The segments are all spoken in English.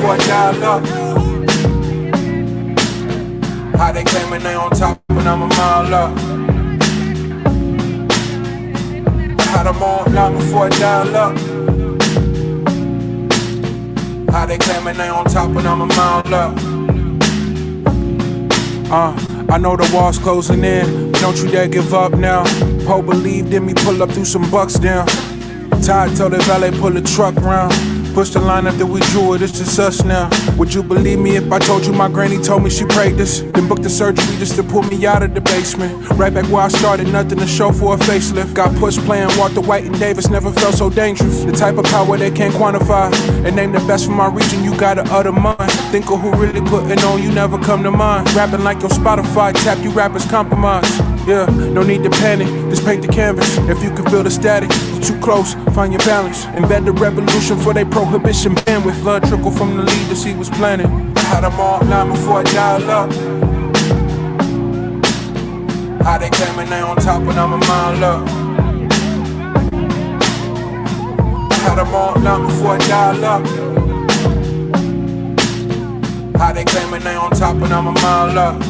before I dial up. How they claiming they on top when I'm a mile up. How them on long before I dial up. How they claiming they on top when I'm a mile up. I know the wall's closing in, but don't you dare give up now. Poe believed in me, pull up through some bucks down. Todd told the valet pull the truck round. Push the line after we drew it, it's just us now. Would you believe me if I told you my granny told me she prayed this? Then booked the surgery just to pull me out of the basement. Right back where I started, nothing to show for a facelift. Got pushed playing Walter White and Davis, never felt so dangerous. The type of power they can't quantify. And name the best from my region, you gotta utter mine. Think of who really putting on, you never come to mind. Rapping like your Spotify, tap you rappers compromise. Yeah, no need to panic, just paint the canvas. If you can feel the static, you're too close, find your balance. Embed the revolution for they prohibition bandwidth. Blood trickle from the leaders he was planning. I had them all line before I dial up. How they claiming they on top when I'm a mile up. I had them all line before I dial up. How they claiming they on top when I'm a mile up.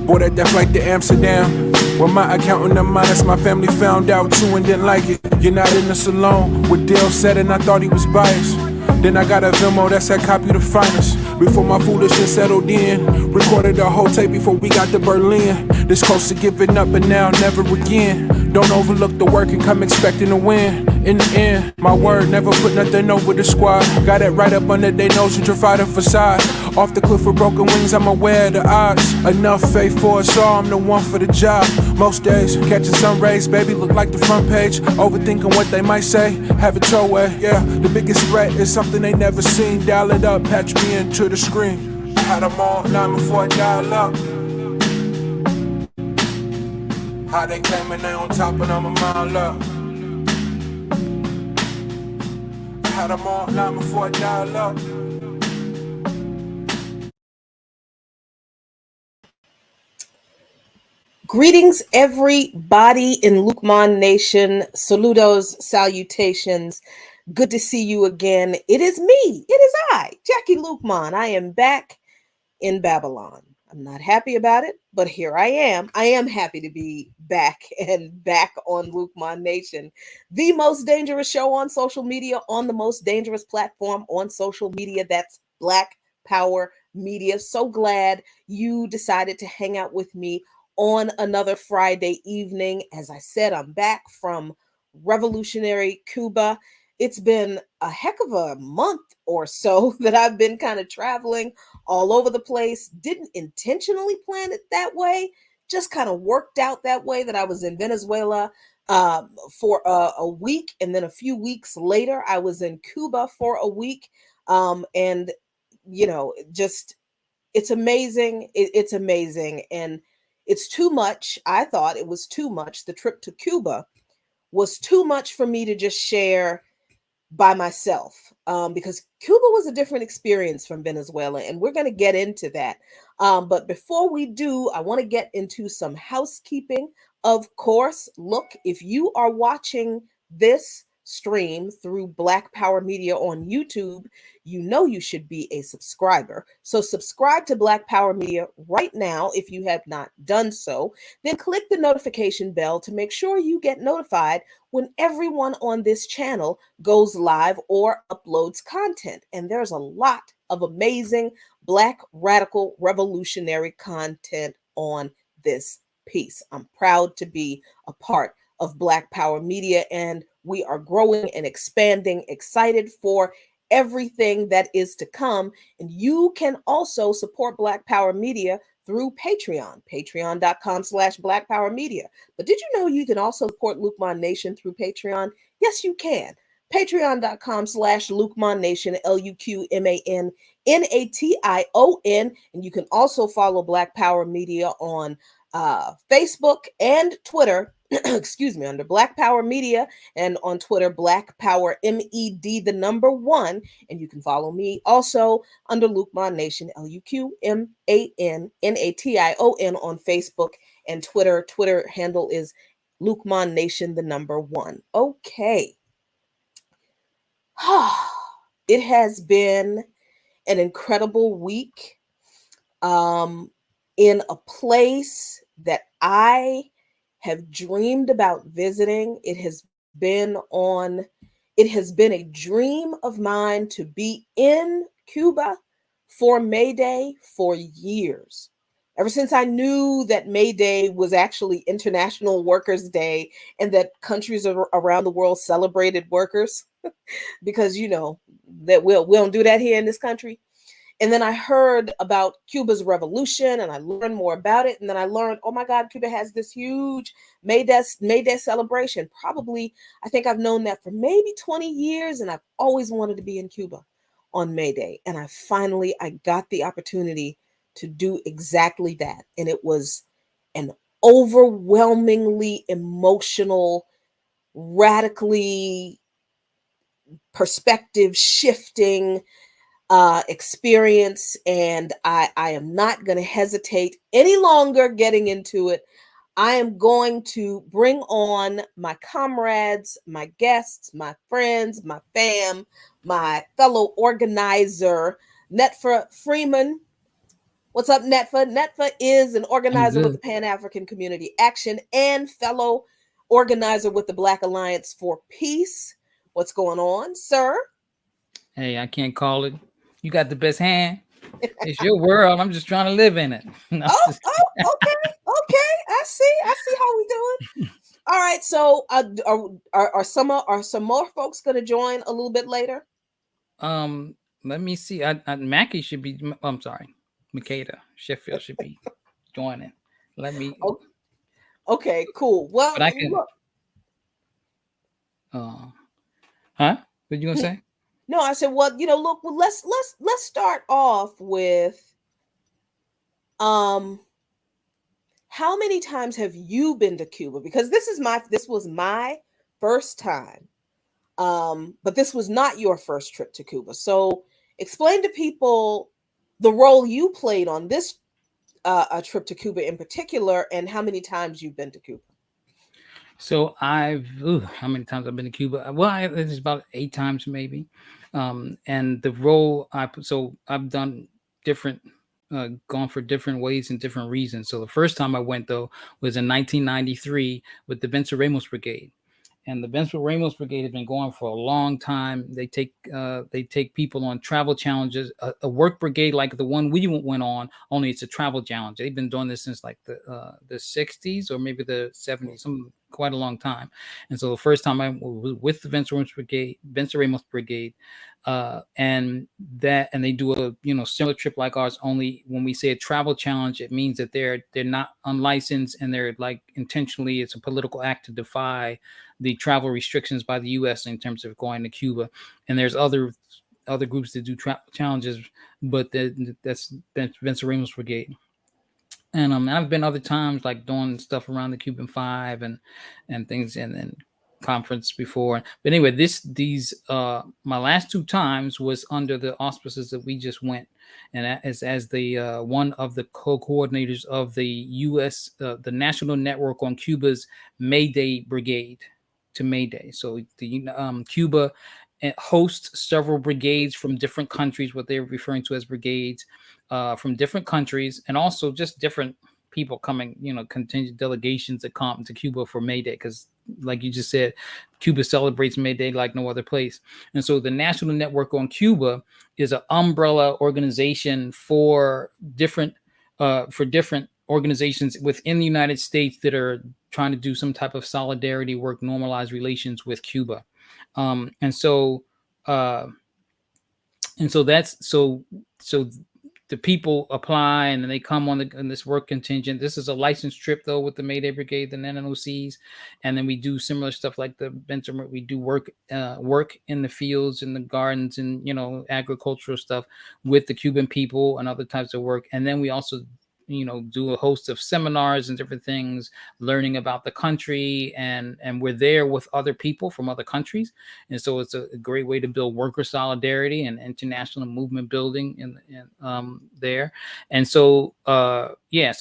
Bought at that flight to Amsterdam. Well, my accountant and minus my family found out too and didn't like it. You're not in this alone. What Dale said and I thought he was biased. Then I got a Venmo that said copy the finest. Before my foolishness settled in, recorded the whole tape before we got to Berlin. This close to giving up and now never again. Don't overlook the work and come expecting to win. In the end, my word, never put nothing over the squad. Got it right up under their nose and provide a facade. Off the cliff with broken wings, I'm aware of the odds. Enough faith for us all, I'm the one for the job. Most days, catching sun rays, baby, look like the front page. Overthinking what they might say, have it your way. Yeah, the biggest threat is something they never seen. Dial it up, patch me into the screen. Had them all line before I dial up. How they claiming they on top and I'm a mile up. Had them all line before I dial up. Greetings, everybody in Lukman Nation. Saludos, salutations. Good to see you again. It is me. It is I, Jackie Lukman. I am back in Babylon. I'm not happy about it, but here I am. I am happy to be back and back on Lukman Nation, the most dangerous show on social media, on the most dangerous platform on social media. That's Black Power Media. So glad you decided to hang out with me on another Friday evening. As I said, I'm back from revolutionary Cuba. It's been a heck of a month or so that I've been kind of traveling all over the place. Didn't intentionally plan it that way, just kind of worked out that way that I was in Venezuela for a week. And then a few weeks later, I was in Cuba for a week. And, you know, just, it's amazing. It's amazing. And it's too much. I thought it was too much. The trip to Cuba was too much for me to just share by myself, because Cuba was a different experience from Venezuela, and we're going to get into that. But before we do, I want to get into some housekeeping. Of course, look, if you are watching this stream through Black Power Media on YouTube, you know you should be a subscriber. So subscribe to Black Power Media right now if you have not done so. Then click the notification bell to make sure you get notified when everyone on this channel goes live or uploads content. And there's a lot of amazing Black radical revolutionary content on this piece. I'm proud to be a part of Black Power Media, and we are growing and expanding, excited for everything that is to come. And you can also support Black Power Media through Patreon, patreon.com/Black Power Media. But did you know you can also support Lukman Nation through Patreon? Yes, you can. Patreon.com/Lukman Nation, LUQMANNATION. And you can also follow Black Power Media on Facebook and Twitter, excuse me, under Black Power Media, and on Twitter, Black Power MED, the number 1. And you can follow me also under Lukman Nation, LUQMANNATION on Facebook and Twitter. Twitter handle is Lukman Nation, the number 1. Okay. It has been an incredible week, um, in a place that I have dreamed about visiting. It has been a dream of mine to be in Cuba for May Day for years. Ever since I knew that May Day was actually International Workers' Day and that countries around the world celebrated workers, because that we don't do that here in this country. And then I heard about Cuba's revolution and I learned more about it. And then I learned, oh my God, Cuba has this huge May Day celebration. Probably, I think I've known that for maybe 20 years, and I've always wanted to be in Cuba on May Day. And I got the opportunity to do exactly that. And it was an overwhelmingly emotional, radically perspective shifting experience, and I am not going to hesitate any longer getting into it. I am going to bring on my comrades, my guests, my friends, my fam, my fellow organizer, Netfa Freeman. What's up, Netfa? Netfa is an I'm organizer with the good. Pan African Community Action and fellow organizer with the Black Alliance for Peace. What's going on, sir? Hey, I can't call it. You got the best hand. It's your world. I'm just trying to live in it. No, Oh, okay. I see how we doing. All right. So, are some more folks going to join a little bit later? um, let me see. Mackie should be. I'm sorry, Makeda Sheffield should be joining. Let me. Oh, okay, cool. Well, But I can. look. Uh, huh? What you gonna say? No, I said, well, look. Well, let's start off with um. How many times have you been to Cuba? Because this was my first time. But this was not your first trip to Cuba. So explain to people the role you played on this a trip to Cuba in particular, and how many times you've been to Cuba. So how many times I've been to Cuba? Well, it's about 8 times maybe. And the role so I've done different, gone for different ways and different reasons. So the first time I went though was in 1993 with the Vincent Ramos Brigade. And the Vincent Ramos Brigade has been going for a long time. They take people on travel challenges, a work brigade like the one we went on. Only it's a travel challenge. They've been doing this since like the 60s or maybe the 70s, some quite a long time. And so the first time I was with the Vincent Ramos Brigade, and they do a similar trip like ours. Only when we say a travel challenge, it means that they're not unlicensed and they're like intentionally. It's a political act to defy the travel restrictions by the U.S. in terms of going to Cuba. And there's other groups that do travel challenges, but that's Vincent Ramos Brigade. And I've been other times like doing stuff around the Cuban Five and things and conference before. But anyway, these my last 2 times was under the auspices that we just went, and as the one of the co-coordinators of the U.S. The National Network on Cuba's May Day Brigade to May Day. So the Cuba hosts several brigades from different countries, what they're referring to as brigades, from different countries, and also just different people coming, contingent delegations that come to Cuba for May Day, because like you just said, Cuba celebrates May Day like no other place. And so the National Network on Cuba is an umbrella organization for different organizations within the United States that are trying to do some type of solidarity work, normalize relations with Cuba. And so that's so the people apply and then they come on this work contingent. This is a licensed trip though with the Mayday Brigade, the NNOCs, and then we do similar stuff like the Benjamin. We do work in the fields, in the gardens, and agricultural stuff with the Cuban people and other types of work. And then we also do a host of seminars and different things, learning about the country, and we're there with other people from other countries, and so it's a great way to build worker solidarity and international movement building there. And so so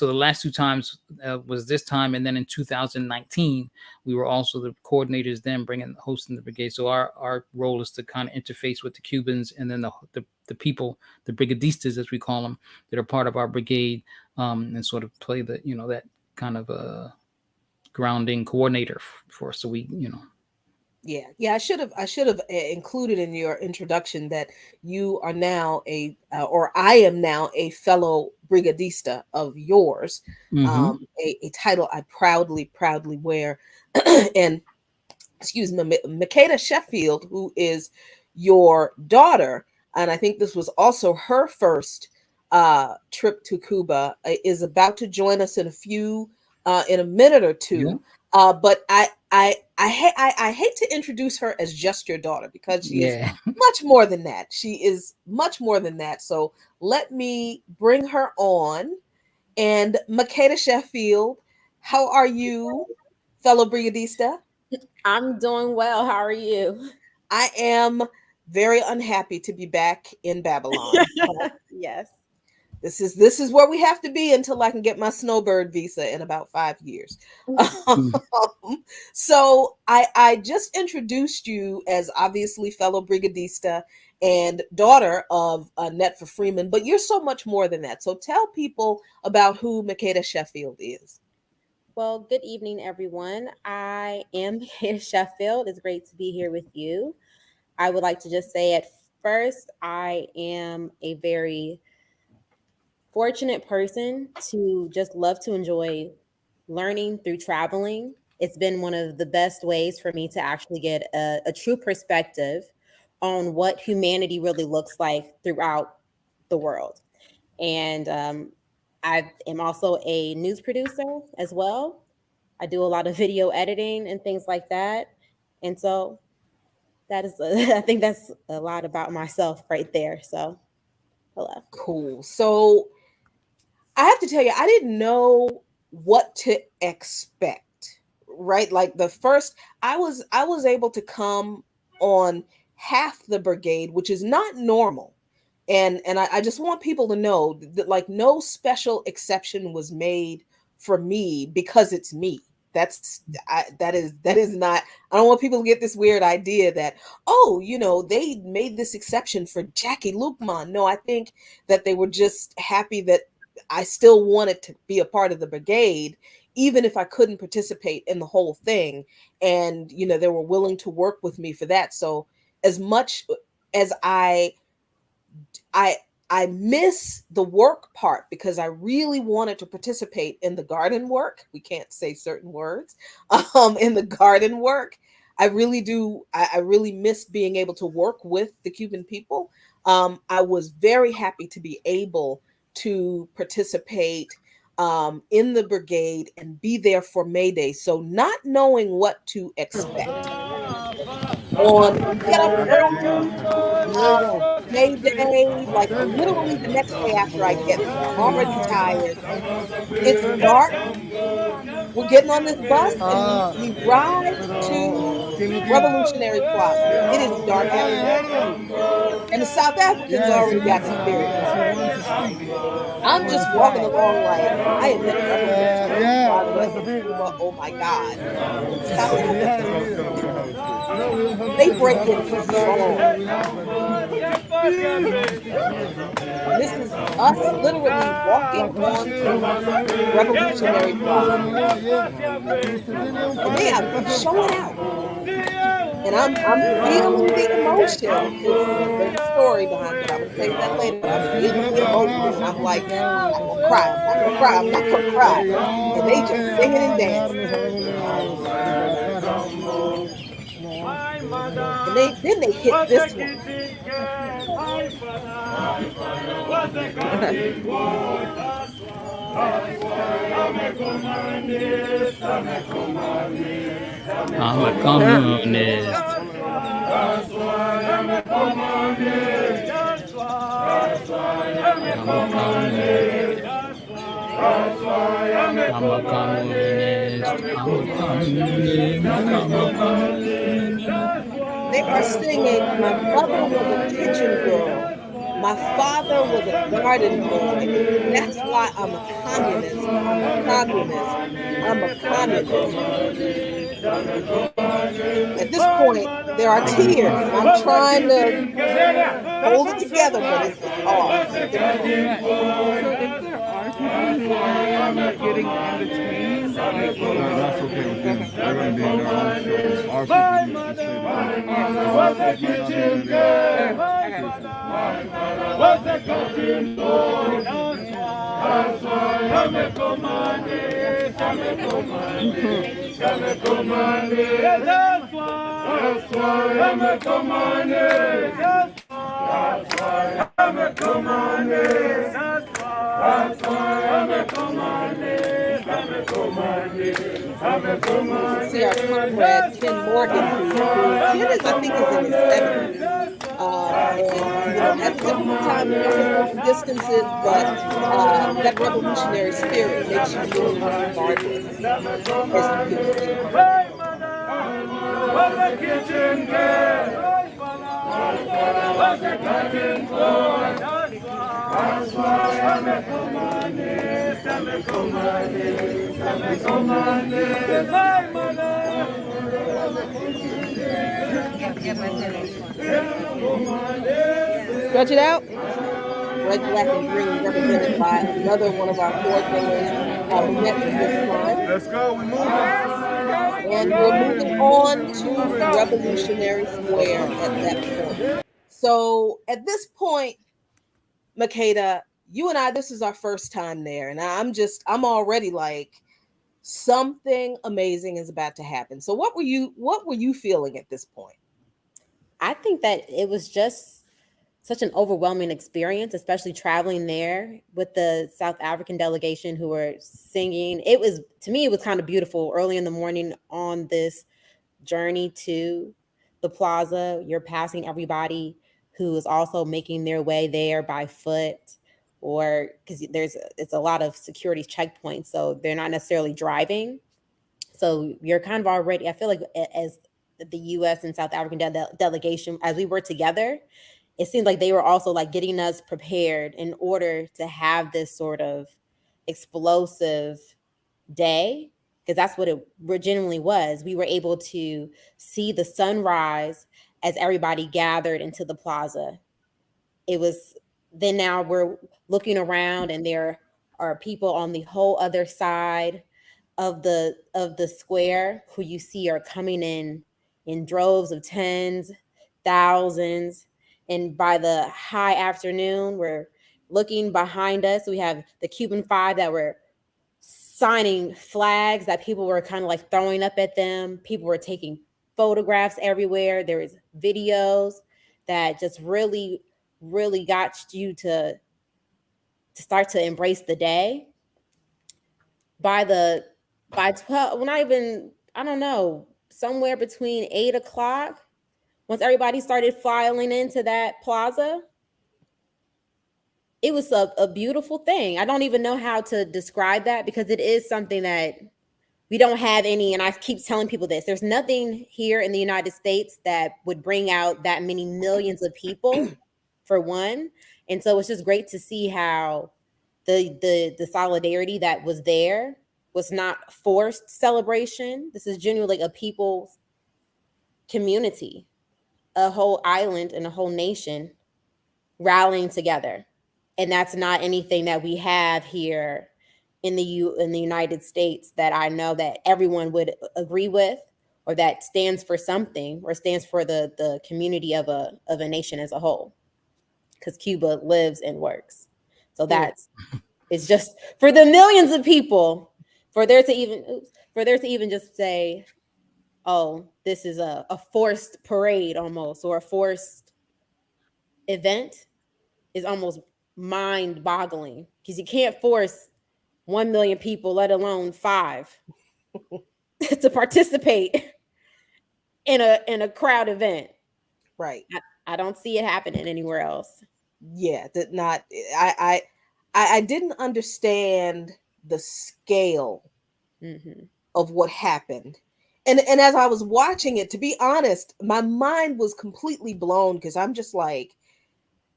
the last two times was this time, and then in 2019 we were also the coordinators then hosting the brigade. So our role is to kind of interface with the Cubans, and then the people, the brigadistas as we call them, that are part of our brigade, and sort of play that kind of a grounding coordinator for us. So we. Yeah. I should have included in your introduction that you are now or I am now a fellow brigadista of yours, a title I proudly wear, and excuse me, Makeda Sheffield, who is your daughter, and I think this was also her first trip to Cuba, is about to join us in a minute or two. But I hate to introduce her as just your daughter, because she is much more than that. She is much more than that. So let me bring her on. And Makeda Sheffield, how are you, fellow brigadista? I'm doing well. How are you? I am very unhappy to be back in Babylon. Yes. This is where we have to be until I can get my snowbird visa in about 5 years. So I just introduced you as obviously fellow brigadista and daughter of Netfa Freeman, but you're so much more than that. So tell people about who Makeda Sheffield is. Well, good evening, everyone. I am Makeda Sheffield. It's great to be here with you. I would like to just say at first, I am a very fortunate person to just love to enjoy learning through traveling. It's been one of the best ways for me to actually get a true perspective on what humanity really looks like throughout the world. And I am also a news producer as well. I do a lot of video editing and things like that. And so that is, I think that's a lot about myself right there. So, hello. Cool. So I have to tell you, I didn't know what to expect, right? Like the first, I was able to come on half the brigade, which is not normal. And I just want people to know that like no special exception was made for me because it's me. That is not. I don't want people to get this weird idea that, oh, they made this exception for Jackie Lukman. No, I think that they were just happy that I still wanted to be a part of the brigade, even if I couldn't participate in the whole thing. And, they were willing to work with me for that. So as much as I miss the work part, because I really wanted to participate in the garden work. We can't say certain words in the garden work. I really do. I really miss being able to work with the Cuban people. I was very happy to be able to participate in the brigade and be there for May Day. So not knowing what to expect we get up early, May Day, like literally the next day after I get there. I'm already tired. It's dark. We're getting on this bus and we ride to Revolutionary Plaza. It is dark out there. And the South Africans already got spirits. I'm just walking along like I am at Revolutionary Plaza in Cuba. Oh my God. The South Africans, they break in strong. And this is us literally walking onto Revolutionary Plaza. And they are showing out. And I'm feeling the emotion, because there's a story behind it. I'm gonna tell you that later, but I'm feeling the emotion. And I'm like, I'm not gonna cry, I'm not gonna cry, I'm not gonna cry. And they just singing and dancing. And then they hit this one. I'm a communist. I'm a communist. I'm a communist. I'm a communist. They are singing, "My mother was a kitchen girl. My father was a garden boy. That's why I'm a communist. I'm a communist. I'm a communist." At this point, there are tears, and I'm trying to hold it together, but it's hard. It's difficult. So if there are people who are not getting entertained, like No, that's okay with them. They're going to be in their own show. Our people need to stay See our comrade Ken Morgan, who Ken is, I think, is in his 70s. And has a difficult time crossing long distances, but that revolutionary spirit makes you move regardless, as you can see. Stretch it out. Red, black, and green, represented by another one of our forward-thinkers, who met me this time. Let's go. We moving. And we're moving on to Revolutionary Square at that point. So at this point, Makeda, you and I, this is our first time there. And I'm already like, something amazing is about to happen. So what were you feeling at this point? I think that it was just such an overwhelming experience, especially traveling there with the South African delegation who were singing. It was, to me, it was kind of beautiful early in the morning on this journey to the plaza. You're passing everybody who is also making their way there by foot, or because it's a lot of security checkpoints, so they're not necessarily driving. So you're kind of already, I feel like as the U.S. and South African delegation, as we were together, it seemed like they were also like getting us prepared in order to have this sort of explosive day, because that's what it genuinely was. We were able to see the sunrise as everybody gathered into the plaza. It was, then now we're looking around and there are people on the whole other side of the square who you see are coming in droves of tens, thousands. And by the high afternoon, we're looking behind us. We have the Cuban Five that were signing flags that people were kind of like throwing up at them. People were taking photographs everywhere. There was videos that just really, really got you to start to embrace the day. By 12, when I don't know, somewhere between 8 o'clock, once everybody started filing into that plaza, it was a beautiful thing. I don't even know how to describe that, because it is something that we don't have any, and I keep telling people this, there's nothing here in the United States that would bring out that many millions of people, for one. And so it's just great to see how the solidarity that was there was not forced celebration. This is genuinely a people's community, a whole island and a whole nation rallying together. And that's not anything that we have here in the United States that I know that everyone would agree with, or that stands for something, or stands for the community of a nation as a whole. Because Cuba lives and works. So that's, it's just for the millions of people, for there to even just say, oh, this is a forced parade almost, or a forced event, is almost mind-boggling, because you can't force 1 million people, let alone 5, to participate in a crowd event. Right. I don't see it happening anywhere else. Yeah, I didn't understand the scale Mm-hmm. of what happened. And as I was watching it, to be honest, my mind was completely blown because I'm just like,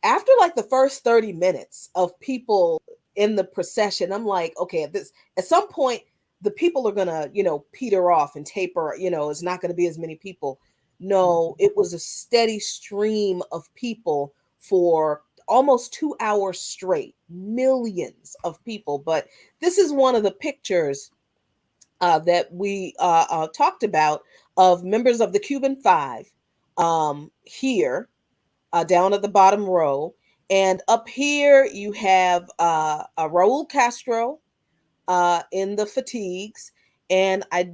after like the first 30 minutes of people in the procession, I'm like, okay, at some point the people are gonna, peter off and taper, it's not gonna be as many people. No, it was a steady stream of people for almost 2 hours straight, millions of people. But this is one of the pictures that we talked about of members of the Cuban Five here down at the bottom row. And up here you have Raul Castro in the fatigues, and I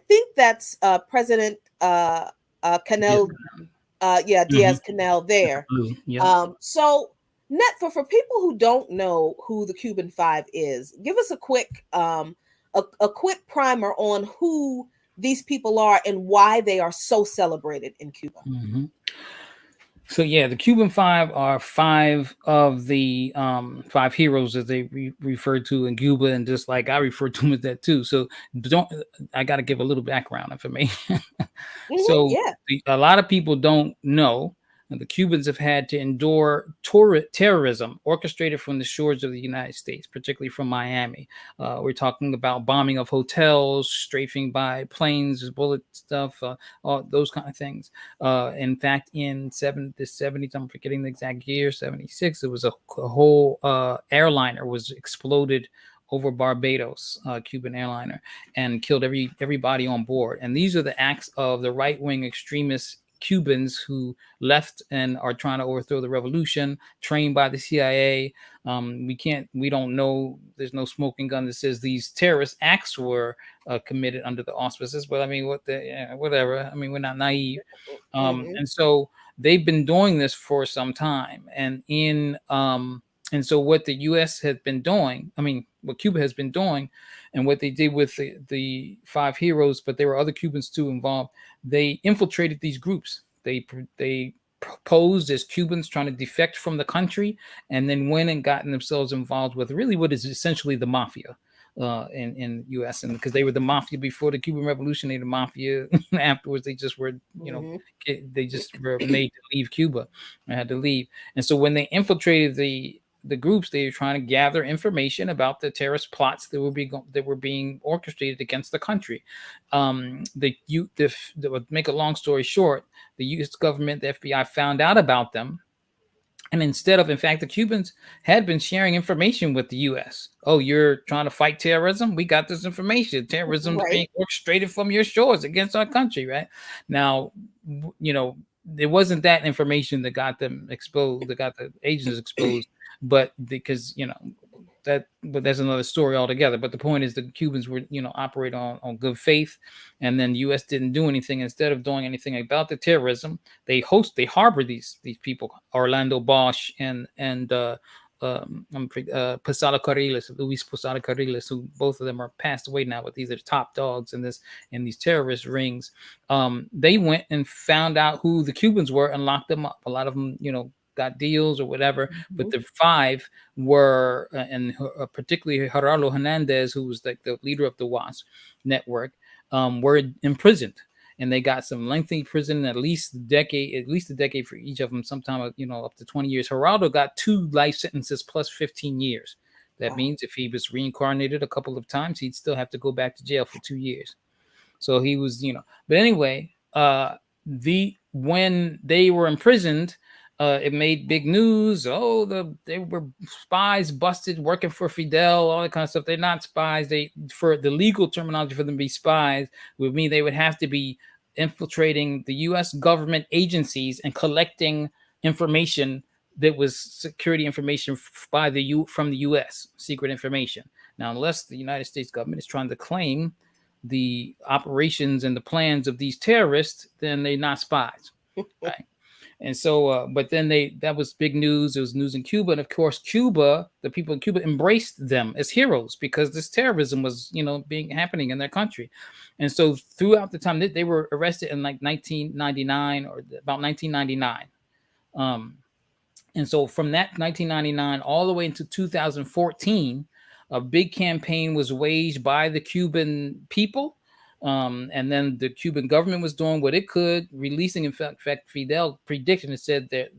think that's President Yeah. Canel, Mm-hmm. Diaz Canel there. Yeah. So net for people who don't know who the Cuban Five is, give us a quick a quick primer on who these people are and why they are so celebrated in Cuba. Mm-hmm. So yeah, the Cuban Five are five of the five heroes that they refer to in Cuba, and just like I refer to them as that too. So don't I got to give a little background information. So Yeah. a lot of people don't know the Cubans have had to endure terrorism orchestrated from the shores of the United States, particularly from Miami. We're talking about bombing of hotels, strafing by planes, bullet stuff, all those kind of things. In fact, in the 70s, I'm forgetting the exact year, 76, it was a whole airliner was exploded over Barbados, Cuban airliner, and killed everybody on board. And these are the acts of the right-wing extremists Cubans who left and are trying to overthrow the revolution, trained by the CIA. We don't know. There's no smoking gun that says these terrorist acts were committed under the auspices. But I mean, whatever. I mean, we're not naive. Mhm. And so they've been doing this for some time. And so what the U.S. has been doing, I mean, what Cuba has been doing, and what they did with the five heroes, but there were other Cubans too involved. They infiltrated these groups. They posed as Cubans trying to defect from the country, and then went and gotten themselves involved with really what is essentially the mafia in U.S. And because they were the mafia before the Cuban Revolution, they were the mafia afterwards. They just were, Mhm. they just were made to leave Cuba. They had to leave, and so when they infiltrated the groups, they were trying to gather information about the terrorist plots that were being orchestrated against the country. Make a long story short, the U.S. government, the FBI, found out about them. And in fact, the Cubans had been sharing information with the U.S. Oh, you're trying to fight terrorism? We got this information. Terrorism is being Right. orchestrated from your shores against our country, right? Now, it wasn't that information that got them exposed, that got the agents exposed, but because, but that's another story altogether. But the point is the Cubans were, operate on good faith, and then the U.S. didn't do anything. Instead of doing anything about the terrorism, they harbor these people, Orlando Bosch Posada Carriles, Luis Posada Carriles, who both of them are passed away now, but these are the top dogs in these terrorist rings. They went and found out who the Cubans were and locked them up. A lot of them, got deals or whatever, but the five were, and particularly Gerardo Hernandez, who was like the leader of the WASP network, were imprisoned. And they got some lengthy prison, at least a decade for each of them, sometime, up to 20 years. Geraldo got 2 life sentences plus 15 years. That Wow. means if he was reincarnated a couple of times, he'd still have to go back to jail for 2 years. So he was, but anyway, when they were imprisoned, it made big news. Oh, they were spies busted working for Fidel, all that kind of stuff. They're not spies. For the legal terminology for them to be spies would mean they would have to be infiltrating the U.S. government agencies and collecting information that was security information from the U.S. secret information. Now, unless the United States government is trying to claim the operations and the plans of these terrorists, then they're not spies, right? And so, but then that was big news. It was news in Cuba, and of course, the people in Cuba embraced them as heroes because this terrorism was, happening in their country. And so, throughout the time they were arrested in like 1999 or about 1999. And so, from that 1999 all the way into 2014, a big campaign was waged by the Cuban people. And then the Cuban government was doing what it could, releasing, in fact, Fidel predicted and said that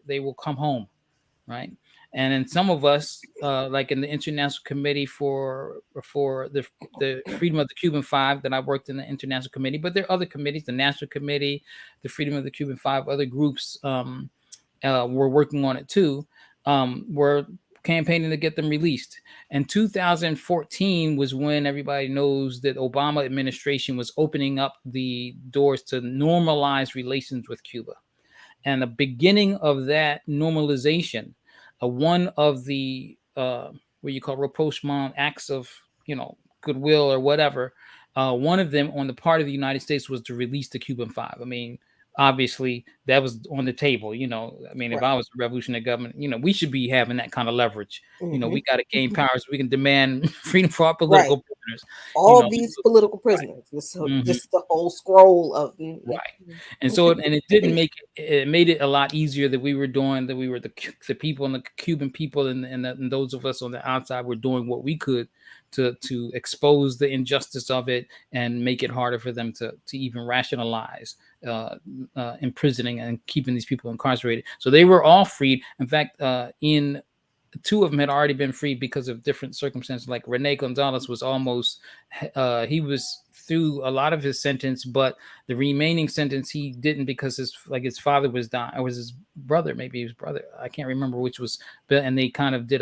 they will come home, right? And then some of us, like in the International Committee for the Freedom of the Cuban Five, that I worked in the International Committee, but there are other committees, the National Committee, the Freedom of the Cuban Five, other groups were working on it too, were campaigning to get them released. And 2014 was when everybody knows that Obama administration was opening up the doors to normalize relations with Cuba. And the beginning of that normalization, one of the what you call rapprochement, acts of goodwill or whatever, one of them on the part of the United States was to release the Cuban Five. I mean, obviously that was on the table. I mean, if I was the revolutionary government, we should be having that kind of leverage. We got to gain power so we can demand freedom for our political prisoners. All these political prisoners. Right. This is the whole scroll of right. And so, and it didn't make it made it a lot easier that we were the people and the Cuban people and those of us on the outside were doing what we could to expose the injustice of it and make it harder for them to even rationalize imprisoning and keeping these people incarcerated. So they were all freed. In fact, in two of them had already been freed because of different circumstances. Like Rene Gonzalez was almost, he was through a lot of his sentence, but the remaining sentence he didn't because his father was dying, or was his brother, maybe his brother. I can't remember which was, and they kind of did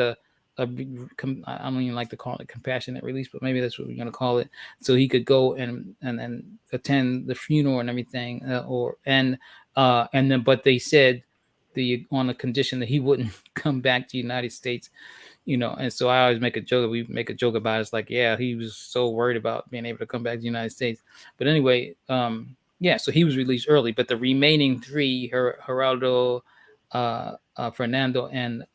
I don't even like to call it compassionate release, but maybe that's what we're going to call it. So he could go and attend the funeral and everything, but they said on the condition that he wouldn't come back to the United States, and so I always make a joke. We make a joke about it. It's like, yeah, he was so worried about being able to come back to the United States. But anyway, so he was released early, but the remaining three, Geraldo, Fernando, and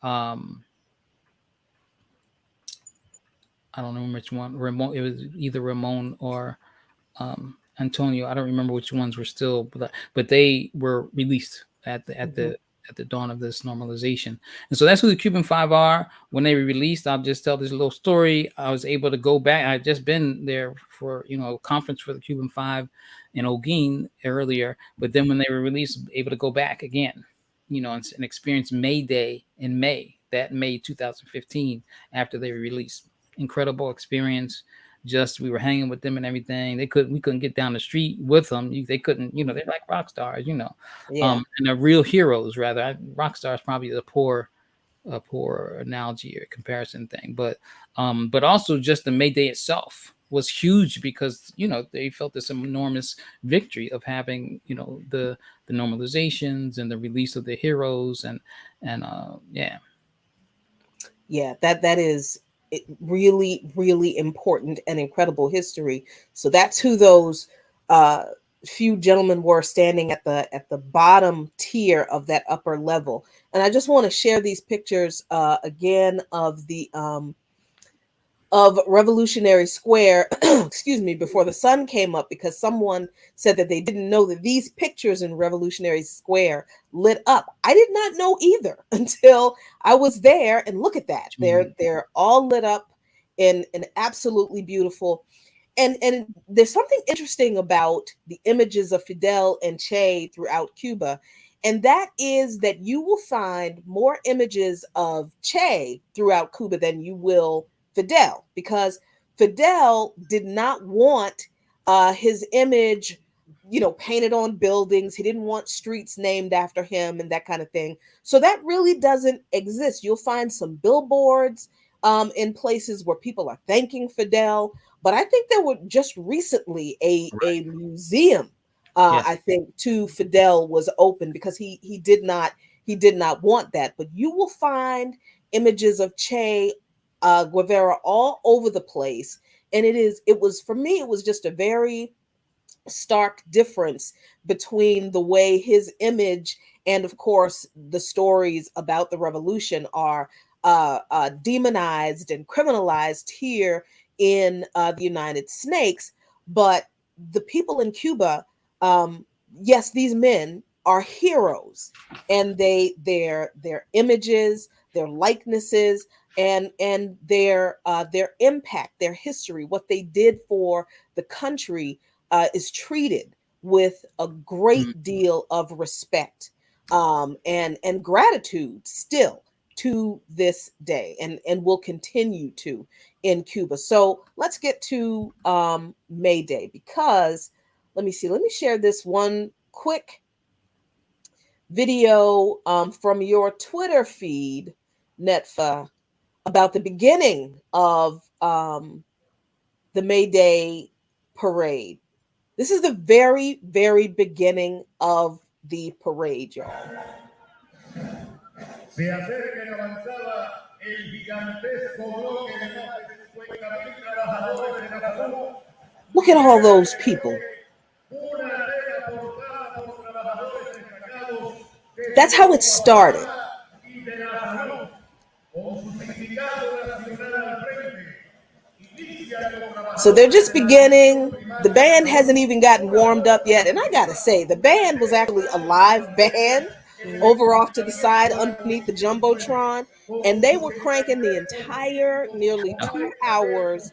I don't know which one, Ramon. It was either Ramon or Antonio. I don't remember which ones were still, but they were released at the dawn of this normalization. And so that's who the Cuban Five are. When they were released, I'll just tell this little story. I was able to go back. I'd just been there for a conference for the Cuban Five in Holguin earlier, but then when they were released, able to go back again, and experience May Day in May 2015 after they were released. Incredible experience. Just we were hanging with them and everything. We couldn't get down the street with them. They couldn't, they're like rock stars, and they're real heroes. Rather, rock stars probably a poor analogy or comparison thing, but also just the May Day itself was huge because they felt this enormous victory of having the normalizations and the release of the heroes and that is really, really important and incredible history. So that's who those few gentlemen were standing at the bottom tier of that upper level. And I just want to share these pictures again of the of Revolutionary Square, excuse me, before the sun came up, because someone said that they didn't know that these pictures in Revolutionary Square lit up. I did not know either until I was there, and look at that. They're all lit up in absolutely beautiful. And there's something interesting about the images of Fidel and Che throughout Cuba. And that is that you will find more images of Che throughout Cuba than you will Fidel, because Fidel did not want his image, painted on buildings. He didn't want streets named after him and that kind of thing. So that really doesn't exist. You'll find some billboards in places where people are thanking Fidel. But I think there were just recently a museum, I think, to Fidel was open because he did not want that. But you will find images of Che Guevara all over the place. And it was just a very stark difference between the way his image and, of course, the stories about the revolution are demonized and criminalized here in the United States. But the people in Cuba, yes, these men are heroes, and their images, their likenesses, and their impact, their history, what they did for the country is treated with a great deal of respect and gratitude still to this day, and will continue to in Cuba. So let's get to May Day, because let me share this one quick video from your Twitter feed, Netfa, about the beginning of the May Day parade. This is the very, very beginning of the parade, y'all. Se acerca y avanzaba el gigantesco bloque de más de 50.000 trabajadores de la salud. Look at all those people. That's how it started. So they're just beginning. The band hasn't even gotten warmed up yet. And I gotta say, the band was actually a live band over off to the side underneath the Jumbotron. And they were cranking the entire nearly 2 hours.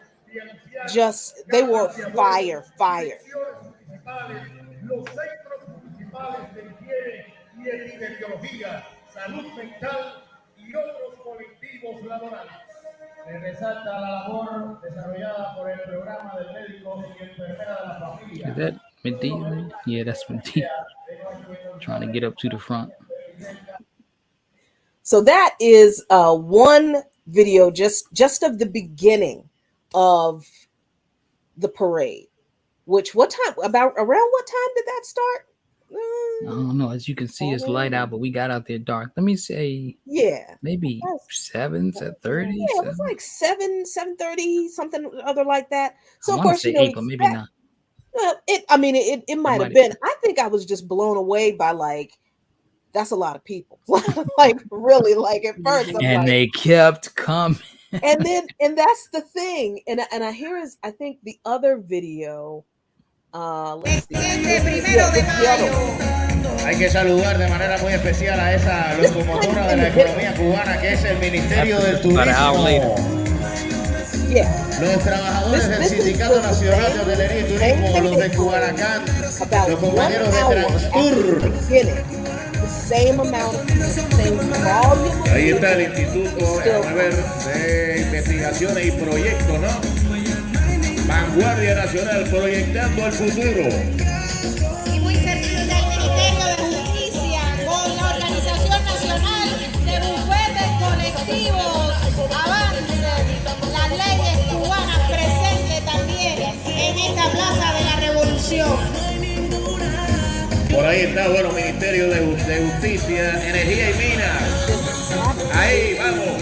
Just, they were fire. Los centros municipales de higiene y epidemiología, salud mental y otros colectivos laborales. Se resalta la labor desarrollada por el programa de médicos y enfermeras de la familia. Is that Medea? Yeah, that's Medea. Trying to get up to the front. So that is one video just of the beginning of the parade. Which, what time, around what time did that start? I don't know. As you can see, it's light out, but we got out there dark. Let me say, maybe 7:30. Yeah, it was like 7:30, something other like that. So I of course, say 8, but maybe not. Well, it might have been. I think I was just blown away by, like, that's a lot of people. Like, really, like, at first, I'm and like, they kept coming. and that's the thing. And I think the other video. Let's see. Hay que saludar de manera muy especial a esa locomotora de la economía cubana que es el Ministerio del Turismo. Los trabajadores del Sindicato Nacional de Hotelería y Turismo, los de Cubanacán, los compañeros de Transtur. Ahí está el Instituto de Investigaciones y Proyectos, ¿no? Vanguardia Nacional, proyectando el futuro. Y muy cerquita del Ministerio de Justicia, con la Organización Nacional de Bufetes Colectivos, Avance, las leyes cubanas presentes también en esta Plaza de la Revolución. Por ahí está, bueno, Ministerio de Justicia, Energía y Minas. Ahí, vamos.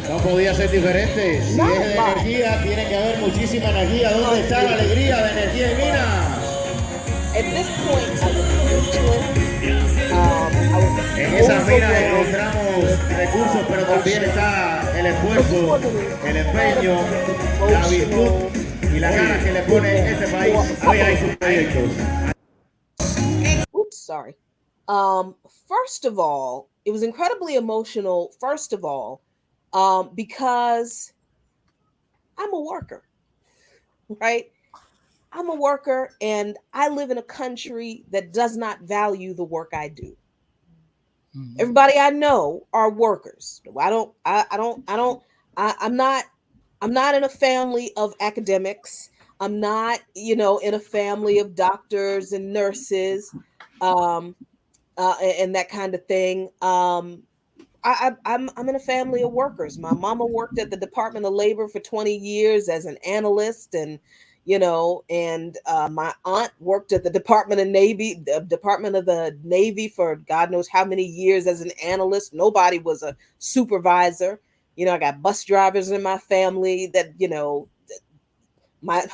No podía ser diferente. Si es de energía, tiene que haber muchísima energía. ¿Dónde está la alegría de Energía y Minas? En esas minas encontramos recursos, pero también está el esfuerzo, el empeño, la virtud y la ganas que le pone este país a sus proyectos. Oops, sorry. First of all, it was incredibly emotional. First of all, because I'm a worker, right? I'm a worker, and I live in a country that does not value the work I do. Mm-hmm. Everybody I know are workers. I'm not in a family of academics. I'm not, in a family of doctors and nurses, and that kind of thing. I'm in a family of workers. My mama worked at the Department of Labor for 20 years as an analyst, and my aunt worked at the Department of the Navy for God knows how many years as an analyst. Nobody was a supervisor. I got bus drivers in my family that, my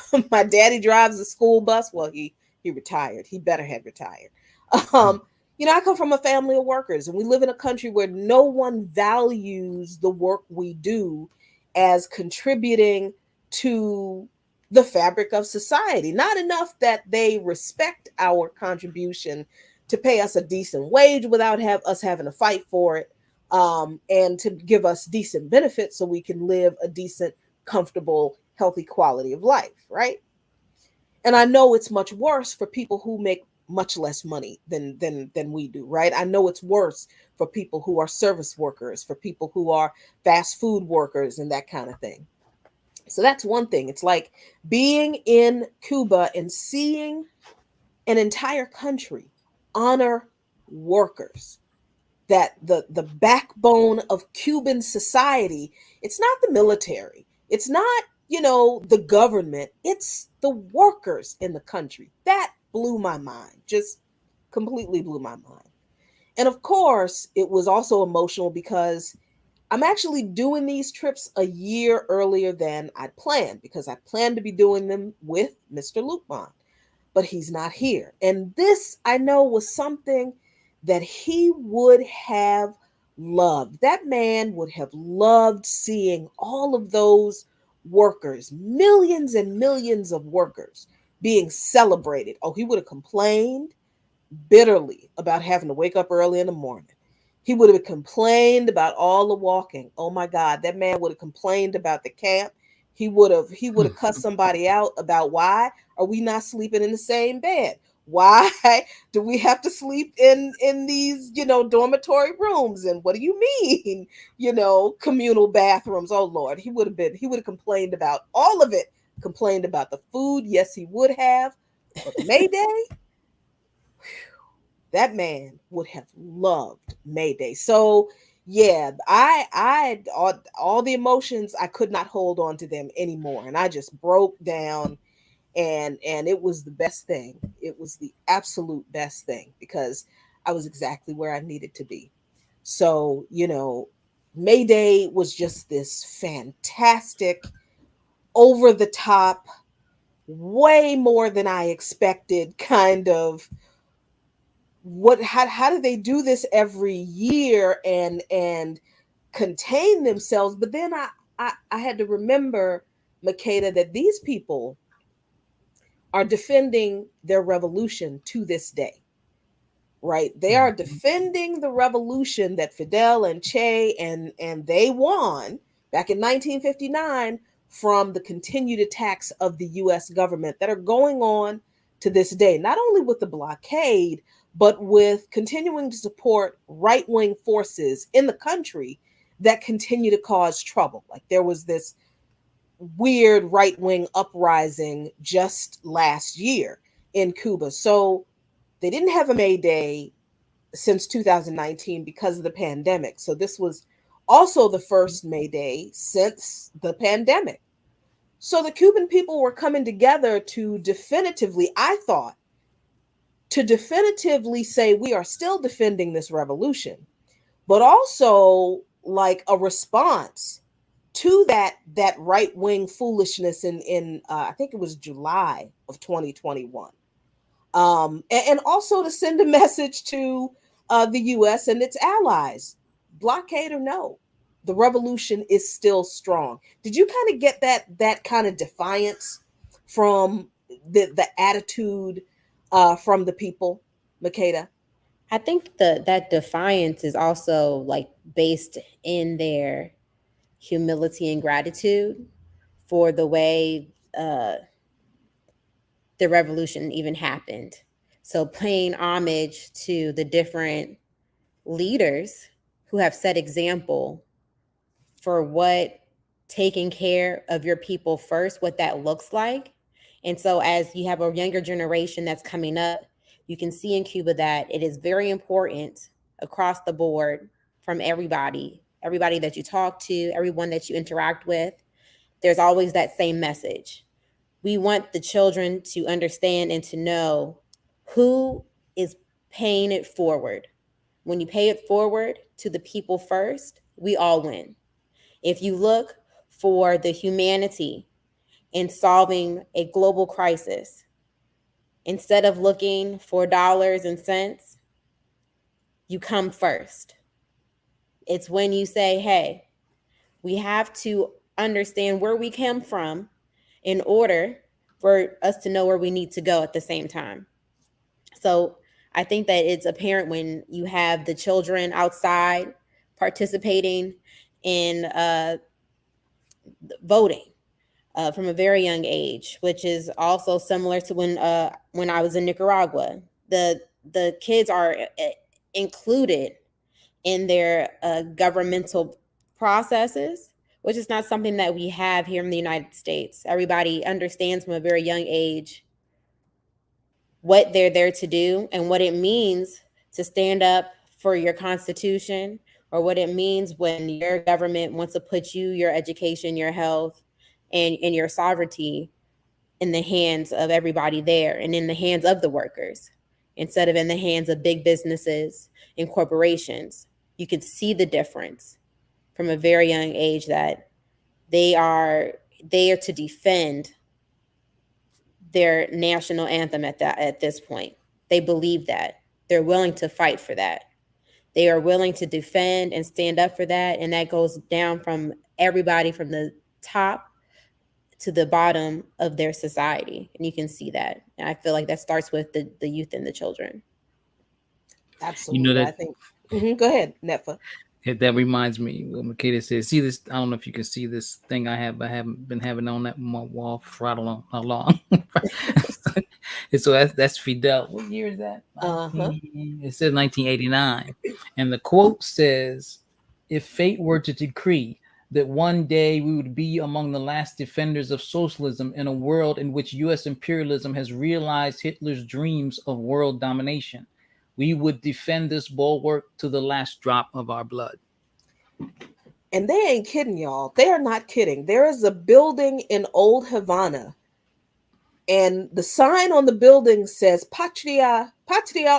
daddy drives a school bus. Well, he retired. He better have retired. I come from a family of workers, and we live in a country where no one values the work we do as contributing to the fabric of society. Not enough that they respect our contribution to pay us a decent wage without us having to fight for it. and to give us decent benefits so we can live a decent, comfortable, healthy quality of life, right? And I know it's much worse for people who make much less money than we do, right? I know it's worse for people who are service workers, for people who are fast food workers and that kind of thing. So that's one thing. It's like being in Cuba and seeing an entire country honor workers, that the backbone of Cuban society, it's not the military, it's not, the government, it's the workers in the country. That blew my mind, just completely blew my mind. And of course, it was also emotional because I'm actually doing these trips a year earlier than I'd planned, because I planned to be doing them with Mr. Lukman, but he's not here. And this, I know, was something that he would have loved. That man would have loved seeing all of those workers, millions and millions of workers, being celebrated. Oh, he would have complained bitterly about having to wake up early in the morning. He would have complained about all the walking. Oh my God, that man would have complained about the camp. He would have cussed somebody out about, why are we not sleeping in the same bed? Why do we have to sleep in these, dormitory rooms? And what do you mean, communal bathrooms? Oh Lord, he would have complained about all of it. Complained about the food. Yes, he would have. But May Day, that man would have loved May Day. So yeah, I all the emotions, I could not hold on to them anymore, and I just broke down. And it was the best thing. It was the absolute best thing, because I was exactly where I needed to be. So May Day was just this fantastic, over the top, way more than I expected kind of, how do they do this every year and contain themselves? But then I had to remember, Makeda, that these people are defending their revolution to this day, right? They are defending the revolution that Fidel and Che and they won back in 1959 from the continued attacks of the US government that are going on to this day, not only with the blockade, but with continuing to support right-wing forces in the country that continue to cause trouble. Like there was this weird right-wing uprising just last year in Cuba. So they didn't have a May Day since 2019 because of the pandemic. So this was also the first May Day since the pandemic. So the Cuban people were coming together to definitively, I thought, to definitively say we are still defending this revolution, but also like a response to that right wing foolishness in I think it was July of 2021, and also to send a message to the U.S. and its allies, blockade or no, the revolution is still strong. Did you kind of get that kind of defiance from the attitude from the people, Makeda? I think that defiance is also like based in their humility and gratitude for the way the revolution even happened. So paying homage to the different leaders who have set example for what taking care of your people first, what that looks like. And so as you have a younger generation that's coming up, you can see in Cuba that it is very important across the board, from everybody that you talk to, everyone that you interact with. There's always that same message. We want the children to understand and to know who is paying it forward. When you pay it forward to the people first, we all win. If you look for the humanity in solving a global crisis, instead of looking for dollars and cents, you come first. It's when you say, hey, we have to understand where we come from in order for us to know where we need to go at the same time. So I think that it's apparent when you have the children outside participating in voting from a very young age, which is also similar to when I was in Nicaragua. The kids are included in their governmental processes, which is not something that we have here in the United States. Everybody understands from a very young age what they're there to do and what it means to stand up for your constitution, or what it means when your government wants to put you, your education, your health, and your sovereignty in the hands of everybody there and in the hands of the workers instead of in the hands of big businesses and corporations. You can see the difference from a very young age that they are there to defend their national anthem at this point. They believe that. They're willing to fight for that. They are willing to defend and stand up for that. And that goes down from everybody from the top to the bottom of their society. And you can see that. And I feel like that starts with the youth and the children. Absolutely. You know that, I think. Go ahead, Nefa. That reminds me what Makeda said. See this? I don't know if you can see this thing I haven't been having on that wall for I don't know how long. And so that's Fidel. What year is that? It says 1989. And the quote says, "If fate were to decree that one day we would be among the last defenders of socialism in a world in which U.S. imperialism has realized Hitler's dreams of world domination, we would defend this bulwark to the last drop of our blood." And they ain't kidding, y'all. They are not kidding. There is a building in Old Havana, and the sign on the building says Patria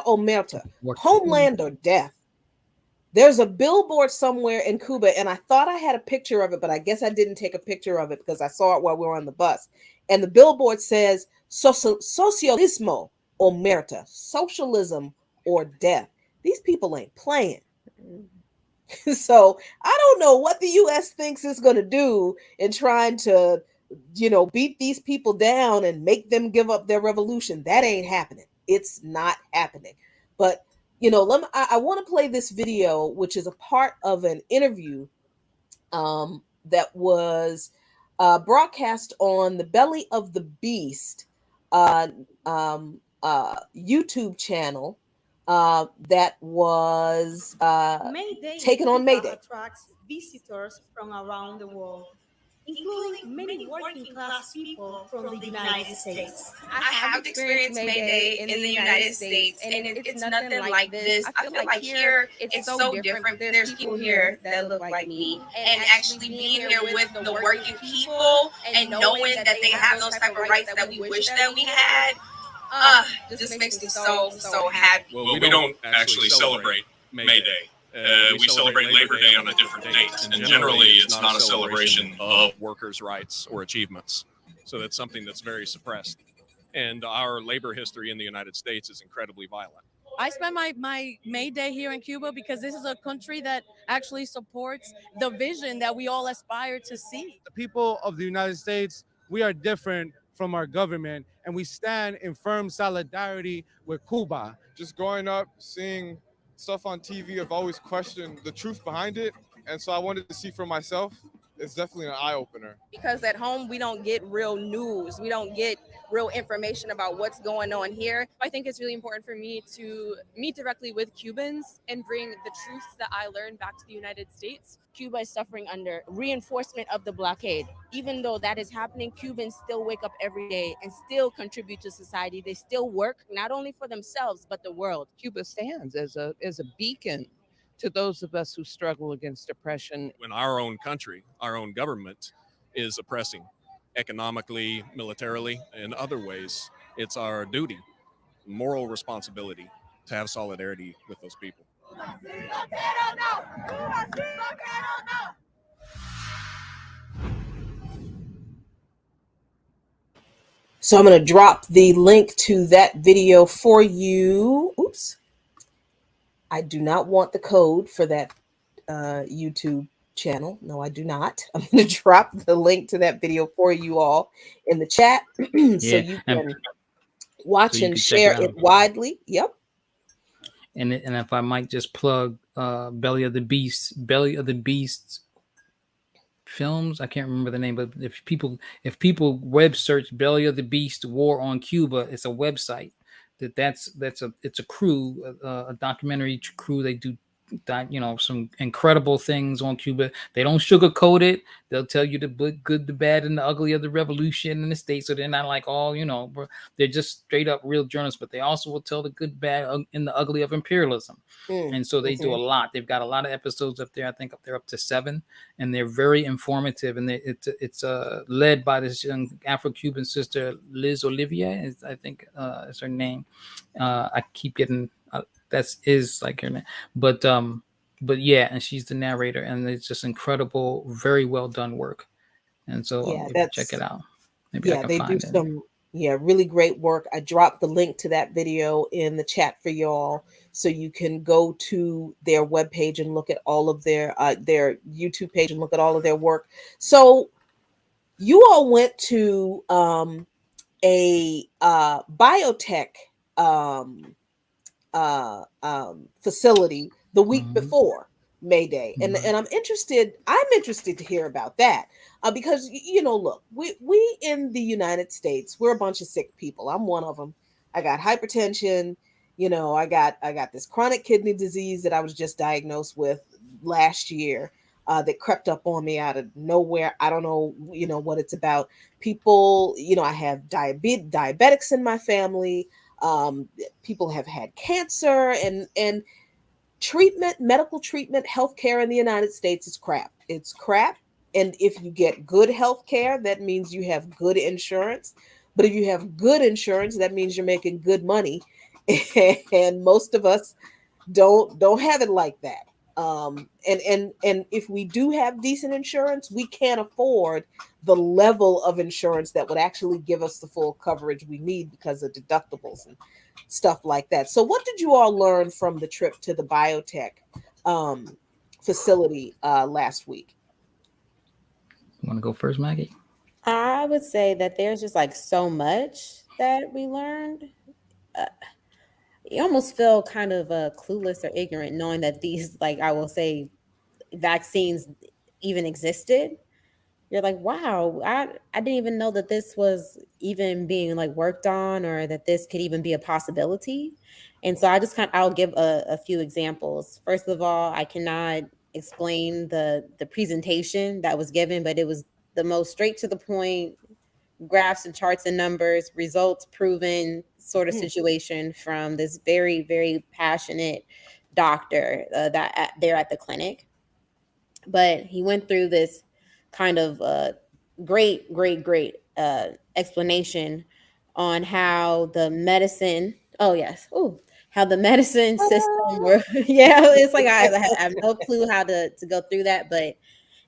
o Muerte, homeland or death. There's a billboard somewhere in Cuba, and I thought I had a picture of it, but I guess I didn't take a picture of it because I saw it while we were on the bus. And the billboard says Socialismo o Muerte, socialism or death. These people ain't playing. So I don't know what the U.S. thinks it's going to do in trying to, beat these people down and make them give up their revolution. That ain't happening. It's not happening. But, I want to play this video, which is a part of an interview that was broadcast on the Belly of the Beast YouTube channel that was taken on May Day. Attracts visitors from around the world, including many working class people from the United States. I have experienced May Day in the United States, and it's nothing like this. I feel like here it's so different. There's people here that look like me, and actually being here with the working people and knowing that they have those type of rights that we wish that we had, just makes me so happy. Well, we don't actually celebrate May Day. We celebrate Labor Day on a different date, and generally it's not a celebration of workers' rights or achievements. So that's something that's very suppressed. And our labor history in the United States is incredibly violent. I spend my May Day here in Cuba because this is a country that actually supports the vision that we all aspire to see. The people of the United States, we are different from our government, and we stand in firm solidarity with Cuba. Just growing up, seeing stuff on TV, I've always questioned the truth behind it. And so I wanted to see for myself. It's definitely an eye-opener. Because at home, we don't get real news. We don't get real information about what's going on here. I think it's really important for me to meet directly with Cubans and bring the truths that I learned back to the United States. Cuba is suffering under reinforcement of the blockade. Even though that is happening, Cubans still wake up every day and still contribute to society. They still work, not only for themselves, but the world. Cuba stands as a beacon to those of us who struggle against oppression. When our own country, our own government is oppressing economically, militarily, and other ways, it's our duty, moral responsibility to have solidarity with those people. So I'm going to drop the link to that video for you. Oops. I do not want the code for that YouTube channel. No, I do not. I'm going to drop the link to that video for you all in the chat so you can watch and share it widely. Yep. And if I might just plug Belly of the Beast films. I can't remember the name, but if people web search Belly of the Beast War on Cuba, it's a website it's a crew, a documentary crew. They do some incredible things on Cuba. They don't sugarcoat it. They'll tell you the good, the bad, and the ugly of the revolution in the States. So they're not like they're just straight up real journalists, but they also will tell the good, bad, and the ugly of imperialism. And so they do a lot. They've got a lot of episodes up there. I think they're up to 7, and they're very informative. And it's led by this young Afro-Cuban sister, Liz Olivia, I think is her name. I keep getting is like her name, but yeah, and she's the narrator, and it's just incredible, very well done work. And so check it out. Maybe I can they find do it. some really great work. I dropped the link to that video in the chat for y'all, so you can go to their webpage and look at all of their YouTube page and look at all of their work. So you all went to a biotech facility the week before May Day, and I'm interested to hear about that because look, we in the United States, we're a bunch of sick people. I'm one of them. I got hypertension. I got this chronic kidney disease that I was just diagnosed with last year. That crept up on me out of nowhere. I don't know, what it's about. People, I have diabetics in my family. People have had cancer, and medical treatment, healthcare in the United States is crap. It's crap. And if you get good healthcare, that means you have good insurance. But if you have good insurance, that means you're making good money. And most of us don't have it like that. And if we do have decent insurance, we can't afford the level of insurance that would actually give us the full coverage we need because of deductibles and stuff like that. So what did you all learn from the trip to the biotech facility last week? Want to go first, Maggie? I would say that there's just like so much that we learned. You almost feel kind of clueless or ignorant knowing that these, like I will say, vaccines even existed. You're like, wow, I didn't even know that this was even being like worked on, or that this could even be a possibility. And so I'll give a few examples. First of all, I cannot explain the presentation that was given, but it was the most straight to the point, graphs and charts and numbers, results proven sort of situation from this very, very passionate doctor there at the clinic. But he went through this kind of great explanation on how the medicine. Oh yes, how the medicine system works. Yeah, it's like I have no clue how to go through that, but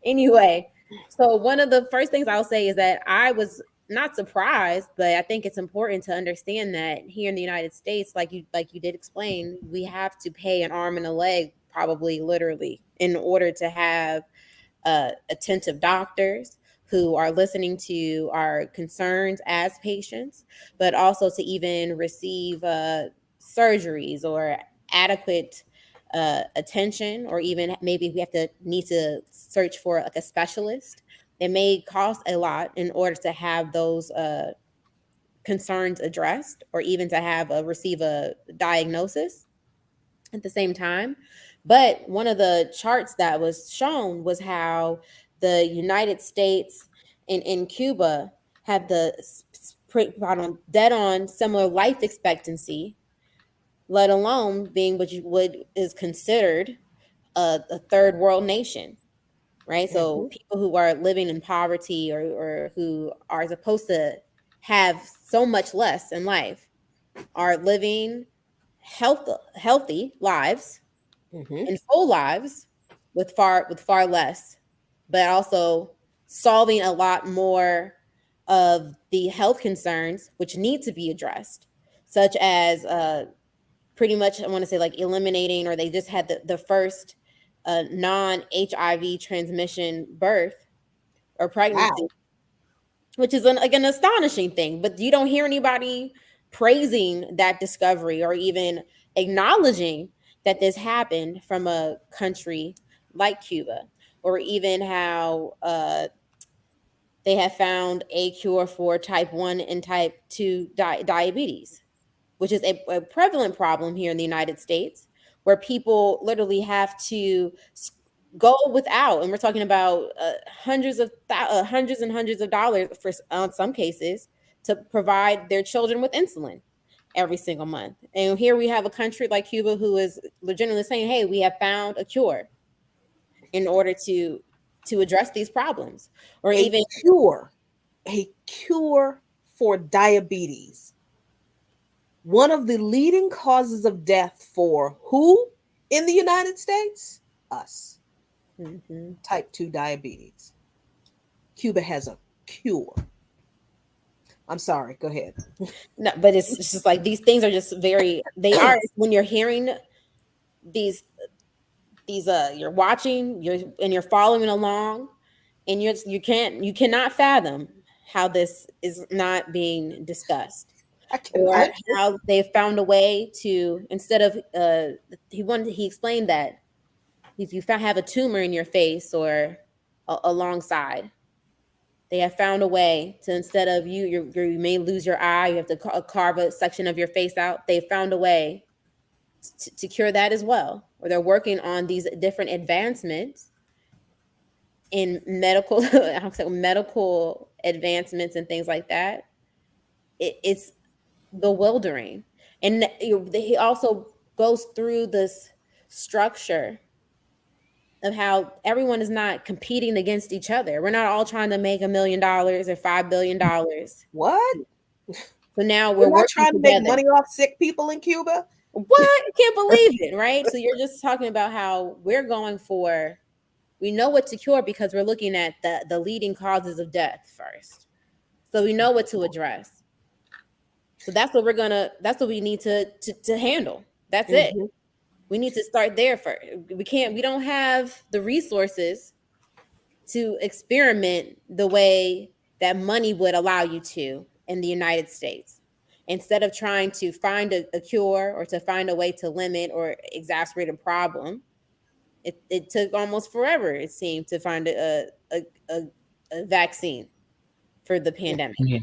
anyway. So one of the first things I'll say is that I was not surprised, but I think it's important to understand that here in the United States, like you did explain, we have to pay an arm and a leg, probably literally, in order to have attentive doctors who are listening to our concerns as patients, but also to even receive surgeries or adequate attention, or even maybe we need to search for like a specialist. It may cost a lot in order to have those concerns addressed, or even to receive a diagnosis at the same time. But one of the charts that was shown was how the United States and Cuba have the dead on similar life expectancy, let alone being what is considered a third world nation, right? So people who are living in poverty, or who are supposed to have so much less in life, are living healthy lives and full lives with far less, but also solving a lot more of the health concerns which need to be addressed, such as pretty much, I want to say, like eliminating, or they just had the first non-HIV transmission birth or pregnancy. Wow. Which is an astonishing thing, but you don't hear anybody praising that discovery or even acknowledging that this happened from a country like Cuba, or even how they have found a cure for type 1 and type 2 diabetes, which is a prevalent problem here in the United States, where people literally have to go without, and we're talking about hundreds and hundreds of dollars for some cases to provide their children with insulin every single month. And here we have a country like Cuba who is legitimately saying, hey, we have found a cure in order to address these problems, or even a cure for diabetes. One of the leading causes of death for who in the United States? Us. Type 2 diabetes. Cuba has a cure. I'm sorry, go ahead. No, but it's just like these things are just they are, when you're hearing these you're watching, you're following along, and you cannot fathom how this is not being discussed, or how they found a way to, instead of he explained that if you have a tumor in your face or alongside, they have found a way to, instead of you may lose your eye, you have to carve a section of your face out. They found a way to cure that as well, or they're working on these different advancements in medical medical advancements and things like that. It's bewildering. And he also goes through this structure of how everyone is not competing against each other. We're not all trying to make $1 million or $5 billion. What? So now we're we're not trying working to make together. money off sick people in Cuba. What? I can't believe it, right? So you're just talking about how we're going for, we know what to cure because we're looking at the leading causes of death first. So we know what to address. So that's what that's what we need to handle. That's it. We need to start there first. We don't have the resources to experiment the way that money would allow you to in the United States. Instead of trying to find a cure or to find a way to limit or exacerbate a problem, it took almost forever, it seemed, to find a vaccine for the pandemic. Yeah.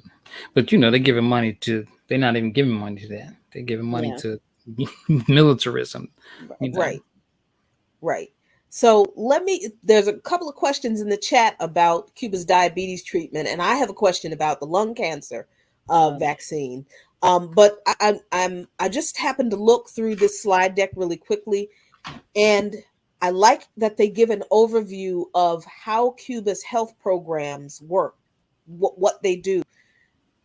But they're giving money to, they're not even giving money to that. They're giving money to militarism. Right. So there's a couple of questions in the chat about Cuba's diabetes treatment, and I have a question about the lung cancer vaccine. But I just happened to look through this slide deck really quickly, and I like that they give an overview of how Cuba's health programs work, what they do.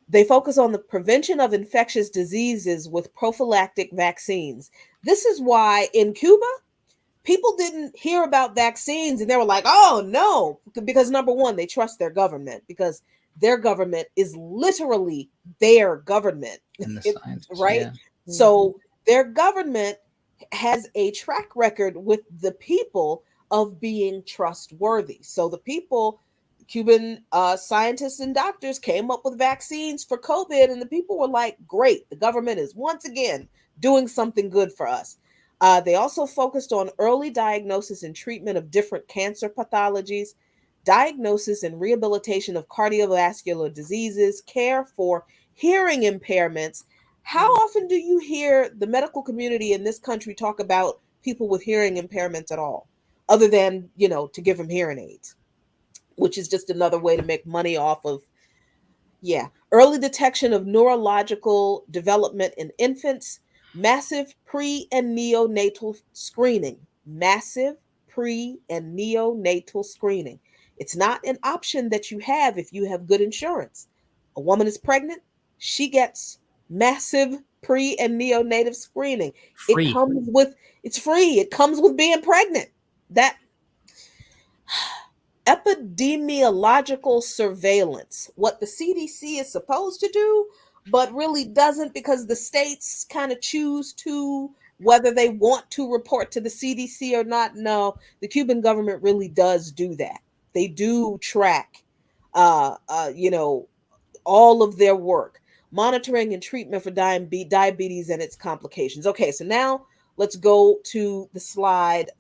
They focus on the prevention of infectious diseases with prophylactic vaccines. This is why in Cuba, people didn't hear about vaccines and they were like, oh no, because number one, they trust their government, because their government is literally their government, right? Yeah. So their government has a track record with the people of being trustworthy. So the people, Cuban scientists and doctors came up with vaccines for COVID, and the people were like, great, the government is once again doing something good for us. They also focused on early diagnosis and treatment of different cancer pathologies, diagnosis and rehabilitation of cardiovascular diseases, care for hearing impairments. How often do you hear the medical community in this country talk about people with hearing impairments at all, other than, to give them hearing aids, which is just another way to make money off of, early detection of neurological development in infants, massive pre and neonatal screening. Massive pre and neonatal screening. It's not an option that you have if you have good insurance. A woman is pregnant, she gets massive pre and neonatal screening. Free. It's free. It comes with being pregnant. That epidemiological surveillance, what the CDC is supposed to do, but really doesn't, because the states kind of choose to, whether they want to report to the CDC or not. No, the Cuban government really does do that. They do track, all of their work, monitoring and treatment for diabetes and its complications. Okay, so now let's go to the slide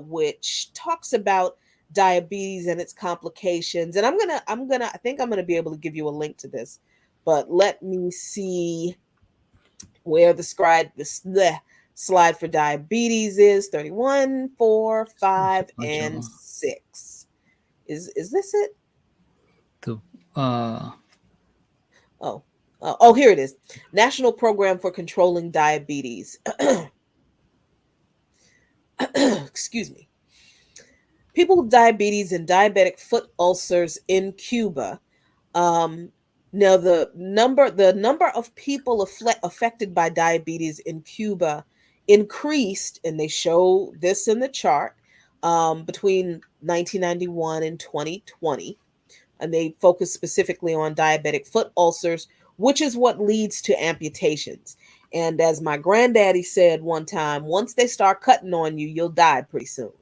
which talks about diabetes and its complications. And I think I'm gonna be able to give you a link to this, but let me see where the slide for diabetes is. 31, 4, 5, and 6. Is this it? Oh, here it is. National Program for Controlling Diabetes. Excuse me. People with diabetes and diabetic foot ulcers in Cuba. Now the number of people affected by diabetes in Cuba increased, and they show this in the chart, between 1991 and 2020. And they focus specifically on diabetic foot ulcers, which is what leads to amputations. And as my granddaddy said one time, once they start cutting on you, you'll die pretty soon,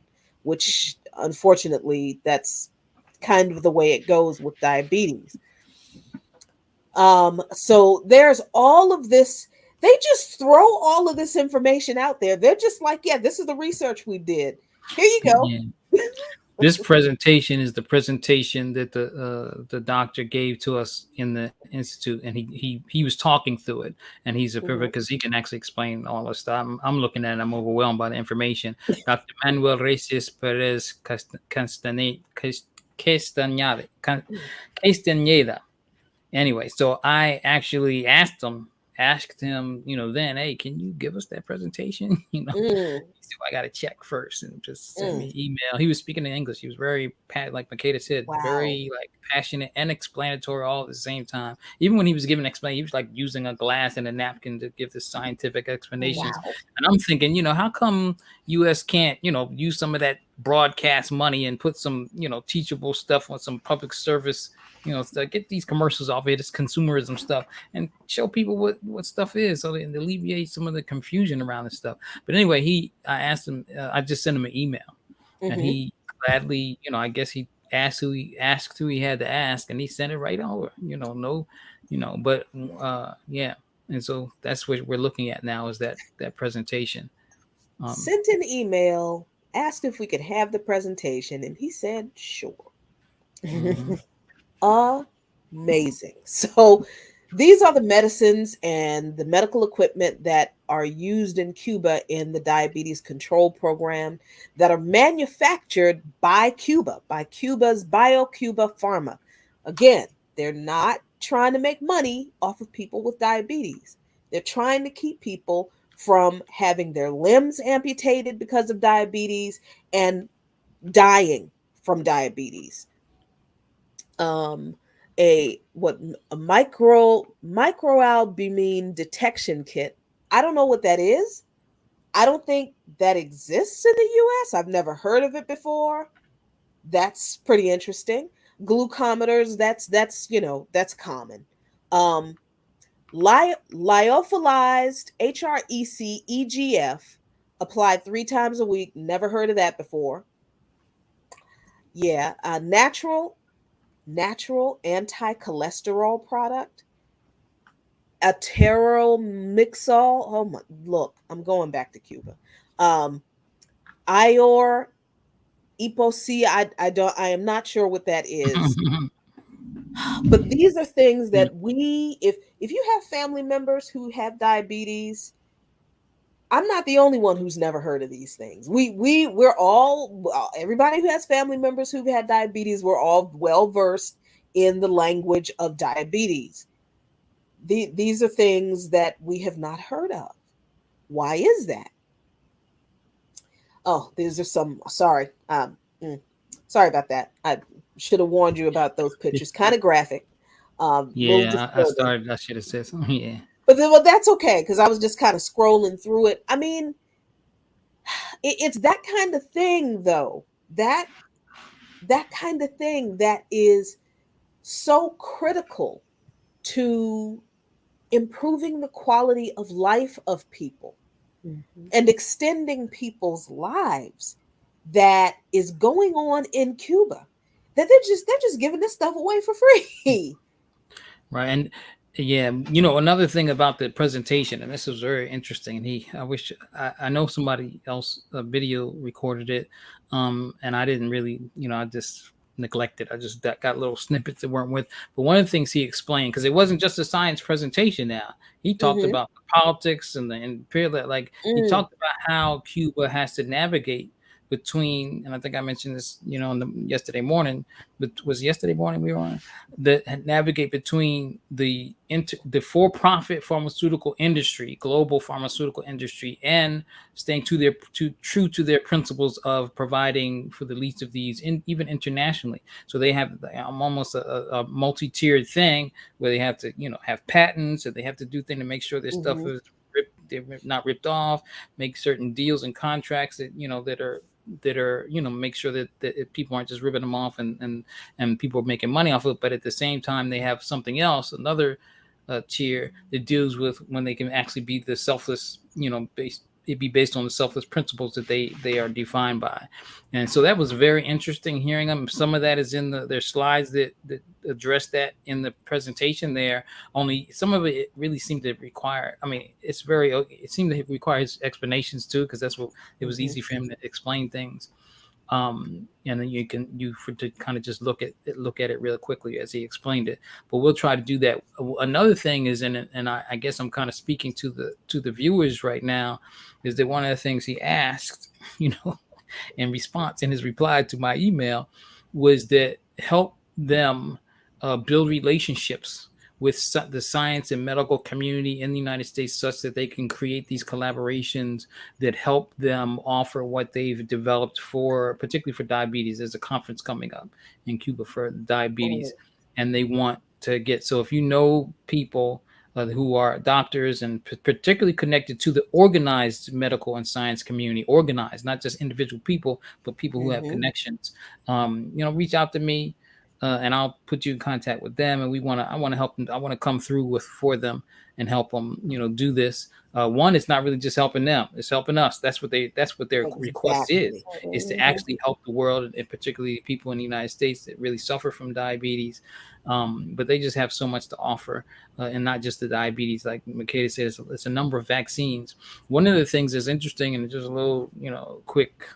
which unfortunately, that's kind of the way it goes with diabetes. So there's all of this. They just throw all of this information out there. They're just like, yeah, this is the research we did. Here you go. Yeah. This presentation is the presentation that the doctor gave to us in the institute, and he was talking through it, and he's a perfect because he can actually explain all this stuff. I'm looking at it, I'm overwhelmed by the information. Dr. Manuel Reyes Perez Castañeda. Anyway, so I actually asked him, then, hey, can you give us that presentation? So I got to check first and just send me an email. He was speaking in English. He was very, like Makeda said, very like passionate and explanatory all at the same time. Even when he was giving explanation, he was like using a glass and a napkin to give the scientific explanations. Wow. And I'm thinking, how come U.S. can't, use some of that broadcast money and put some, teachable stuff on some public service, to get these commercials off it, this consumerism stuff, and show people what stuff is, so they alleviate some of the confusion around this stuff. But anyway, I asked him, I just sent him an email, and he gladly, I guess he asked who he had to ask, and he sent it right over. Yeah, and so that's what we're looking at now is that presentation. Sent an email, asked if we could have the presentation, and he said sure. Amazing. So these are the medicines and the medical equipment that are used in Cuba in the diabetes control program that are manufactured by Cuba, by Cuba's BioCuba Pharma. Again, they're not trying to make money off of people with diabetes. They're trying to keep people from having their limbs amputated because of diabetes and dying from diabetes. A microalbumin detection kit. I don't know what that is. I don't think that exists in the US. I've never heard of it before. That's pretty interesting. Glucometers, that's common. Lyophilized HREC EGF applied 3 times a week. Never heard of that before. Yeah, natural anti-cholesterol product, ateromixol. Oh my, look, I'm going back to Cuba. Ior epoc. I am not sure what that is. But these are things that if you have family members who have diabetes, I'm not the only one who's never heard of these things. We're all, everybody who has family members who've had diabetes, we're all well versed in the language of diabetes. These are things that we have not heard of. Why is that? Oh, these are some. Sorry, sorry about that. I should have warned you about those pictures. Kind of graphic. Yeah, I should have said something. Yeah. But then, well, that's okay, because I was just kind of scrolling through it. I mean, it's that kind of thing, though. That kind of thing that is so critical to improving the quality of life of people and extending people's lives that is going on in Cuba. That they're just giving this stuff away for free. Right. Yeah, another thing about the presentation, and this was very interesting. I wish I know somebody else video recorded it, and I didn't really, I just neglected. I just got little snippets that weren't with. But one of the things he explained, because it wasn't just a science presentation. Now he talked Mm-hmm. about the politics and the imperial, like he talked about how Cuba has to navigate between, and I think I mentioned this, yesterday morning, but was it yesterday morning we were on, that navigate between the for-profit pharmaceutical industry, global pharmaceutical industry, and staying true to their principles of providing for the least of these, even internationally. So they have almost a multi-tiered thing where they have to, have patents, and they have to do things to make sure their stuff is they're not ripped off, make certain deals and contracts that that are make sure that people aren't just ripping them off and people are making money off of it. But at the same time, they have something else, another tier that deals with when they can actually be the selfless, it'd be based on the selfless principles that they are defined by. And so that was very interesting hearing them. Some of that is in their slides that address that in the presentation there. Only some of it really seemed to require, it seemed to require explanations too, because that's what it was easy for him to explain things. And then you to kind of just look at it real quickly as he explained it. But we'll try to do that. Another thing is, and I guess I'm kind of speaking to the viewers right now, is that one of the things he asked, in response, in his reply to my email, was that help them build relationships with the science and medical community in the United States, such that they can create these collaborations that help them offer what they've developed particularly for diabetes. There's a conference coming up in Cuba for diabetes, and they want to get, so if you know people who are doctors and particularly connected to the organized medical and science community, organized, not just individual people, but people who have connections, reach out to me. And I'll put you in contact with them, and I want to help them. I want to come through for them and help them, do this. One, it's not really just helping them; it's helping us. That's what their request is to actually help the world, and particularly people in the United States that really suffer from diabetes. But they just have so much to offer, and not just the diabetes. Like Makeda says, it's a number of vaccines. One of the things that's interesting, and just a little, quick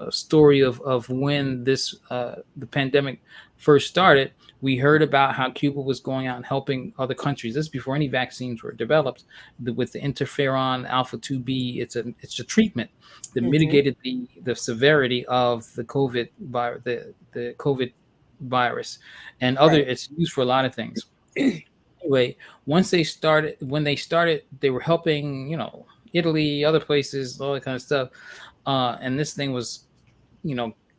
story of when the pandemic first started. We heard about how Cuba was going out and helping other countries. This is before any vaccines were developed. With the interferon alpha 2b, it's a treatment that mitigated the severity of the COVID the COVID virus, and it's used for a lot of things. Anyway, when they started, they were helping, Italy, other places, all that kind of stuff. And this thing was,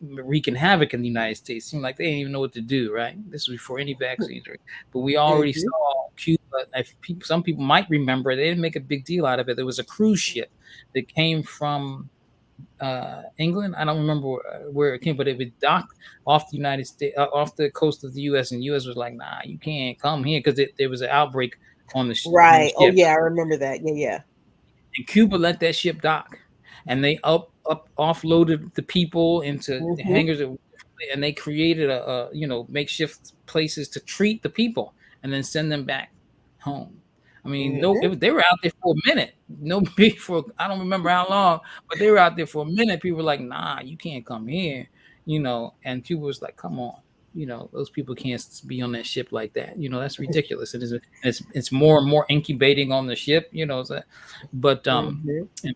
wreaking havoc in the United States. Seemed like they didn't even know what to do, right? This was before any vaccines. Right? But we already saw Cuba. Some people might remember, they didn't make a big deal out of it. There was a cruise ship that came from England. I don't remember where it came, but it was docked off the United States, off the coast of the U.S. And the U.S. was like, "Nah, you can't come here," because there was an outbreak on the ship. Right. Oh yeah, I remember that. Yeah. And Cuba let that ship dock, and they offloaded the people into hangars, and they created a makeshift places to treat the people and then send them back home. I mean, they were out there for a minute. For I don't remember how long, but they were out there for a minute. People were like, "Nah, you can't come here," and Cuba was like, "Come on." Those people can't be on that ship like that. That's ridiculous. It's more and more incubating on the ship. But and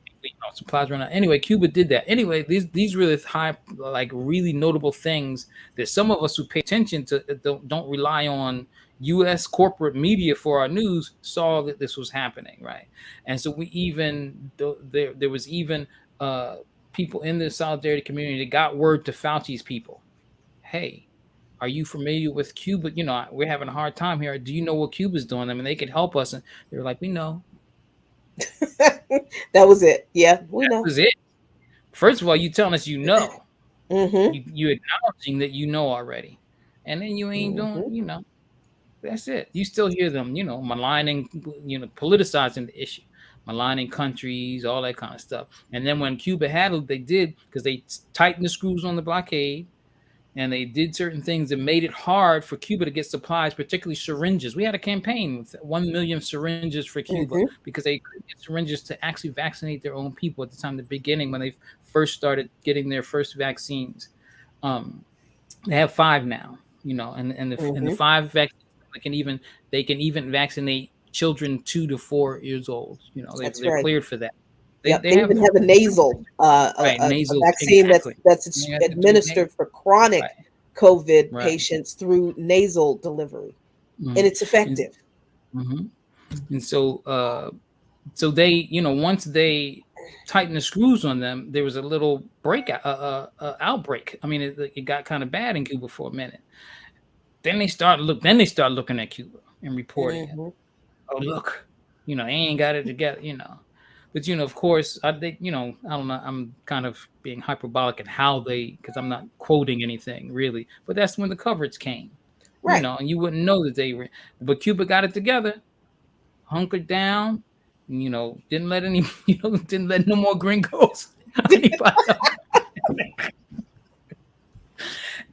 supplies run out. Anyway, Cuba did that. Anyway, these really high, like really notable things that some of us who pay attention to don't rely on U.S. corporate media for our news saw that this was happening, right? And so we even there was even people in the solidarity community that got word to Fauci's people, "Hey, are you familiar with Cuba? We're having a hard time here. Do you know what Cuba's doing? I mean, they could help us." And they were like, "We know." That was it. Yeah, we know. That was it. First of all, you telling us you know. You acknowledging that you know already. And then you ain't doing, that's it. You still hear them, maligning, politicizing the issue, maligning countries, all that kind of stuff. And then when Cuba had it, they did, because they tightened the screws on the blockade. and they did certain things that made it hard for Cuba to get supplies, particularly syringes. We had a campaign with 1 million syringes for Cuba because they couldn't get syringes to actually vaccinate their own people at the time, the beginning when they first started getting their first vaccines. They have 5 now, and the 5 vaccines they can even vaccinate children 2 to 4 years old. They're cleared for that. They even have a nasal, nasal vaccine exactly. that's administered for chronic COVID patients through nasal delivery, and it's effective. And so, so they, once they tightened the screws on them, there was a little outbreak. I mean, it got kind of bad in Cuba for a minute. Then they start looking at Cuba and reporting it. Oh, look, they ain't got it together, But of course, I don't know. I'm kind of being hyperbolic in how because I'm not quoting anything really. But that's when the coverage came, right? And you wouldn't know that they were. But Cuba got it together, hunkered down, didn't let any, didn't let no more gringos.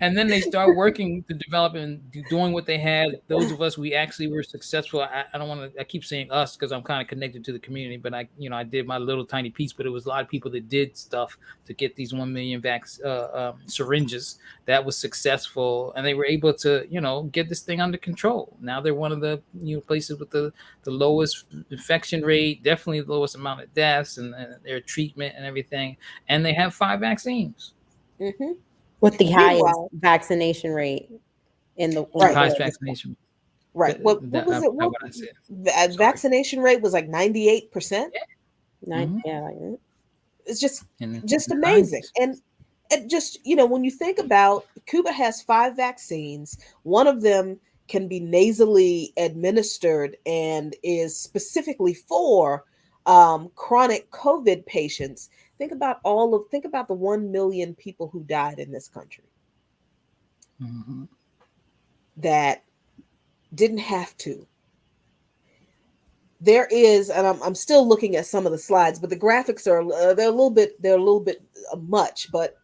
And then they start working to develop and doing what they had. Those of us, we actually were successful. I don't want to. I keep saying us because I'm kind of connected to the community, but I did my little tiny piece. But it was a lot of people that did stuff to get these 1 million syringes. That was successful, and they were able to get this thing under control. Now they're one of the places with the lowest infection rate, definitely the lowest amount of deaths, and their treatment and everything. And they have 5 vaccines. With the highest vaccination rate in the highest vaccination. Right. What was it? What I said? Vaccination rate was like 98%. Yeah. It's just amazing. And it just, when you think about Cuba has 5 vaccines, one of them can be nasally administered and is specifically for chronic COVID patients. Think about the 1 million people who died in this country that didn't have to. There is, and I'm still looking at some of the slides, but the graphics are they're a little bit much. But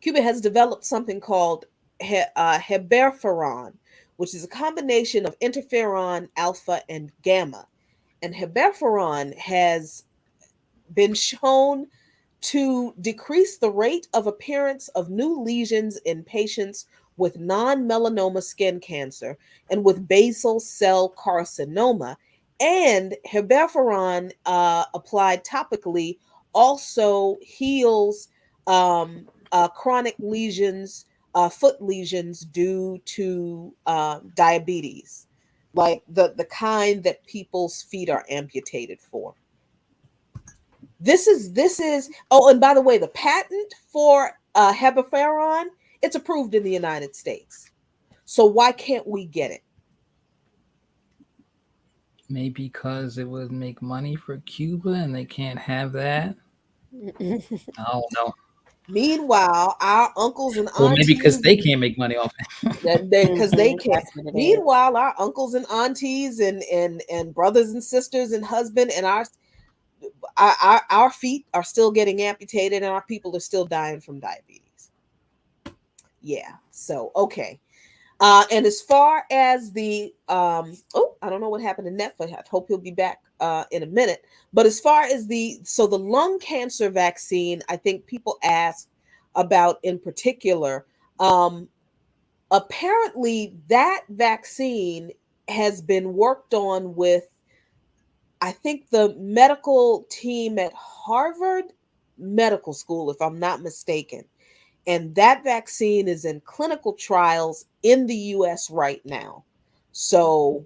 Cuba has developed something called heberferon, which is a combination of interferon alpha and gamma, and heberferon has been shown to decrease the rate of appearance of new lesions in patients with non-melanoma skin cancer and with basal cell carcinoma. And heberferon applied topically also heals chronic lesions, foot lesions due to diabetes, like the kind that people's feet are amputated for. This is oh, and by the way, the patent for heberferon, it's approved in the United States. So why can't we get it? Maybe because it would make money for Cuba and they can't have that. I don't know. Meanwhile, our uncles and aunties. Well, maybe because they can't make money off it. Because they can't. Meanwhile, our uncles and aunties and brothers and sisters and husband and our feet are still getting amputated and our people are still dying from diabetes. Yeah. So, okay. And as far as the, I don't know what happened to Netflix. I hope he'll be back in a minute. But as far as the lung cancer vaccine, I think people ask about in particular, apparently that vaccine has been worked on with, I think, the medical team at Harvard Medical School, if I'm not mistaken. And that vaccine is in clinical trials in the US right now. So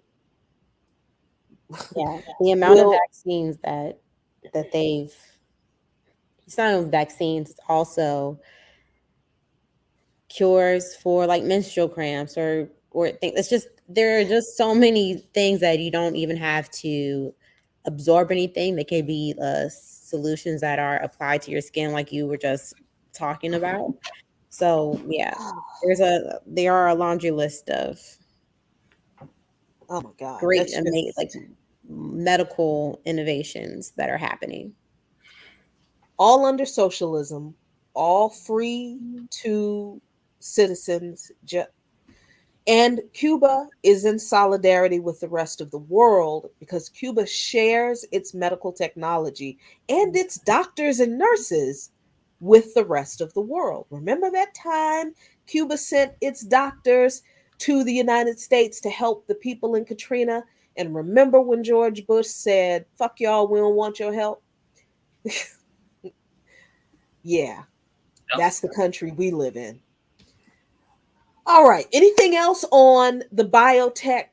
yeah, the amount of vaccines that they've, it's not only vaccines, it's also cures for like menstrual cramps or things. It's just, there are just so many things that you don't even have to absorb anything. They can be solutions that are applied to your skin, like you were just talking about. So yeah, there are a laundry list of oh my god, great amazing like medical innovations that are happening. All under socialism, all free to citizens. And Cuba is in solidarity with the rest of the world because Cuba shares its medical technology and its doctors and nurses with the rest of the world. Remember that time Cuba sent its doctors to the United States to help the people in Katrina? And remember when George Bush said, fuck y'all, we don't want your help? Yeah, that's the country we live in. All right. Anything else on the biotech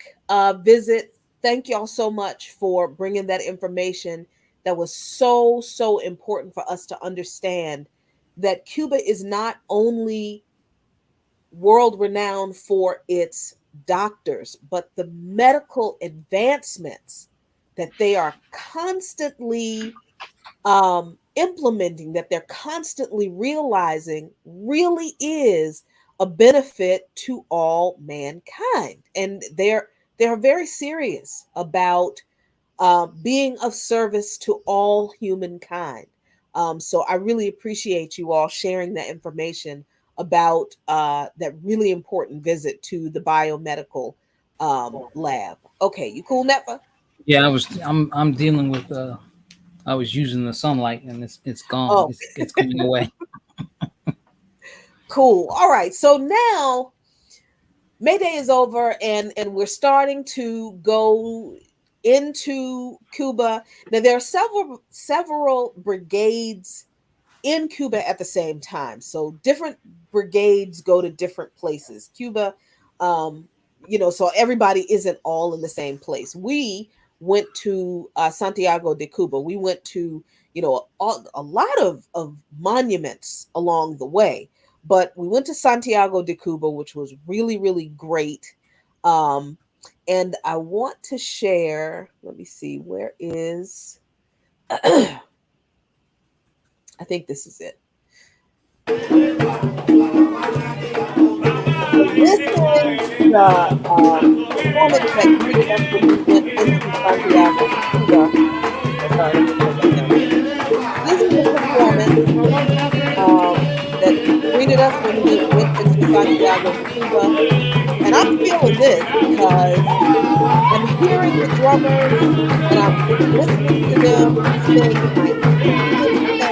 visit? Thank y'all so much for bringing that information. That was so important for us to understand that Cuba is not only world renowned for its doctors, but the medical advancements that they are constantly implementing, that they're constantly realizing really is a benefit to all mankind. And they're very serious about being of service to all humankind. So I really appreciate you all sharing that information about that really important visit to the biomedical lab. Okay, you cool, Nefa? Yeah, I'm dealing with I was using the sunlight and it's gone. Oh. It's coming away. Cool. All right. So now May Day is over and we're starting to go into Cuba. Now there are several brigades in Cuba at the same time. So different brigades go to different places. Cuba, so everybody isn't all in the same place. We went to Santiago de Cuba. We went to, a lot of monuments along the way. But we went to Santiago de Cuba, which was really, really great. And I want to share, let me see, where is, I think this is it. So this is the performance that greeted us when we went into Santiago de Cuba. Sorry, let me slow that down. This is the performance that greeted us when we went into Santiago de Cuba. And I'm feeling this because I'm hearing the drummers and I'm listening to them sing I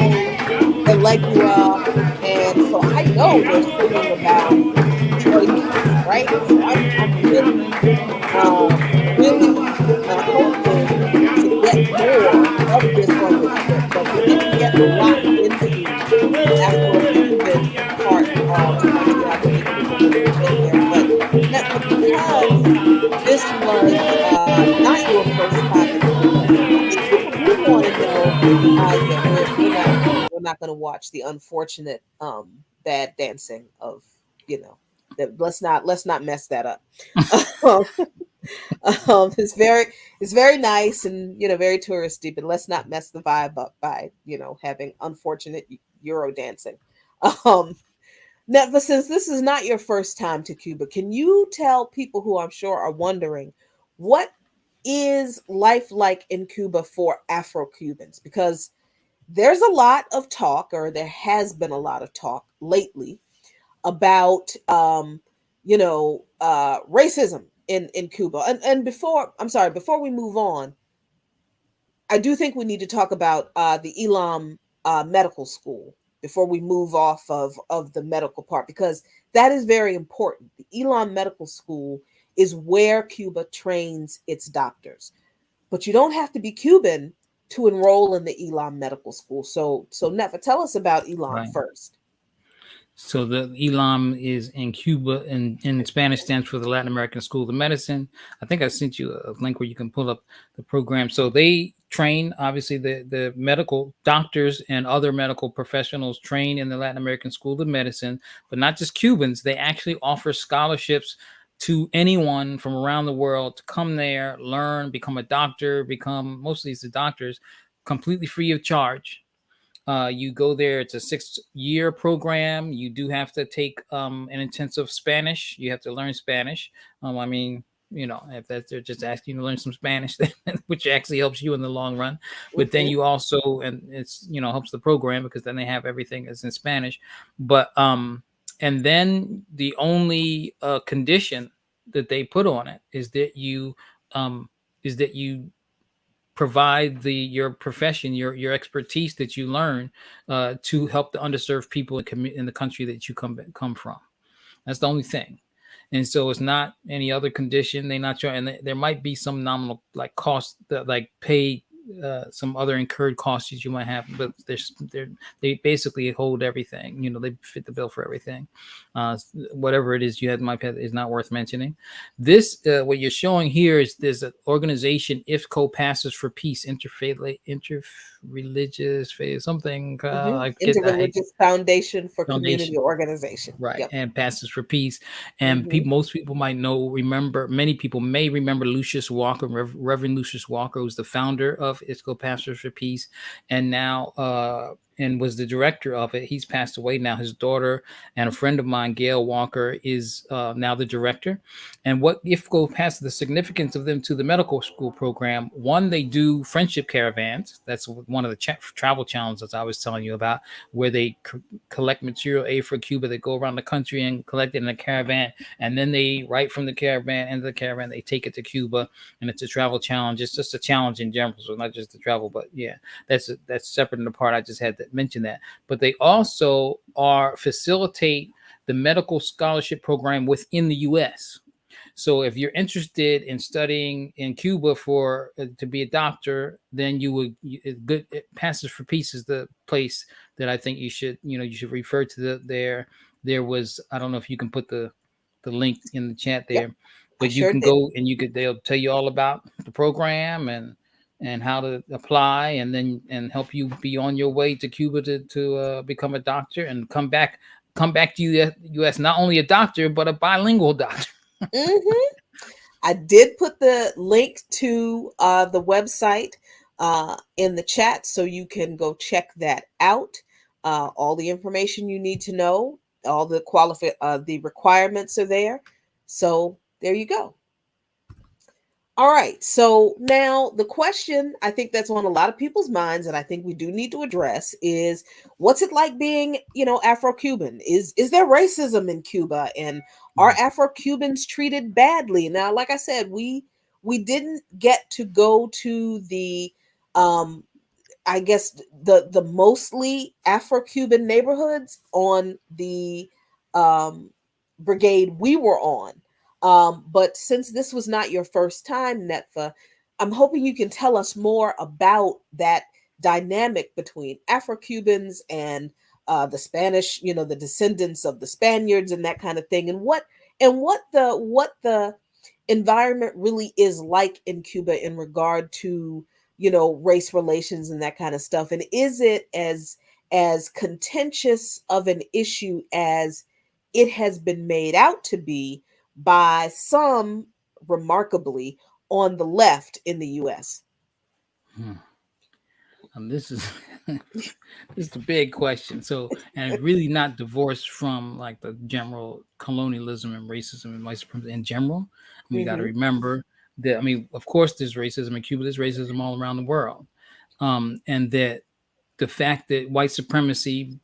Alegua. And so I know they're singing about the Olympics, right? So I'm really, hoping to get more of this on this trip. But we didn't get a lot into the Afro-Cuban part of Santiago de Cuba when we went there. But because this was not your first time in Cuba, I think people do want to know. Yeah, we're not going to watch the unfortunate bad dancing of that. Let's not mess that up. It's very nice and very touristy, but let's not mess the vibe up by having unfortunate Euro dancing. Netva, since this is not your first time to Cuba, can you tell people who I'm sure are wondering what is life like in Cuba for Afro-Cubans? Because there's a lot of talk, or there has been a lot of talk lately about racism in Cuba. And before we move on, I do think we need to talk about the Elam Medical School before we move off of the medical part, because that is very important. The Elam Medical School is where Cuba trains its doctors. But you don't have to be Cuban to enroll in the Elam Medical School. So Nefa, tell us about Elam first. So the Elam is in Cuba, and in Spanish stands for the Latin American School of Medicine. I think I sent you a link where you can pull up the program. So they train, obviously, the medical doctors and other medical professionals train in the Latin American School of Medicine, but not just Cubans. They actually offer scholarships to anyone from around the world to come there, learn, become a doctor, mostly it's the doctors, completely free of charge. You go there, it's a 6-year program. You do have to take an intensive Spanish. You have to learn Spanish. If they're just asking you to learn some Spanish, which actually helps you in the long run. But then you also, and it's, helps the program because then they have everything that's in Spanish. But And then the only condition that they put on it is that you provide your profession, your expertise that you learn to help the underserved people in the country that you come from. That's the only thing. And so it's not any other condition. They're not trying. And there might be some nominal like cost that like pay some other incurred costs that you might have, but they basically hold everything. You know, they fit the bill for everything. Whatever it is you had might have is not worth mentioning. This what you're showing here is there's an organization, IFCO Pastors for Peace, interreligious faith, something. I forget that. Interreligious Foundation for Foundation. Community Organization. Right. Yep. And Pastors for Peace. And most people might many people may remember Lucius Walker, Reverend Lucius Walker, who's the founder of IFCO Pastors for Peace, and now and was the director of it. He's passed away now. His daughter and a friend of mine, Gail Walker, is now the director. And what IFCO has, the significance of them to the medical school program, one, they do friendship caravans. That's one of the travel challenges I was telling you about, where they collect material aid for Cuba. They go around the country and collect it in a caravan. And then they, right from the caravan, into the caravan, they take it to Cuba. And it's a travel challenge. It's just a challenge in general. So not just the travel, but yeah, that's separate and apart. I just had to mention that. But they also facilitate the medical scholarship program within the U.S. So if you're interested in studying in Cuba to be a doctor, then Pastors for Peace is the place that I think you should refer to. There was, I don't know if you can put the link in the chat there, but you can go and they'll tell you all about the program and how to apply, and help you be on your way to Cuba to become a doctor and come back to U.S. not only a doctor but a bilingual doctor. I did put the link to the website in the chat, so you can go check that out. All the information you need to know, all the the requirements are there. So there you go. All right. So now the question I think that's on a lot of people's minds, and I think we do need to address, is what's it like being, Afro-Cuban? Is there racism in Cuba, and are Afro-Cubans treated badly? Now, like I said, we didn't get to go to the I guess the mostly Afro-Cuban neighborhoods on the brigade we were on. But since this was not your first time, Netfa, I'm hoping you can tell us more about that dynamic between Afro-Cubans and the Spanish, the descendants of the Spaniards and that kind of thing, and what the environment really is like in Cuba in regard to race relations and that kind of stuff. And is it as contentious of an issue as it has been made out to be by some, remarkably, on the left in the U.S.? This is this is the big question. So, and it's really not divorced from like the general colonialism and racism and white supremacy in general. We got to remember that. I mean, of course, there's racism in Cuba. There's racism all around the world, and that the fact that white supremacy,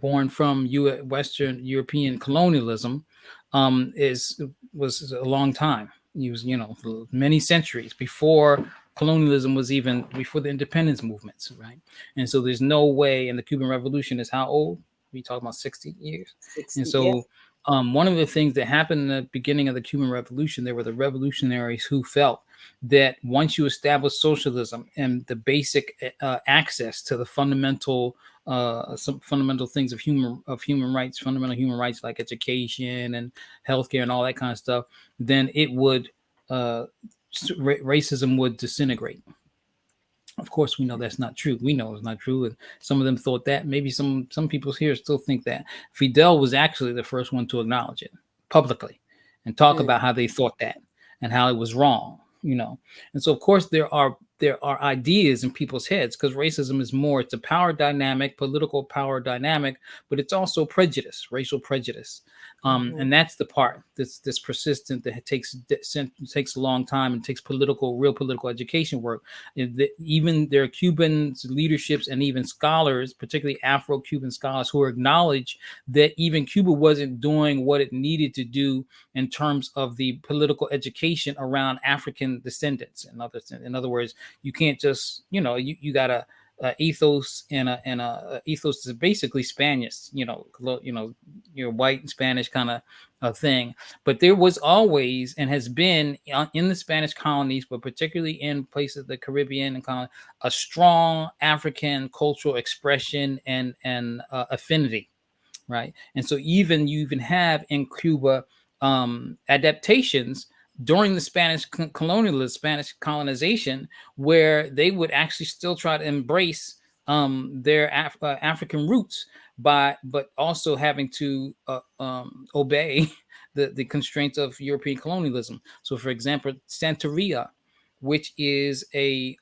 born from Western European colonialism, was a long time. It was, many centuries before colonialism was even before the independence movements, right? And so there's no way, and the Cuban Revolution is how old? We talking about 60 years. 60, and so one of the things that happened in the beginning of the Cuban Revolution, there were the revolutionaries who felt that once you establish socialism and the basic access to the fundamental some fundamental things of human rights, fundamental human rights like education and healthcare and all that kind of stuff, then it would racism would disintegrate. Of course, we know that's not true. We know it's not true, and some of them thought that. Maybe some people here still think that. Fidel was actually the first one to acknowledge it publicly and talk about how they thought that and how it was wrong. And so of course there are ideas in people's heads, because racism is it's a power dynamic, political power dynamic, but it's also prejudice, racial prejudice, And that's the part that's persistent, that takes a long time and takes real political education work. Even there are Cuban leaderships and even scholars, particularly Afro-Cuban scholars, who acknowledge that even Cuba wasn't doing what it needed to do in terms of the political education around African descendants. In other words, you can't just, you got to ethos and a ethos is basically Spanish, your white and Spanish kind of thing. But there was always and has been in the Spanish colonies, but particularly in places of the Caribbean and colony, a strong African cultural expression and affinity, right? And so you even have in Cuba adaptations during the Spanish colonialism, Spanish colonization, where they would actually still try to embrace their African roots, but also having to obey the constraints of European colonialism. So, for example, Santeria, which is a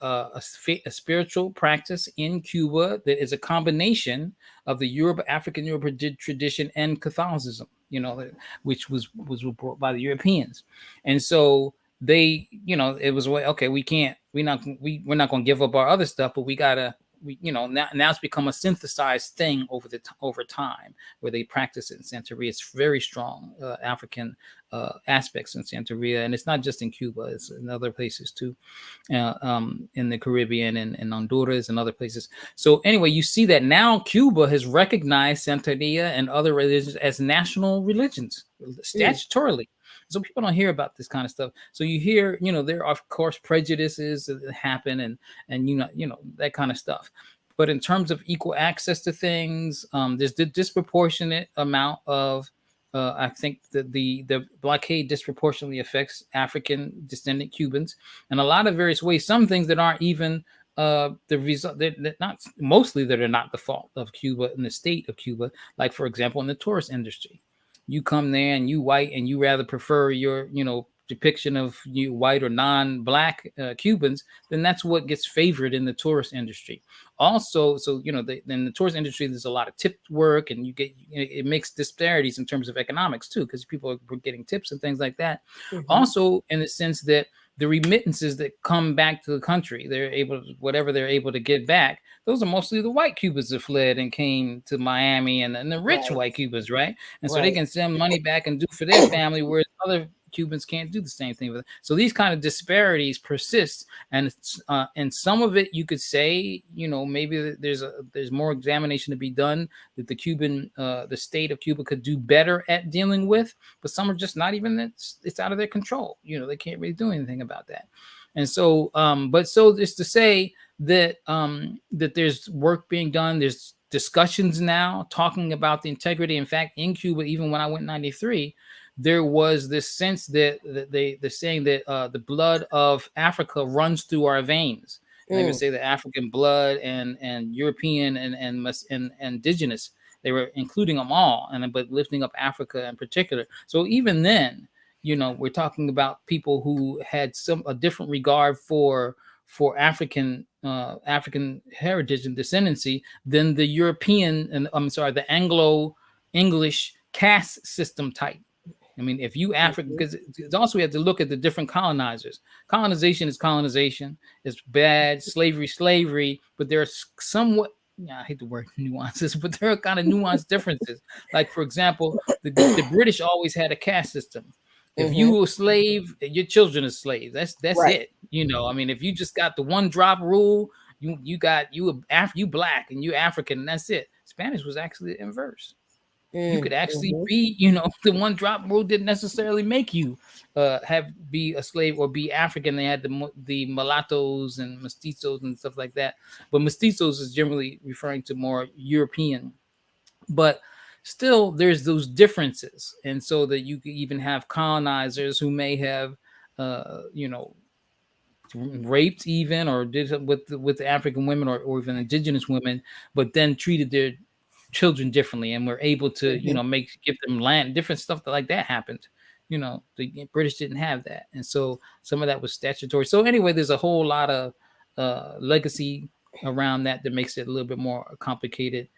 spiritual practice in Cuba that is a combination of the African Europe tradition and Catholicism, which was brought by the Europeans. And so they, it was okay, we're not going to give up our other stuff, but we gotta, now it's become a synthesized thing over time, where they practice it in Santeria. It's very strong African aspects in Santeria, and it's not just in Cuba; it's in other places too, in the Caribbean and Honduras and other places. So anyway, you see that now Cuba has recognized Santeria and other religions as national religions statutorily. So people don't hear about this kind of stuff. So you hear, there are of course prejudices that happen and that kind of stuff. But in terms of equal access to things, there's the disproportionate amount of I think that the blockade disproportionately affects African descendant Cubans in a lot of various ways. Some things that aren't even the result, that not mostly that are not the fault of Cuba and the state of Cuba. Like, for example, in the tourist industry, you come there and you white and you rather prefer your depiction of you white or non-black Cubans, then that's what gets favored in the tourist industry. Also, so in the tourist industry, there's a lot of tip work, and it makes disparities in terms of economics too, because people are getting tips and things like that. Also, in the sense that the remittances that come back to the country, whatever they're able to get back, those are mostly the white Cubans that fled and came to Miami, and the rich white Cubans, right? And so they can send money back and do for their family, whereas other Cubans can't do the same thing with it. So these kind of disparities persist, and some of it you could say, maybe there's more examination to be done that the state of Cuba could do better at dealing with, but some are just not even it's out of their control. They can't really do anything about that. And so, but so it's to say that that there's work being done. There's discussions now talking about the integrity. In fact, in Cuba, even when I went in '93, there was this sense that they're saying that the blood of Africa runs through our veins. And they would say that African blood and European and indigenous, they were including them all, but lifting up Africa in particular. So even then, we're talking about people who had a different regard for African heritage and descendancy than the European, and the Anglo-English caste system type. I mean, if you African, because also we have to look at the different colonizers. Colonization is colonization. It's bad. Slavery. But there are somewhat, I hate the word nuances, but there are kind of nuanced differences. Like, for example, the British always had a caste system. If you were a slave, your children are slaves. That's right. It. I mean, if you just got the one drop rule, you black and you African, and that's it. Spanish was actually the inverse. You could actually be, the one drop rule didn't necessarily make you be a slave or be African. They had the mulattoes and mestizos and stuff like that. But mestizos is generally referring to more European. But still, there's those differences. And so that you could even have colonizers who may have, raped even or did with African women or even indigenous women, but then treated their children differently, and we're able to give them land. Different stuff like that happened. The British didn't have that, and so some of that was statutory. So anyway, there's a whole lot of legacy around that makes it a little bit more complicated.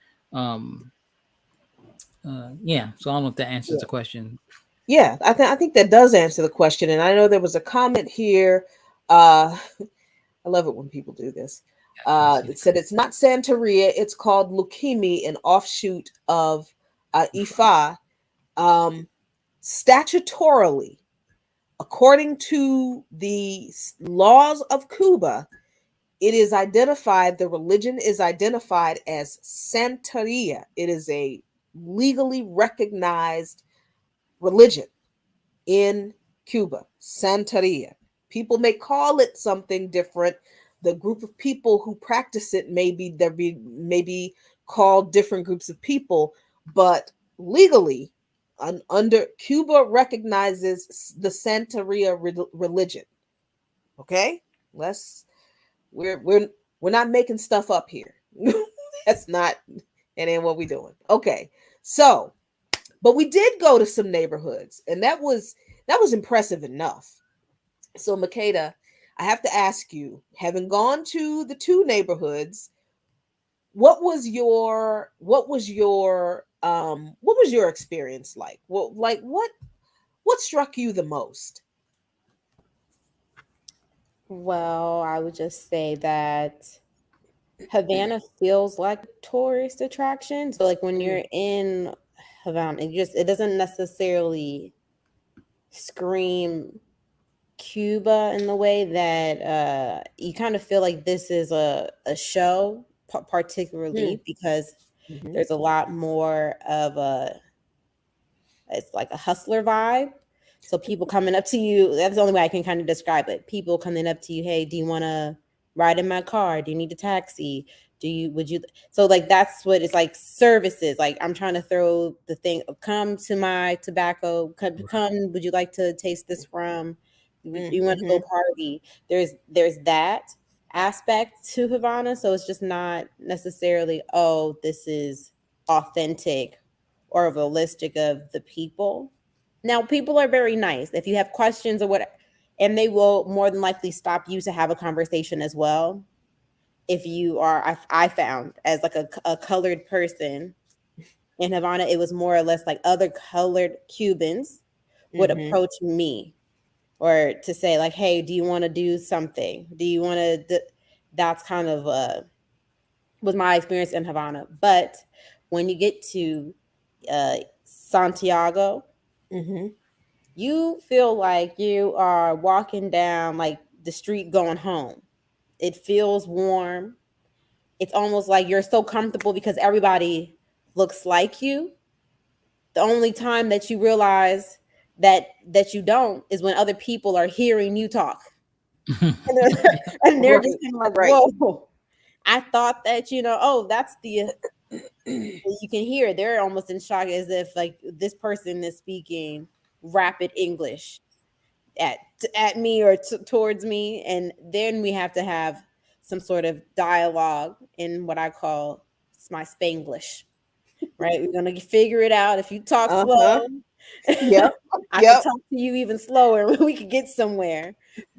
Yeah. So I don't know if that answers the question. Yeah, I think that does answer the question. And I know there was a comment here. I love it when people do this. It said it's not Santeria, it's called leukemia, an offshoot of Ifa. Statutorily, according to the laws of Cuba, it is identified, the religion is identified as Santeria. It is a legally recognized religion in Cuba, Santeria. People may call it something different. The group of people who practice it may be called different groups of people, but legally, under Cuba recognizes the Santeria religion. Okay, we're not making stuff up here. That's not, that ain't what we're doing. Okay, so but we did go to some neighborhoods, and that was impressive enough. So, Makeda, I have to ask you, having gone to the two neighborhoods, what was your experience like? What struck you the most? Well, I would just say that Havana feels like a tourist attraction. So like when you're in Havana, it doesn't necessarily scream Cuba in the way that you kind of feel like this is a show, particularly because there's a lot more of it's like a hustler vibe. So people coming up to you, that's the only way I can kind of describe it. People coming up to you, hey, do you want to ride in my car? Do you need a taxi? Would you? So like, that's what it's like, services. Like, I'm trying to throw the thing, come to my tobacco, come, would you like to taste this rum? You want to go party? There's that aspect to Havana. So it's just not necessarily, oh, this is authentic or realistic of the people. Now, people are very nice. If you have questions or what, and they will more than likely stop you to have a conversation as well. If you are, I found as like a colored person in Havana, it was more or less like other colored Cubans would approach me or to say like, hey, do you want to do something? Do you want to, that's kind of was my experience in Havana. But when you get to Santiago, you feel like you are walking down like the street going home. It feels warm. It's almost like you're so comfortable because everybody looks like you. The only time that you realize that you don't is when other people are hearing you talk. And they're just kind of like, whoa, I thought that, oh, that's the you can hear they're almost in shock, as if like this person is speaking rapid English at me or towards me, and then we have to have some sort of dialogue in what I call my Spanglish. Right, we're gonna figure it out. If you talk slow, Yep, I can talk to you even slower. We could get somewhere.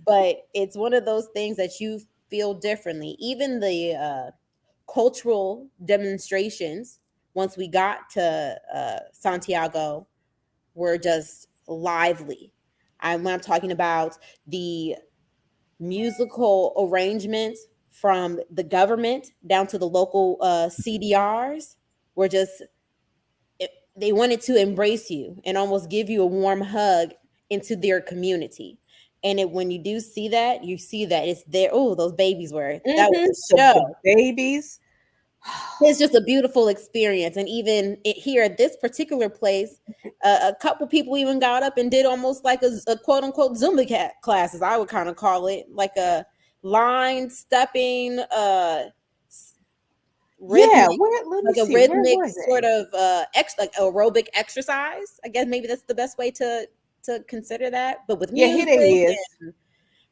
But it's one of those things that you feel differently. Even the cultural demonstrations, once we got to Santiago, were just lively. When I'm talking about the musical arrangements from the government down to the local CDRs, were just, they wanted to embrace you and almost give you a warm hug into their community. And when you do see that, it's there. Oh, those babies were, that was a show. The babies. It's just a beautiful experience. And even here at this particular place, a couple people even got up and did almost like a quote unquote Zumba class, as I would kind of call it, like a line stepping, rhythmic, rhythmic sort of like aerobic exercise. I guess maybe that's the best way to consider that. But with music,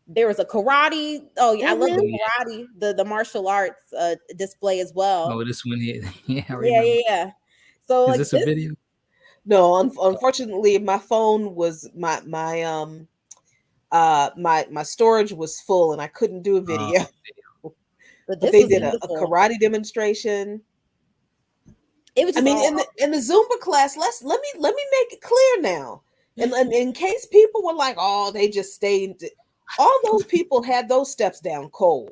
there was a karate. Oh yeah, I love the karate, the martial arts display as well. Oh, this one here. Yeah, I remember. Yeah. So is like this a video? No, unfortunately, my phone was my storage was full, and I couldn't do a video. But they did a karate demonstration. It was. I mean, in the Zumba class, let me make it clear now, and in case people were like, "Oh, they just stayed," all those people had those steps down cold,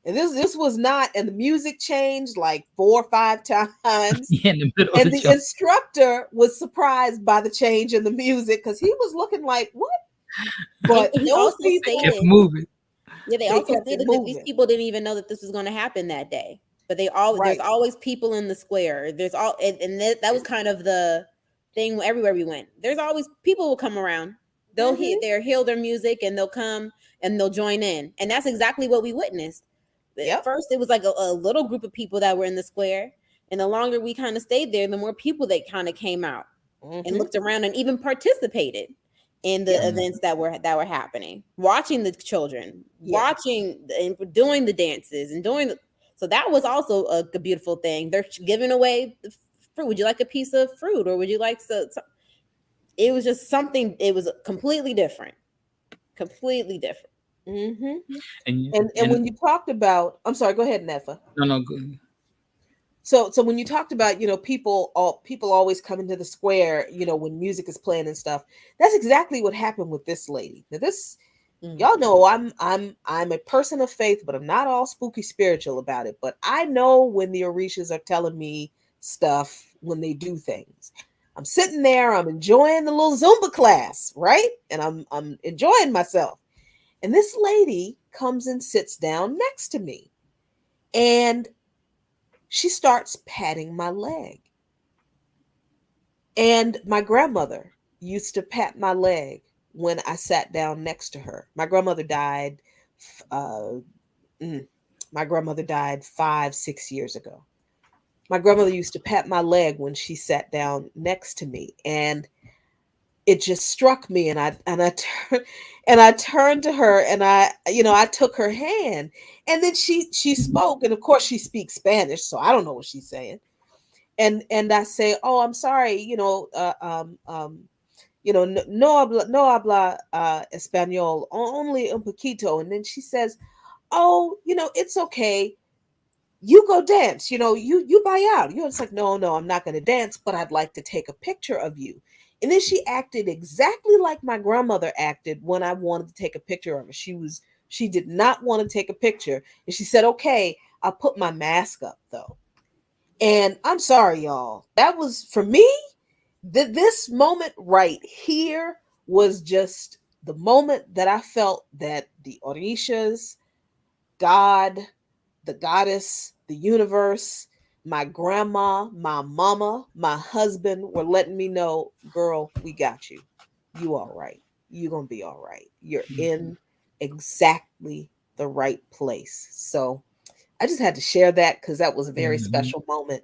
and this was not. And the music changed like 4 or 5 times, in the middle and of the the jump. instructor was surprised by the change in the music because he was looking like, "What?" But he those also people kept stated, moving. yeah, they They also kept it stated that these moving. people didn't even know that this was going to happen that day. But they all there's Right. always people in the square. There's all and that was kind of the thing everywhere we went. There's always people will come around. They'll heal their music and they'll come and they'll join in. And that's exactly what we witnessed. At first, it was like a little group of people that were in the square, and the longer we kind of stayed there, the more people that kind of came out and looked around and even participated in the events that were happening, watching the children, watching and doing the dances and doing the. So that was also a beautiful thing. They're giving away the fruit. Would you like a piece of fruit, or would you like so? It was just something. It was completely different. Completely different. And when you talked about, I'm sorry, go ahead, Nefa. No, good. So when you talked about, people always come into the square, when music is playing and stuff. That's exactly what happened with this lady. Now this, y'all know I'm a person of faith, but I'm not all spooky spiritual about it. But I know when the Orishas are telling me stuff when they do things. I'm sitting there, I'm enjoying the little Zumba class, right? And I'm enjoying myself. And this lady comes and sits down next to me. And she starts patting my leg. And my grandmother used to pat my leg when I sat down next to her. My grandmother died. My grandmother died 5-6 years ago. My grandmother used to pat my leg when she sat down next to me, and it just struck me. And I turned to her, and I took her hand, and then she spoke, and of course she speaks Spanish, so I don't know what she's saying. And I say, "Oh, I'm sorry, no habla español, only un poquito." And then she says, "Oh, it's okay. You go dance, you buy out." It's like, no, I'm not going to dance, but I'd like to take a picture of you. And then she acted exactly like my grandmother acted when I wanted to take a picture of her. She did not want to take a picture. And she said, "Okay, I'll put my mask up though." And I'm sorry, y'all. That was, for me, this moment right here was just the moment that I felt that the Orishas, God, the goddess, the universe, my grandma, my mama, my husband were letting me know, "Girl, we got you. You all right. You're going to be all right. You're in exactly the right place." So I just had to share that because that was a very special moment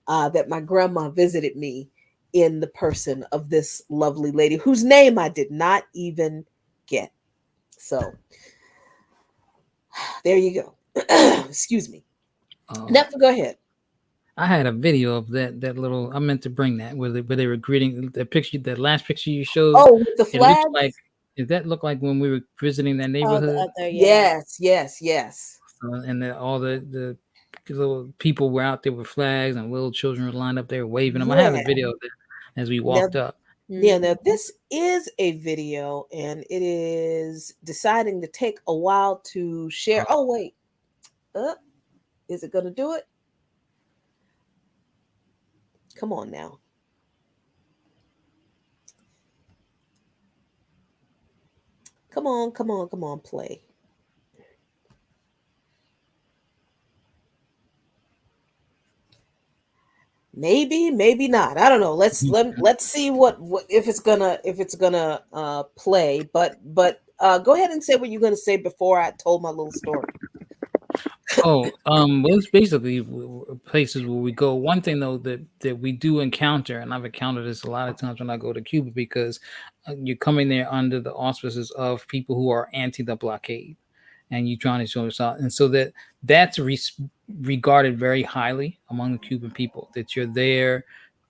that my grandma visited me in the person of this lovely lady whose name I did not even get. So there you go. Excuse me. Never, go ahead. I had a video of that little. I meant to bring that where they were greeting the picture. That last picture you showed. Oh, with the flags. It looked like. Did that look like when we were visiting that neighborhood? Yes. And all the little people were out there with flags, and little children were lined up there waving them. I have a video of that as we walked up. Yeah, now this is a video, and it is deciding to take a while to share. Oh, wait. Is it going to do it? Come on now. Come on, play. Maybe not. I don't know. Let's see what if it's gonna play. But go ahead and say what you're gonna say before I told my little story. Well, it's basically places where we go. One thing though that we do encounter, and I've encountered this a lot of times when I go to Cuba, because you're coming there under the auspices of people who are anti the blockade, and you're trying to show yourself, and so that's regarded very highly among the Cuban people, that you're there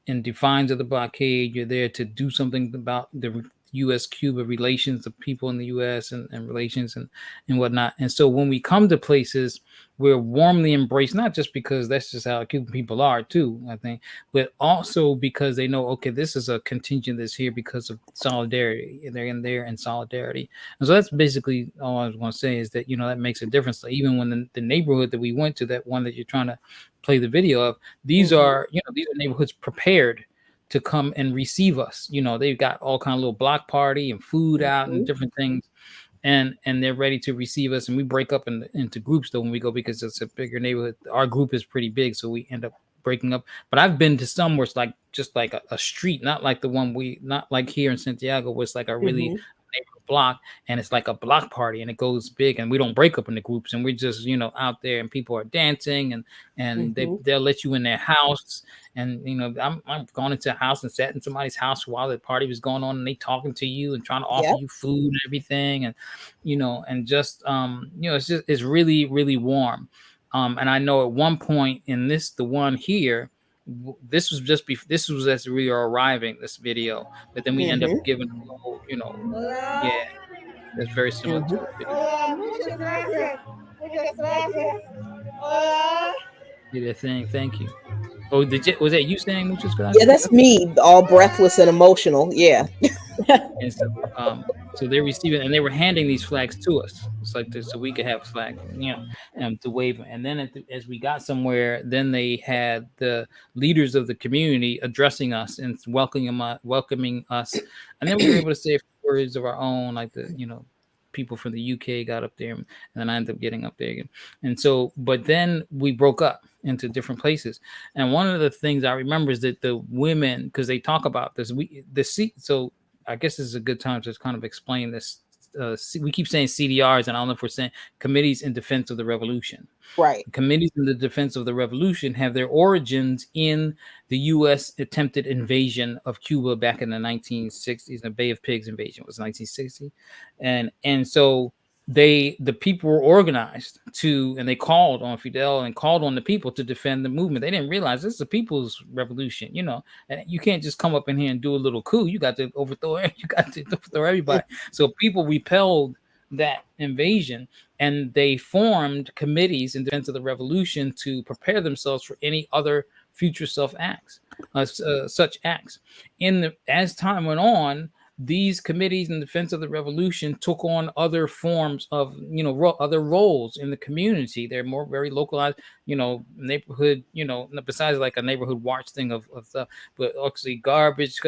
in defiance of the blockade. You're there to do something about U.S. Cuba relations, the people in the U.S. and relations and whatnot. And so when we come to places, we're warmly embraced, not just because that's just how Cuban people are too, I think, but also because they know, okay, this is a contingent that's here because of solidarity, and they're in there in solidarity. And so that's basically all I was going to say, is that, that makes a difference. Like, even when the neighborhood that we went to, that one that you're trying to play the video of, these are, these are neighborhoods prepared to come and receive us. They've got all kind of little block party and food out and different things, and they're ready to receive us. And we break up into groups though when we go, because it's a bigger neighborhood. Our group is pretty big, so we end up breaking up. But I've been to some where it's like just like a street, not like the one not like here in Santiago, where it's like a really neighborhood block, and it's like a block party, and it goes big, and we don't break up into groups, and we're just out there, and people are dancing, and they'll let you in their house. And I've gone into a house and sat in somebody's house while the party was going on, and they talking to you and trying to offer you food and everything, and and just it's really, really warm. And I know at one point in the one here, this was as we were arriving, this video, but then we end up giving them a whole, yeah, that's very similar to the video. Muchas gracias. Muchas gracias. Hola. Did a thing. Thank you. Oh, was that you saying muchas gracias? Yeah, that's me, all breathless and emotional. Yeah. And so they received it, and they were handing these flags to us. It's like this, so we could have flags, to wave. And then as we got somewhere, then they had the leaders of the community addressing us and welcoming us, and then we were able to say a few words of our own, like people from the UK got up there, and then I ended up getting up there again. And so, but then we broke up into different places. And one of the things I remember is that the women, because they talk about this, so I guess this is a good time to kind of explain this. We keep saying CDRs, and I don't know if we're saying Committees in Defense of the Revolution. Right. Committees in the Defense of the Revolution have their origins in the U.S. attempted invasion of Cuba back in the 1960s. The Bay of Pigs invasion was 1960, and so the people were organized and they called on Fidel and called on the people to defend the movement. They didn't realize this is a people's revolution, and you can't just come up in here and do a little coup. You got to overthrow everybody. So people repelled that invasion, and they formed committees in defense of the revolution to prepare themselves for any other future such acts. As time went on, these committees in defense of the revolution took on other forms of, other roles in the community. They're very localized, neighborhood, besides like a neighborhood watch thing of stuff, but actually garbage,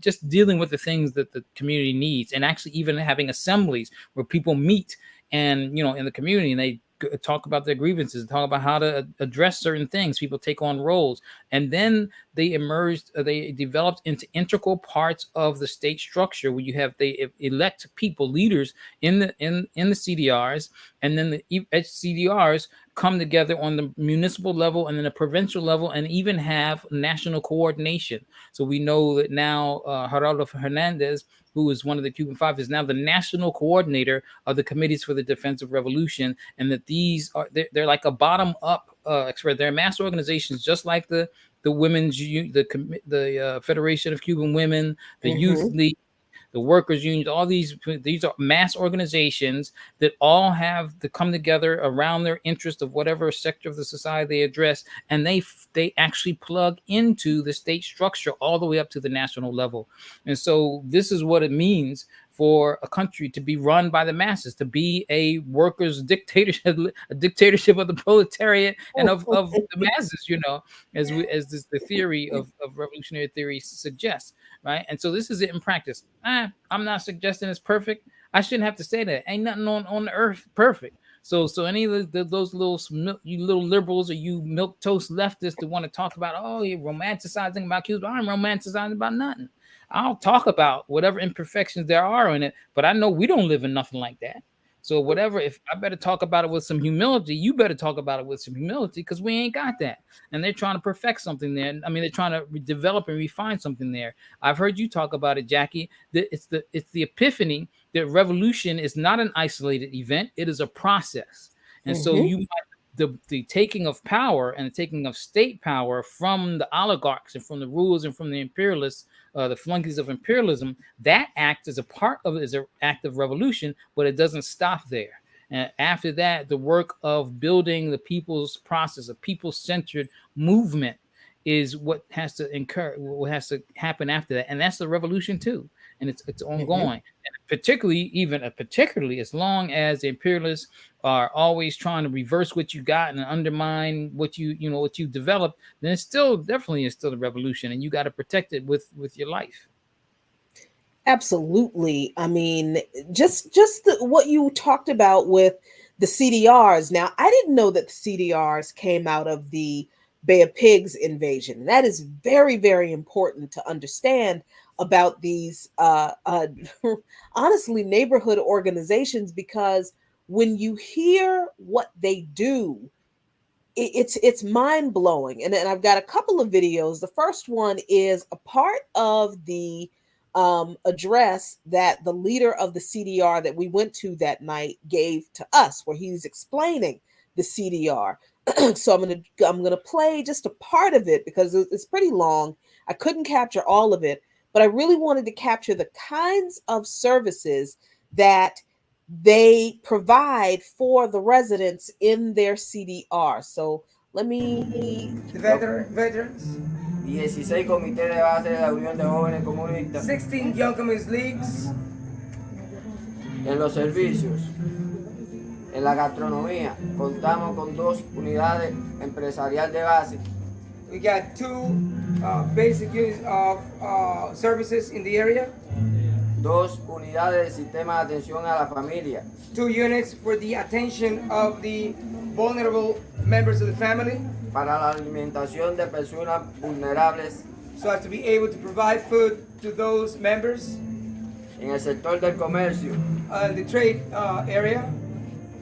just dealing with the things that the community needs, and actually even having assemblies where people meet and, in the community, and they talk about their grievances, talk about how to address certain things. People take on roles, and then they developed into integral parts of the state structure, where they elect people, leaders in the CDRs, and then the CDRs come together on the municipal level and then the provincial level, and even have national coordination. So we know that now Geraldo Hernandez, who is one of the Cuban Five, is now the national coordinator of the Committees for the Defense of Revolution, and that they're like a bottom up they're mass organizations, just like the women's the Federation of Cuban Women, the Youth League, the workers' unions. All these are mass organizations that all have to come together around their interest of whatever sector of the society they address, and they actually plug into the state structure all the way up to the national level. And so this is what it means for a country to be run by the masses, to be a workers' dictatorship, a dictatorship of the proletariat and of the masses, as the theory of revolutionary theory suggests, right? And so this is it in practice. I'm not suggesting it's perfect. I shouldn't have to say that. Ain't nothing on the earth perfect. So any of those you little liberals or you milquetoast leftists that want to talk about, you're romanticizing about Cuba, I'm romanticizing about nothing. I'll talk about whatever imperfections there are in it, but I know we don't live in nothing like that. So whatever, if I better talk about it with some humility, you better talk about it with some humility, because we ain't got that. And they're trying to perfect something there. I mean, they're trying to develop and refine something there. I've heard you talk about it, Jackie, that it's the epiphany that revolution is not an isolated event. It is a process. And so you might the taking of power and the taking of state power from the oligarchs and from the rulers and from the imperialists, the flunkies of imperialism, that act is a part of it, is an act of revolution, but it doesn't stop there. And after that, the work of building the people's process, a people-centered movement, is what has to incur, what has to happen after that, and that's the revolution too, and it's ongoing. And particularly as long as the imperialists are always trying to reverse what you got and undermine what what you developed, then it's still definitely is still the revolution, and you got to protect it with your life. Absolutely. I mean, just what you talked about with the CDRs. Now, I didn't know that the CDRs came out of the Bay of Pigs invasion. That is very, very important to understand about these, honestly, neighborhood organizations, because when you hear what they do, it's mind blowing. And I've got a couple of videos. The first one is a part of the address that the leader of the CDR that we went to that night gave to us, where he's explaining the CDR. So I'm gonna play just a part of it because it's pretty long. I couldn't capture all of it, but I really wanted to capture the kinds of services that they provide for the residents in their CDR. So let me... The veterans. 16 comités de base de la Unión de Jóvenes Comunistas. 16 Young Communist Leagues. En los servicios. En la gastronomía, contamos con 2 unidades empresarial de base. We got 2 basic units of services in the area. 2 unidades del sistema de atención a la familia. 2 units for the attention of the vulnerable members of the family. Para la alimentación de personas vulnerables. So as to be able to provide food to those members. En el sector del comercio. In the trade area.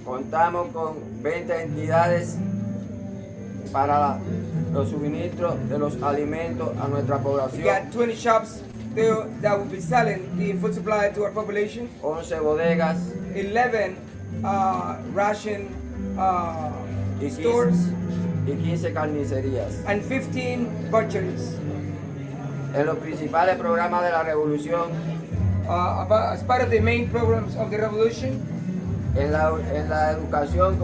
Contamos con 20 entidades para los suministros de los alimentos a nuestra población. We got 20 shops there that will be selling the food supply to our population. 11 bodegas. 11 ration stores. Y 15 carnicerías. And 15 butcheries. En los principales programas de la revolución. As part of the main programs of the revolution. En la educación.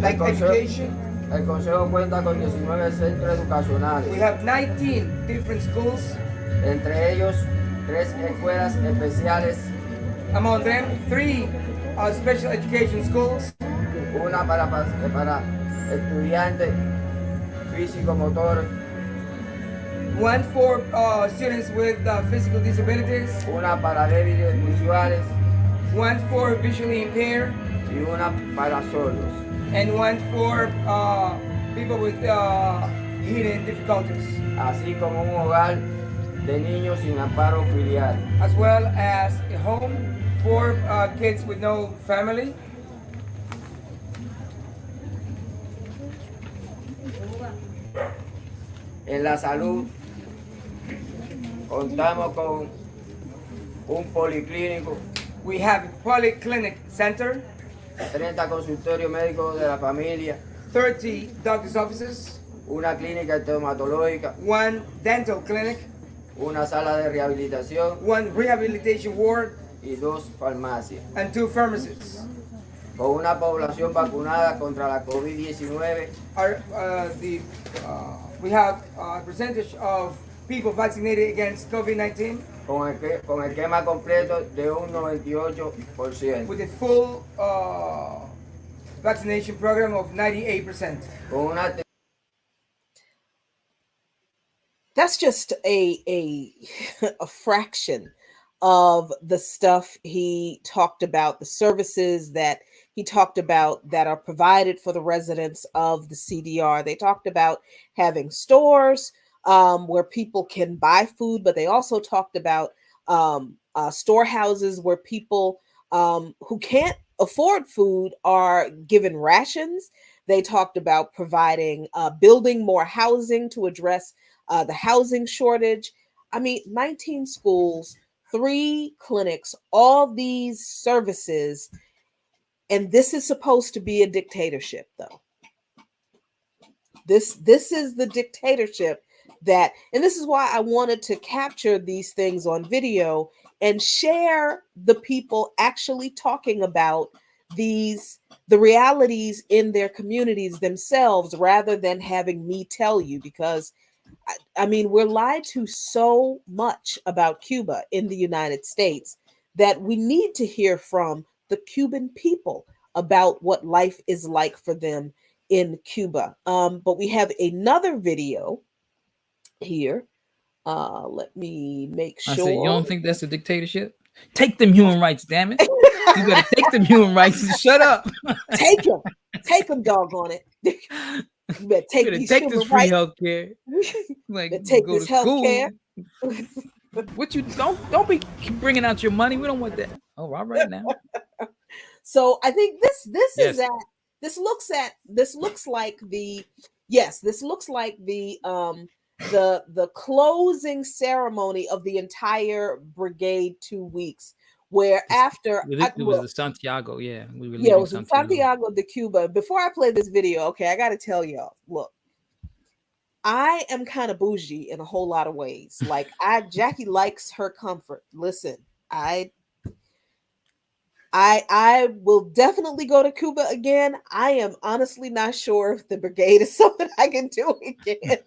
Like education. El Consejo cuenta con 19 centros educacionales. We have 19 different schools. Entre ellos, 3 escuelas especiales. Among them, 3 special education schools. Una para estudiantes físico-motor. One for students with physical disabilities. Una para débiles visuales. One for visually impaired. Y una para sordos. And one for people with hearing difficulties. Así como un hogar de niños sin amparo filial. As well as a home for kids with no family. En la salud contamos con un policlínico. We have a polyclinic center. 30 consultorios médicos de la familia. 30 doctor's offices. Una clínica estomatológica. 1 dental clinic. Una sala de rehabilitación. 1 rehabilitation ward. Y 2 farmacias. And 2 pharmacies. Con una población vacunada contra la COVID-19. We have a percentage of people vaccinated against COVID-19. Con el esquema completo de un 98%. With a full vaccination program of 98%. Con una That's just a fraction of the stuff he talked about, the services that he talked about that are provided for the residents of the CDR. They talked about having stores where people can buy food, but they also talked about storehouses where people who can't afford food are given rations. They talked about providing, building more housing to address the housing shortage. I mean, 19 schools, 3 clinics, all these services. And this is supposed to be a dictatorship, though. This is the dictatorship that, and this is why I wanted to capture these things on video and share the people actually talking about the realities in their communities themselves, rather than having me tell you, because I mean, we're lied to so much about Cuba in the United States that we need to hear from the Cuban people about what life is like for them in Cuba. But we have another video here. Let me make I said, you sure. don't think that's a dictatorship? Take them human rights, damn it. You better take them human rights and shut up. Take them, doggone it. You better take these take human this free rights. health care. Like, take go this to health school. care. What you don't be bringing out your money. We don't want that. Oh, all right now. So I think this Yes. is that this looks like the closing ceremony of the entire brigade 2 weeks, where after It was the Santiago, yeah. We were it leaving was in Santiago de Cuba. Before I play this video, okay, I got to tell y'all, look, I am kind of bougie in a whole lot of ways. Like, Jackie likes her comfort. Listen, I will definitely go to Cuba again. I am honestly not sure if the brigade is something I can do again.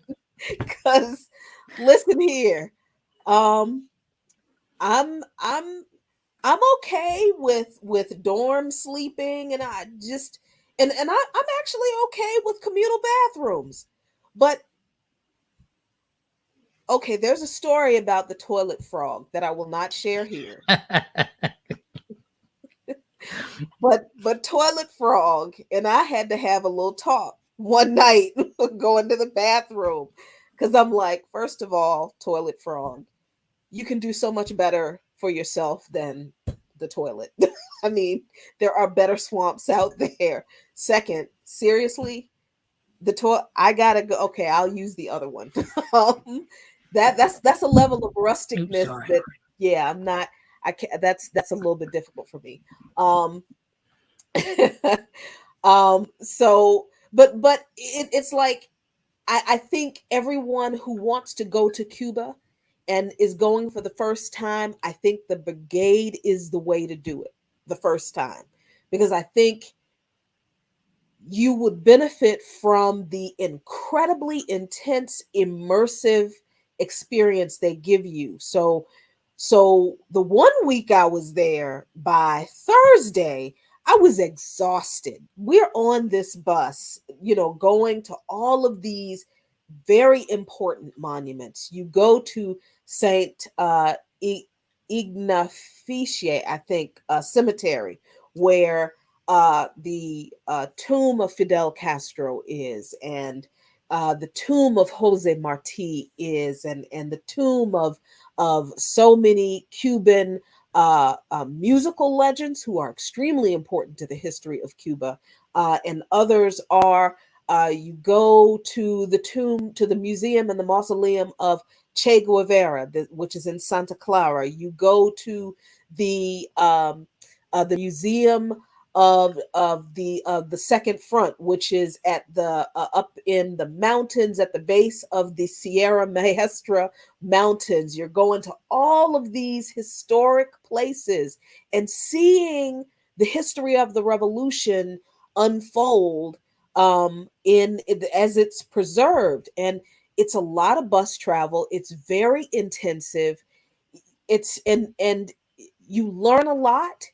Because listen here, I'm okay with dorm sleeping, and I'm actually okay with communal bathrooms. But okay, there's a story about the toilet frog that I will not share here. But toilet frog and I had to have a little talk one night going to the bathroom, because I'm like, first of all, toilet frog, you can do so much better for yourself than the toilet. I mean, there are better swamps out there. Second, seriously, I gotta go. Okay, I'll use the other one. That's a level of rusticness that, yeah, I'm not. I can't. That's a little bit difficult for me. So, but it's like, I think everyone who wants to go to Cuba and is going for the first time, I think the brigade is the way to do it the first time, because I think you would benefit from the incredibly intense, immersive experience they give you. So the 1 week I was there, by Thursday, I was exhausted. We're on this bus, going to all of these very important monuments. You go to Saint Ignace, I think, cemetery, where the tomb of Fidel Castro is, and the tomb of Jose Marti is, and the tomb of so many Cuban musical legends who are extremely important to the history of Cuba, and others are. You go to the museum and the mausoleum of Che Guevara, which is in Santa Clara. You go to the museum of the Second Front, which is at the up in the mountains at the base of the Sierra Maestra Mountains. You're going to all of these historic places and seeing the history of the revolution unfold as it's preserved. And it's a lot of bus travel. It's very intensive. And you learn a lot,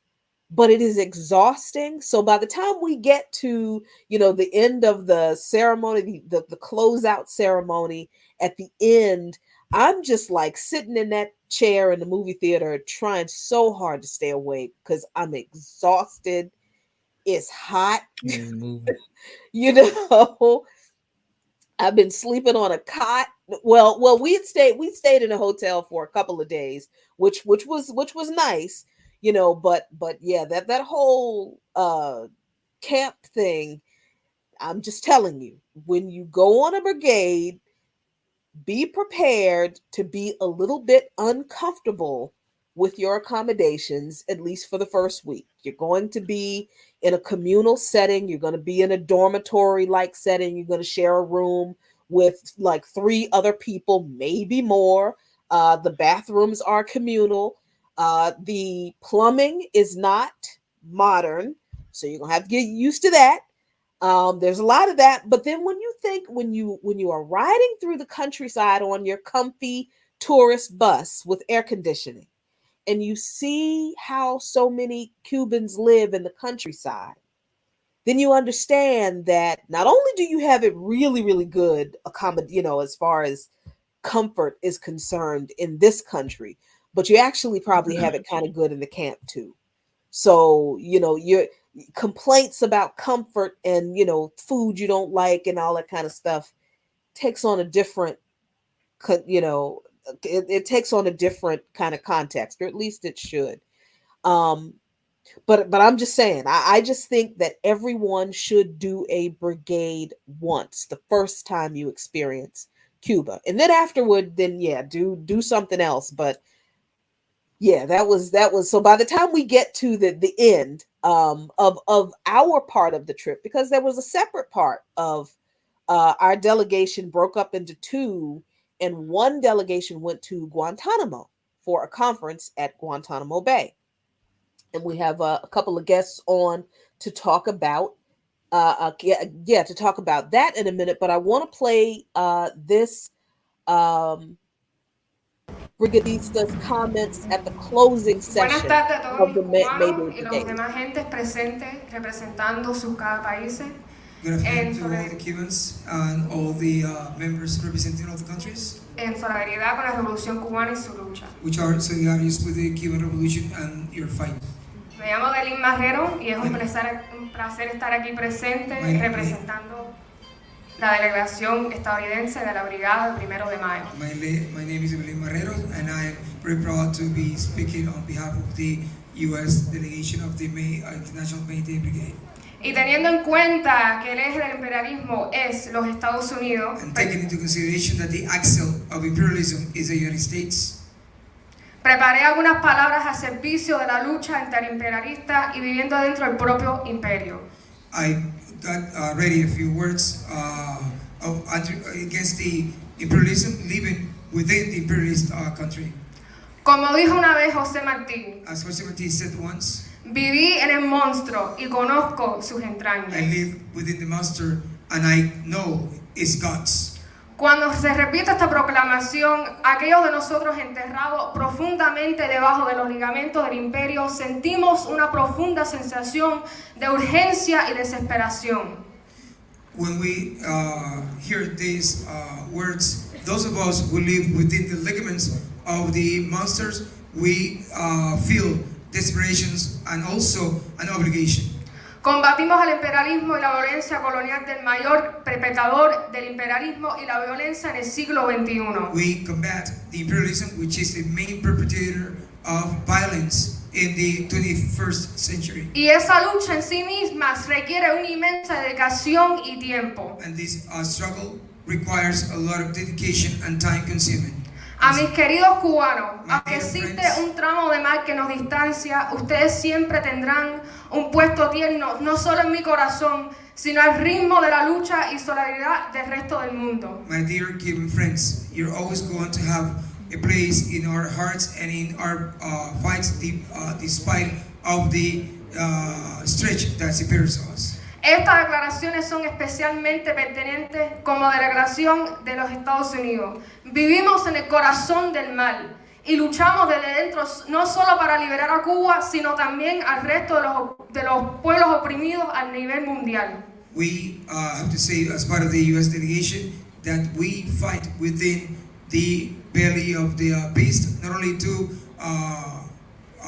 but it is exhausting. So by the time we get to, the end of the ceremony, the closeout ceremony at the end, I'm just like sitting in that chair in the movie theater trying so hard to stay awake because I'm exhausted. It's hot. I've been sleeping on a cot. Well, we stayed in a hotel for a couple of days, which was nice, but yeah, that whole camp thing, I'm just telling you, when you go on a brigade, be prepared to be a little bit uncomfortable with your accommodations, at least for the first week. You're going to be in a communal setting. You're going to be in a dormitory-like setting. You're going to share a room with like 3 other people, maybe more. The bathrooms are communal. The plumbing is not modern, so you're going to have to get used to that. There's a lot of that. But then when you are riding through the countryside on your comfy tourist bus with air conditioning, and you see how so many Cubans live in the countryside, then you understand that not only do you have it really, really good, as far as comfort is concerned in this country, but you actually probably have it kind of good in the camp too. So, your complaints about comfort and, food you don't like and all that kind of stuff takes on a different, it takes on a different kind of context, or at least it should. But I'm just saying, I just think that everyone should do a brigade once, the first time you experience Cuba, and then afterward, then do something else. But yeah, that was so. By the time we get to the end of our part of the trip, because there was a separate part of our delegation broke up into 2, and one delegation went to Guantanamo for a conference at Guantanamo Bay. And we have a couple of guests on to talk about to talk about that in a minute. But I want to play this Brigadista's comments at the closing session Buenas tardes a todos of mis the May cubanos Day y los Brigade. demás gentes presentes representando sus cada países. Good afternoon to all the Cubans and all the members representing all the countries, En solidaridad con la Revolución Cubana y su lucha. which are solidarious with the Cuban Revolution and your fight. Me llamo Delín Marrero y es un placer estar aquí presente representando la delegación estadounidense de la Brigada del 1 de Mayo. My name is Evelyn Marrero, and I am very proud to be speaking on behalf of the U.S. delegation of the International May Day Brigade. Y teniendo en cuenta que el eje del imperialismo es los Estados Unidos, And taking into consideration that the axle of imperialism is the United States, preparé algunas palabras a servicio de la lucha interimperialista y viviendo dentro del propio imperio. I got ready a few words against the imperialism living within the imperialist country. Como dijo una vez José Martí, As José Martí said once, viví en el monstruo y conozco sus entrañas. I live within the monster and I know its guts. Cuando se repite esta proclamación, aquellos de nosotros enterrados profundamente debajo de los ligamentos del imperio sentimos una profunda sensación de urgencia y desesperación. When we hear these words, those of us who live within the ligaments of the monsters, we feel desperations and also an obligation. Combatimos al imperialismo y la violencia colonial del mayor perpetrador del imperialismo y la violencia en el siglo XXI. We combat the imperialism, which is the main perpetrator of violence in the 21st century. Y esa lucha en sí misma requiere una inmensa dedicación y tiempo. And this struggle requires a lot of dedication and time consuming. A mis queridos cubanos, aunque existe un tramo de mar que nos distancia, ustedes siempre tendrán un puesto tierno, no solo en mi corazón, sino al ritmo de la lucha y solidaridad del resto del mundo. My dear Cuban friends, you're always going to have a place in our hearts and in our fights, despite of the stretch that separates us. Estas declaraciones son especialmente pertinentes como delegación de los Estados Unidos. Vivimos en el corazón del mal y luchamos desde dentro no solo para liberar a Cuba, sino también al resto de los pueblos oprimidos a nivel mundial. We have to say, as part of the U.S. delegation, that we fight within the belly of the beast, not only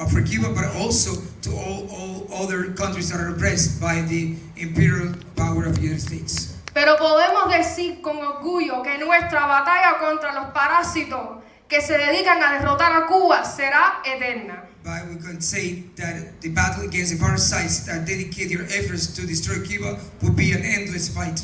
for Cuba, but also to all other countries that are oppressed by the imperial power of the United States. Pero podemos decir con orgullo que nuestra batalla contra los parásitos que se dedican a derrotar a Cuba será eterna. But we can say that the battle against the parasites that dedicate their efforts to destroy Cuba will be an endless fight.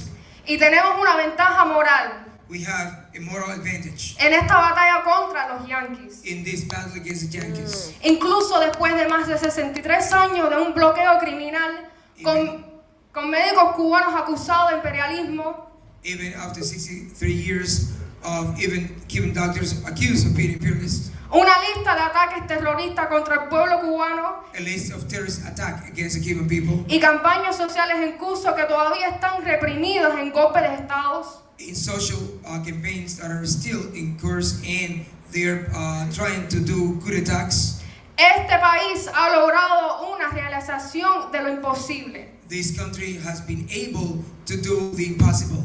Y tenemos una ventaja moral we have a moral advantage en esta batalla contra los Yankees. in this battle against the Yankees. Incluso después de más de 63 años de un bloqueo criminal con médicos cubanos acusados de imperialismo, Even after 63 years of even Cuban doctors accused of being imperialists, una lista de ataques terroristas contra el pueblo cubano, a list of terrorist attack against the Cuban people, y campañas sociales en curso que todavía están reprimidas en golpes de estados, in social campaigns that are still in course and they're trying to do coup attacks. este país ha logrado una realización de lo imposible. This country has been able to do the impossible.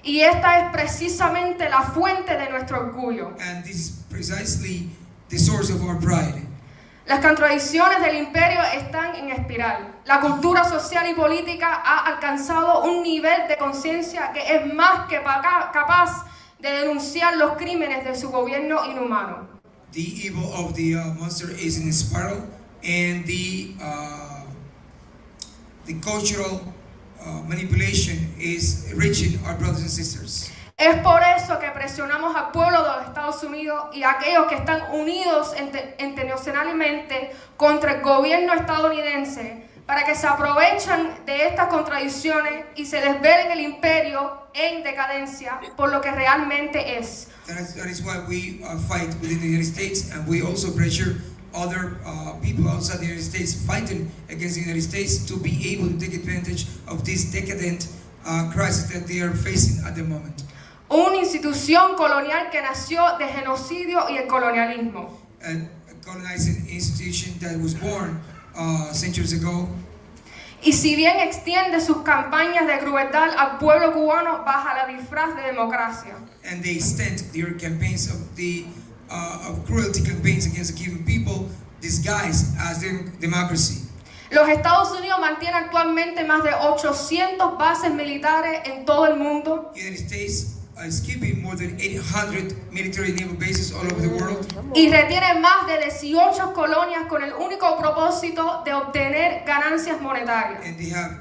Y esta es precisamente la fuente de nuestro orgullo. And this is precisely the source of our pride. Las contradicciones del imperio están en espiral. La cultura social y política ha alcanzado un nivel de conciencia que es más que capaz de denunciar los crímenes de su gobierno inhumano. The evil of the monster is in a spiral, and the cultural manipulation is reaching our brothers and sisters. Es por eso que presionamos al pueblo de los Estados Unidos y a aquellos que están unidos internacionalmente contra el gobierno estadounidense para que se aprovechen de estas contradicciones y se desvelen el imperio en decadencia por lo que realmente es. That is why we fight within the United States, and we also pressure other people outside the United States fighting against the United States to be able to take advantage of this decadent crisis that they are facing at the moment. Una institución colonial que nació de genocidio y el colonialismo. A colonizing institution that was born centuries ago. Y si bien extiende sus campañas de crueldad al pueblo cubano bajo la disfraz de democracia. And they extend their campaigns of cruelty campaigns against the Cuban people disguised as democracy. Los Estados Unidos mantienen actualmente más de 800 bases militares en todo el mundo. The United States is keeping more than 800 military naval bases all over the world. Y retiene más de 18 colonias con el único propósito de obtener ganancias monetarias. And they have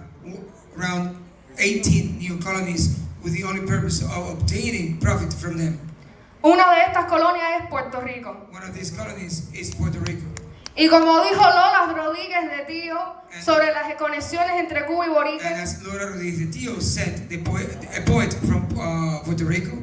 around 18 new colonies with the only purpose of obtaining profit from them. Una de estas colonias es Puerto Rico. One of these colonies is Puerto Rico. Y como dijo Lola Rodríguez de Tío sobre las conexiones entre Cuba y Borique, and as Lola Rodríguez de Tío said, a poet from Puerto Rico,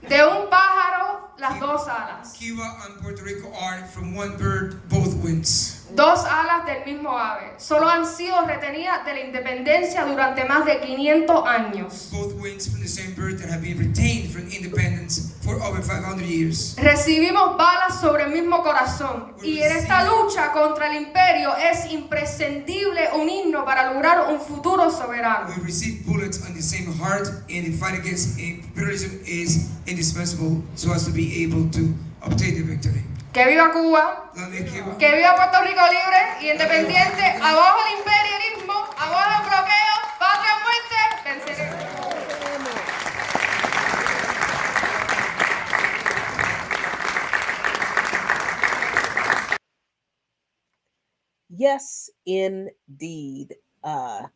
de un pájaro las dos alas. Cuba and Puerto Rico are from one bird, both wings. Dos alas del mismo ave. Solo han sido retenidas de la independencia durante más de 500 años. Both wings from the same bird that have been retained from independence for over 500 years. Recibimos balas sobre el mismo corazón. Y en esta lucha contra el imperio es imprescindible unirnos para lograr un futuro soberano. We receive bullets on the same heart, and the fight against imperialism is indispensable so as to be able to obtain the victory. Que viva Cuba, que viva Puerto Rico libre y independiente, abajo el imperialismo, abajo el bloqueo, patria o muerte, venceremos. Yes, indeed.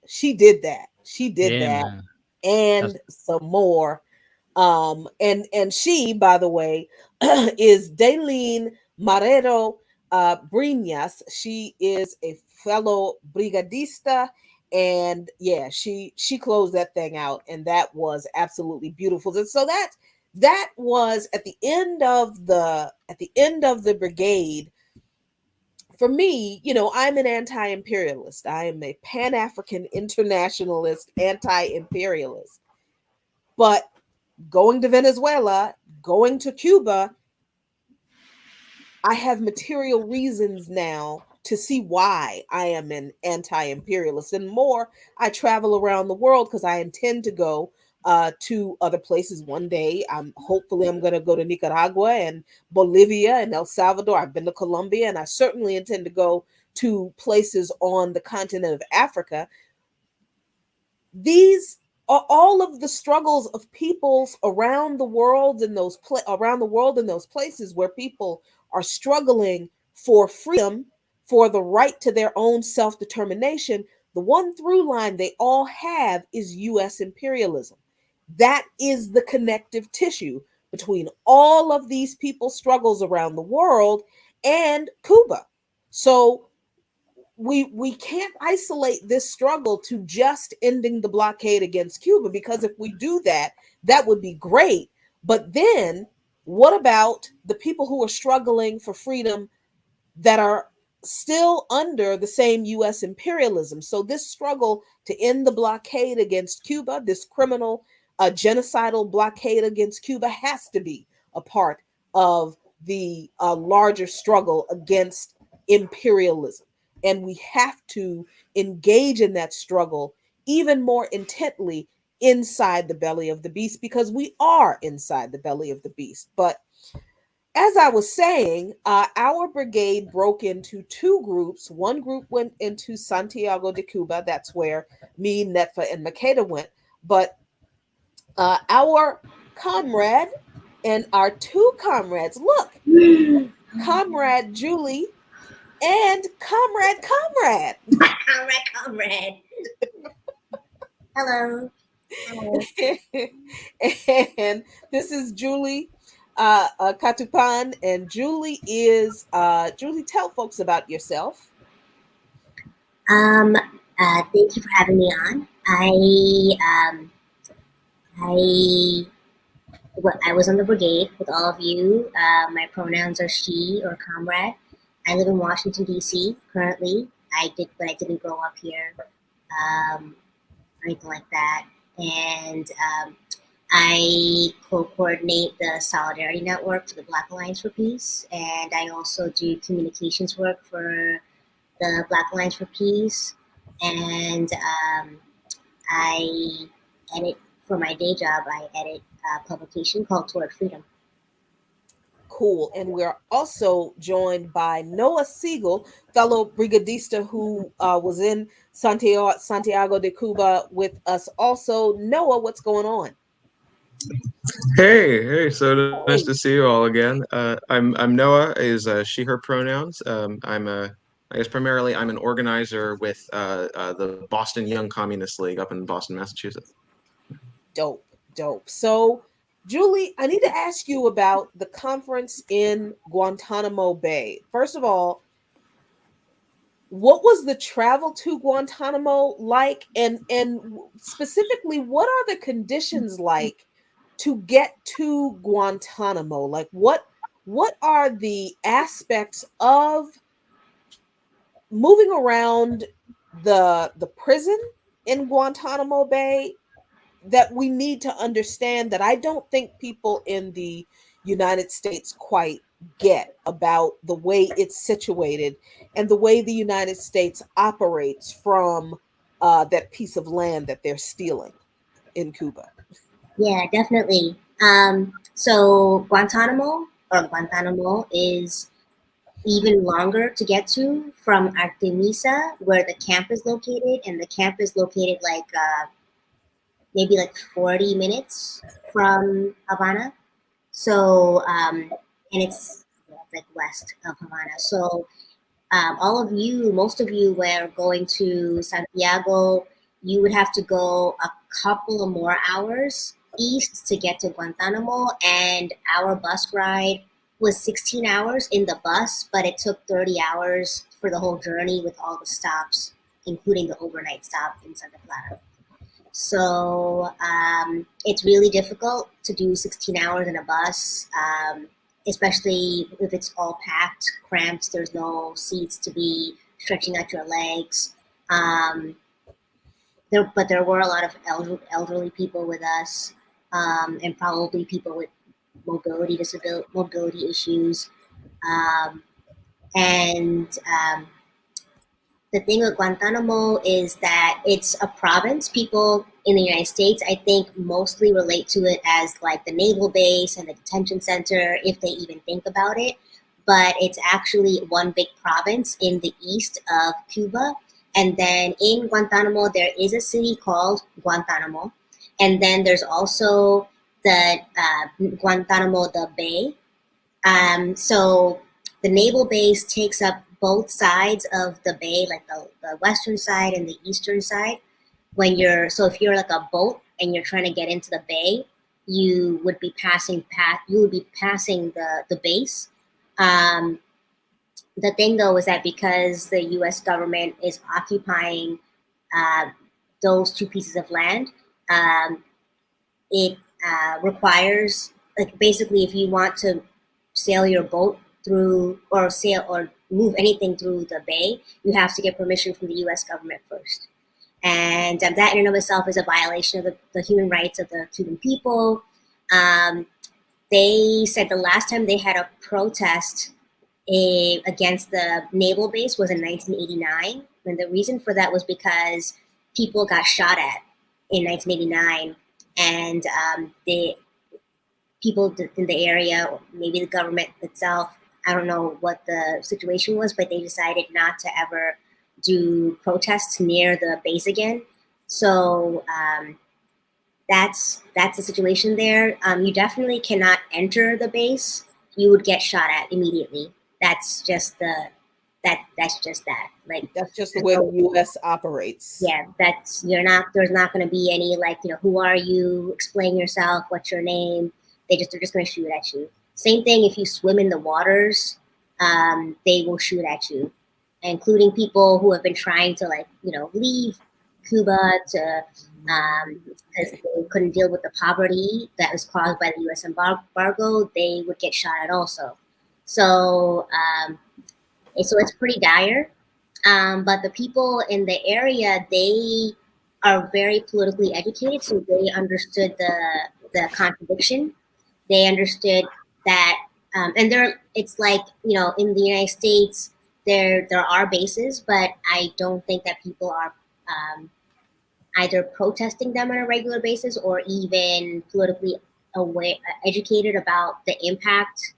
She did that. She did that. Man. And some more. And she, by the way, is Daylene Marrero Brinas. She is a fellow brigadista, and yeah, she closed that thing out, and that was absolutely beautiful. And so that was at the end of the brigade. For me, you know, I'm an anti-imperialist. I am a Pan-African internationalist, anti-imperialist. But going to Venezuela, going to Cuba, I have material reasons now to see why I am an anti-imperialist. And more, I travel around the world because I intend to go to other places one day. Hopefully I'm going to go to Nicaragua and Bolivia and El Salvador. I've been to Colombia, and I certainly intend to go to places on the continent of Africa. These are all of the struggles of peoples around the world in those places where people are struggling for freedom, for the right to their own self-determination. The one through line they all have is U.S. imperialism. that is the connective tissue between all of these people's struggles around the world and Cuba. So we can't isolate this struggle to just ending the blockade against Cuba, because if we do that, that would be great. But then what about the people who are struggling for freedom that are still under the same US imperialism? So this struggle to end the blockade against Cuba, this criminal genocidal blockade against Cuba, has to be a part of the larger struggle against imperialism. And we have to engage in that struggle even more intently inside the belly of the beast, because we are inside the belly of the beast. But as I was saying, our brigade broke into two groups. One group went into Santiago de Cuba. That's where me, Netfa, and Makeda went. But our comrade and our two comrades, look, Comrade Julie and Comrade. Comrade. Hello. And this is Julie Katupan. And Julie is, Julie, tell folks about yourself. Thank you for having me on. I was on the brigade with all of you. My pronouns are she or comrade. I live in Washington, D.C. currently. But I didn't grow up here or anything like that. And I co-coordinate the Solidarity Network for the Black Alliance for Peace. And I also do communications work for the Black Alliance for Peace. And I edit, for my day job, I edit a publication called Toward Freedom. Cool. And we're also joined by Noah Siegel, fellow brigadista who was in Santiago de Cuba with us also. Noah, what's going on? Hey, so nice to see you all again. I'm Noah, is she, her pronouns. I guess primarily I'm an organizer with the Boston Young Communist League up in Boston, Massachusetts. Dope. So, Julie, I need to ask you about the conference in Guantanamo Bay. First of all, what was the travel to Guantanamo like? And specifically, what are the conditions like to get to Guantanamo? Like what are the aspects of moving around the prison in Guantanamo Bay that we need to understand, that I don't think people in the United States quite get about the way it's situated and the way the United States operates from that piece of land that they're stealing in Cuba? Yeah, definitely. So Guantanamo is even longer to get to from Artemisa, where the camp is located, and the camp is located like maybe like 40 minutes from Havana. So and it's like west of Havana. So most of you were going to Santiago, you would have to go a couple of more hours east to get to Guantanamo, and our bus ride was 16 hours in the bus, but it took 30 hours for the whole journey with all the stops, including the overnight stop in Santa Clara. So it's really difficult to do 16 hours in a bus, especially if it's all packed, cramped, there's no seats to be stretching out your legs. But there were a lot of elderly people with us, and probably people with mobility issues. The thing with Guantanamo is that it's a province. People in the United States, I think, mostly relate to it as like the naval base and the detention center, if they even think about it. But it's actually one big province in the east of Cuba. And then in Guantanamo, there is a city called Guantanamo. And then there's also the Guantanamo, the Bay. So the naval base takes up both sides of the bay, like the western side and the eastern side. If you're like a boat and you're trying to get into the bay, you would be passing the base. The thing though is that because the U.S. government is occupying those two pieces of land, it requires, like, basically, if you want to sail your boat through or sail or move anything through the bay, you have to get permission from the U.S. government first. And that in and of itself is a violation of the human rights of the Cuban people. They said the last time they had a protest against the naval base was in 1989. And the reason for that was because people got shot at in 1989. And the people in the area, or maybe the government itself, I don't know what the situation was, but they decided not to ever do protests near the base again. So that's the situation there. You definitely cannot enter the base. You would get shot at immediately. That's just that. Like, that's just the way the U.S. operates. Yeah, there's not going to be any, like, who are you? Explain yourself. What's your name? They're just going to shoot at you. Same thing if you swim in the waters, they will shoot at you, including people who have been trying to, like, leave Cuba to because they couldn't deal with the poverty that was caused by the U.S. embargo. They would get shot at also. So it's pretty dire. But the people in the area, they are very politically educated, so they understood the contradiction. They understood that, and it's like, in the United States, there are bases, but I don't think that people are either protesting them on a regular basis or even politically educated about the impact.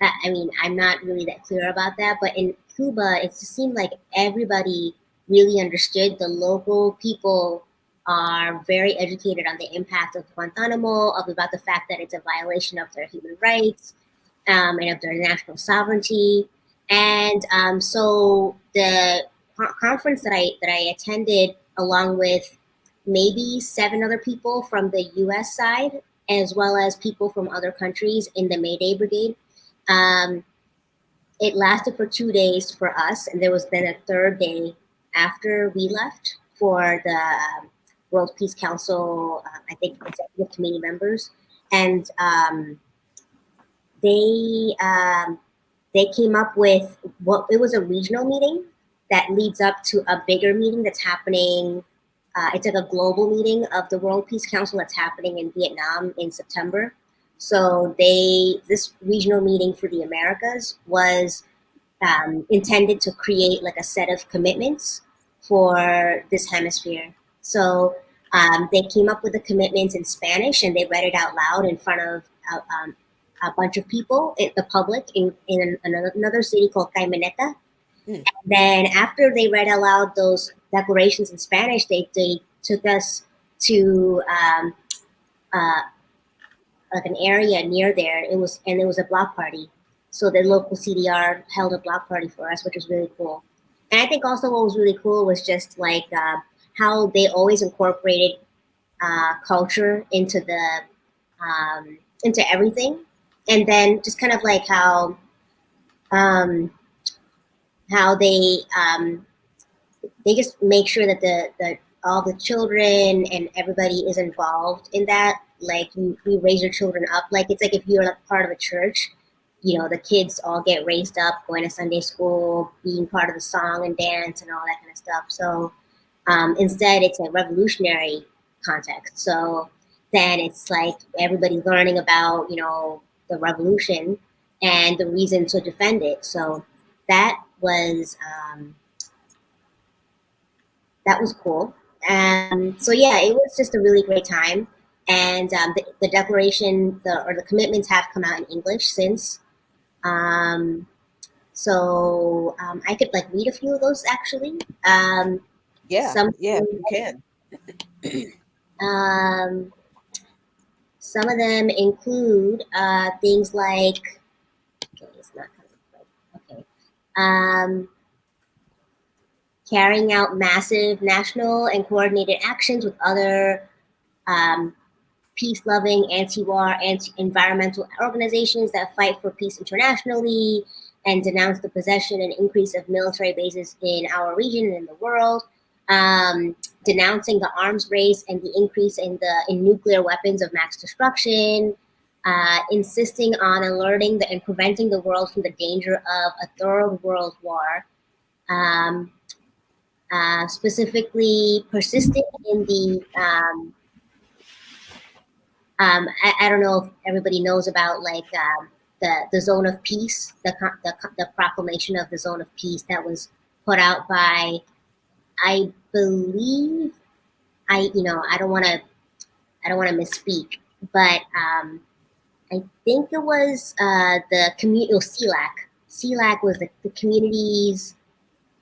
I mean, I'm not really that clear about that, but in Cuba, it just seemed like everybody really understood. The local people are very educated on the impact of Guantanamo, about the fact that it's a violation of their human rights and of their national sovereignty. And so the conference that I attended, along with maybe 7 other people from the U.S. side, as well as people from other countries in the Mayday Brigade, it lasted for 2 days for us, and there was then a third day after we left for the World Peace Council, I think, executive committee members, and they came up with it was a regional meeting that leads up to a bigger meeting that's happening. It's like a global meeting of the World Peace Council that's happening in Vietnam in September. So this regional meeting for the Americas was intended to create like a set of commitments for this hemisphere. So they came up with the commitments in Spanish, and they read it out loud in front of a bunch of people, the public, in another city called Caimaneta. And then after they read out loud those declarations in Spanish, they took us to like an area near there. It was a block party. So the local CDR held a block party for us, which was really cool. And I think also what was really cool was just like how they always incorporated culture into everything, and then just kind of like how they just make sure that the all the children and everybody is involved in that. Like you raise your children up. Like it's like if you're like part of a church, the kids all get raised up, going to Sunday school, being part of the song and dance and all that kind of stuff. So instead, it's a revolutionary context. So then it's like everybody's learning about, the revolution and the reason to defend it. So that was cool. So yeah, it was just a really great time. And the declaration, or the commitments have come out in English since. So I could like read a few of those actually. You can. Some of them include things like, okay, it's not coming. Okay. Carrying out massive national and coordinated actions with other peace-loving, anti-war, anti-environmental organizations that fight for peace internationally and denounce the possession and increase of military bases in our region and in the world, denouncing the arms race and the increase in nuclear weapons of mass destruction, insisting on alerting and preventing the world from the danger of a third world war, specifically persisting in the I don't know if everybody knows about like the zone of peace, the proclamation of the zone of peace that was put out by, I believe, I don't want to misspeak, but I think it was the community, CELAC. CELAC was the communities,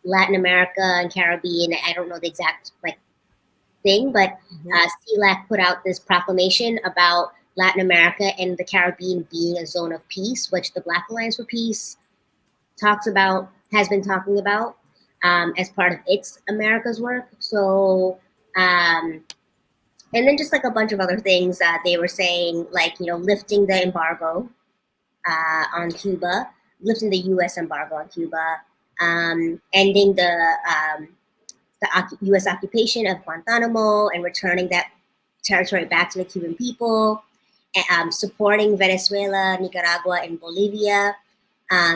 Latin America and Caribbean. I don't know the exact like thing, but CELAC put out this proclamation about Latin America and the Caribbean being a zone of peace, which the Black Alliance for Peace has been talking about as part of its America's work. So, and then just like a bunch of other things that they were saying, like, lifting the embargo on Cuba, lifting the U.S. embargo on Cuba, ending the U.S. occupation of Guantanamo and returning that territory back to the Cuban people, supporting Venezuela, Nicaragua, and Bolivia,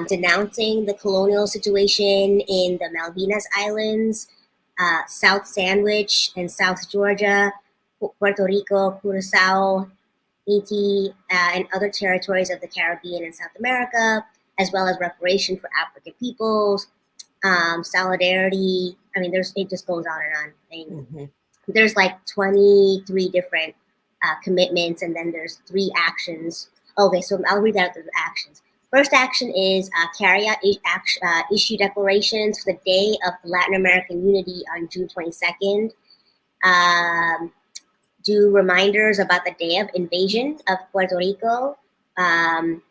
denouncing the colonial situation in the Malvinas Islands, South Sandwich and South Georgia, Puerto Rico, Curacao, Haiti, and other territories of the Caribbean and South America, as well as reparation for African peoples, solidarity. I mean, it just goes on and on. I mean, there's like 23 different commitments, and then there's 3 actions. Okay, so I'll read out the actions. First action is carry out issue declarations for the Day of Latin American Unity on June 22nd. Do reminders about the day of invasion of Puerto Rico on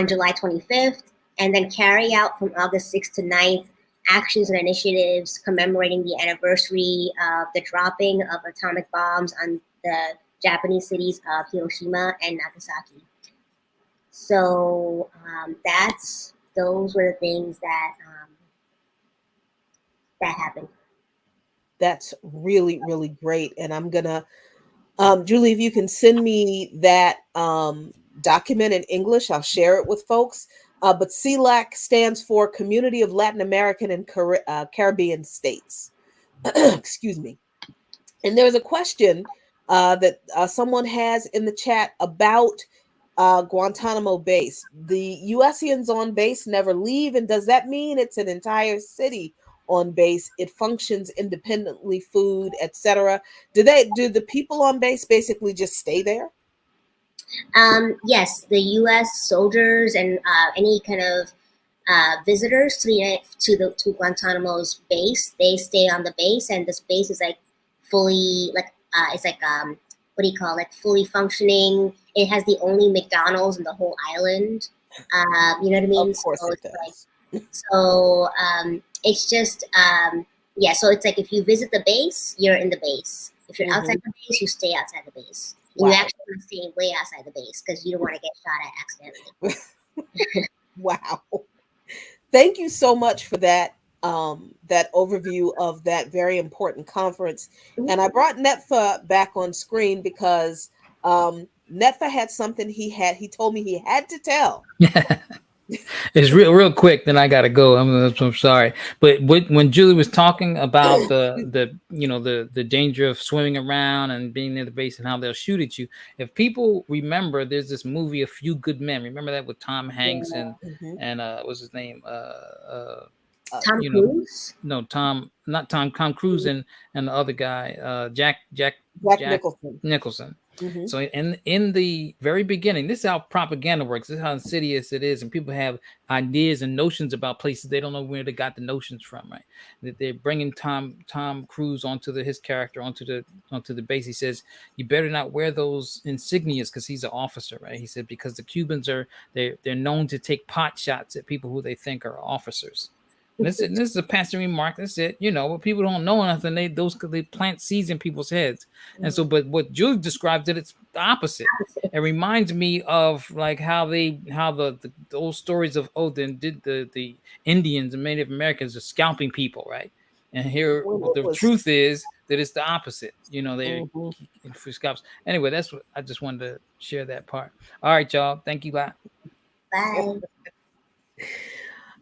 July 25th, and then carry out from August 6th to 9th actions and initiatives commemorating the anniversary of the dropping of atomic bombs on the Japanese cities of Hiroshima and Nagasaki. So those were the things that happened. That's really, really great. And I'm gonna, Julie, if you can send me that document in English, I'll share it with folks. But CELAC stands for Community of Latin American and Caribbean States. Excuse me. And there's a question that someone has in the chat about Guantanamo base. The USians on base never leave, and does that mean it's an entire city on base? It functions independently, food, etc. Do the people on base basically just stay there? Yes, the U.S. soldiers and any kind of visitors to Guantanamo's base, they stay on the base, and this base is like fully it's like what do you call it? Fully functioning. It has the only McDonald's in the whole island. You know what I mean? Of course it does. It's just yeah. So it's like if you visit the base, you're in the base. If you're outside the base, you stay outside the base. Wow. You actually want to stay way outside the base because you don't want to get shot at accidentally. Wow. Thank you so much for that that overview of that very important conference. And I brought Netfa back on screen because Netfa had something he told me he had to tell. It's real quick. Then I gotta go. I'm sorry, but when Julie was talking about the danger of swimming around and being near the base and how they'll shoot at you. If people remember, there's this movie, A Few Good Men. Remember that with Tom Hanks and what's his name? Tom Cruise? No, Tom Cruise and the other guy, Jack Nicholson. So in the very beginning, this is how propaganda works. This is how insidious it is, and people have ideas and notions about places they don't know where they got the notions from. Right? That they're bringing Tom Cruise his character onto the base. He says, "You better not wear those insignias," because he's an officer, right? He said because the Cubans they're known to take pot shots at people who they think are officers. This is a passing remark. That's it. You know, what people don't know nothing. They plant seeds in people's heads. And so, but what Julie described it's the opposite. It reminds me of like how the old stories of the Indians and Native Americans are scalping people, right? And here, the truth is that it's the opposite. You know, they for scalps. Anyway, that's what I just wanted to share that part. All right, y'all. Thank you a lot. Bye.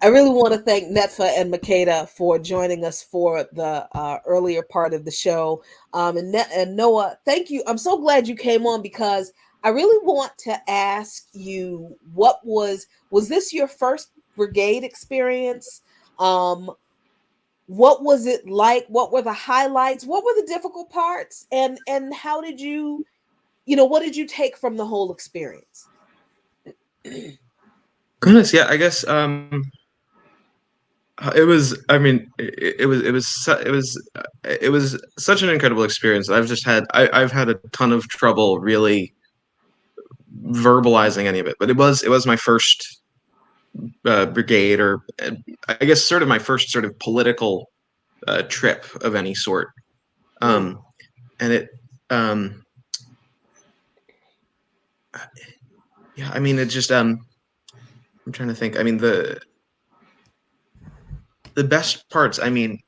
I really want to thank Netfa and Makeda for joining us for the earlier part of the show. And Noah, thank you. I'm so glad you came on because I really want to ask you, what was this your first brigade experience? What was it like? What were the highlights? What were the difficult parts? And how did you, what did you take from the whole experience? Goodness, yeah, I guess it was. I mean, it was such an incredible experience. I've had a ton of trouble really verbalizing any of it, but it was my first brigade, or I guess sort of my first sort of political trip of any sort. And it, yeah, I mean, it just I'm trying to think. I mean, the best parts. I mean,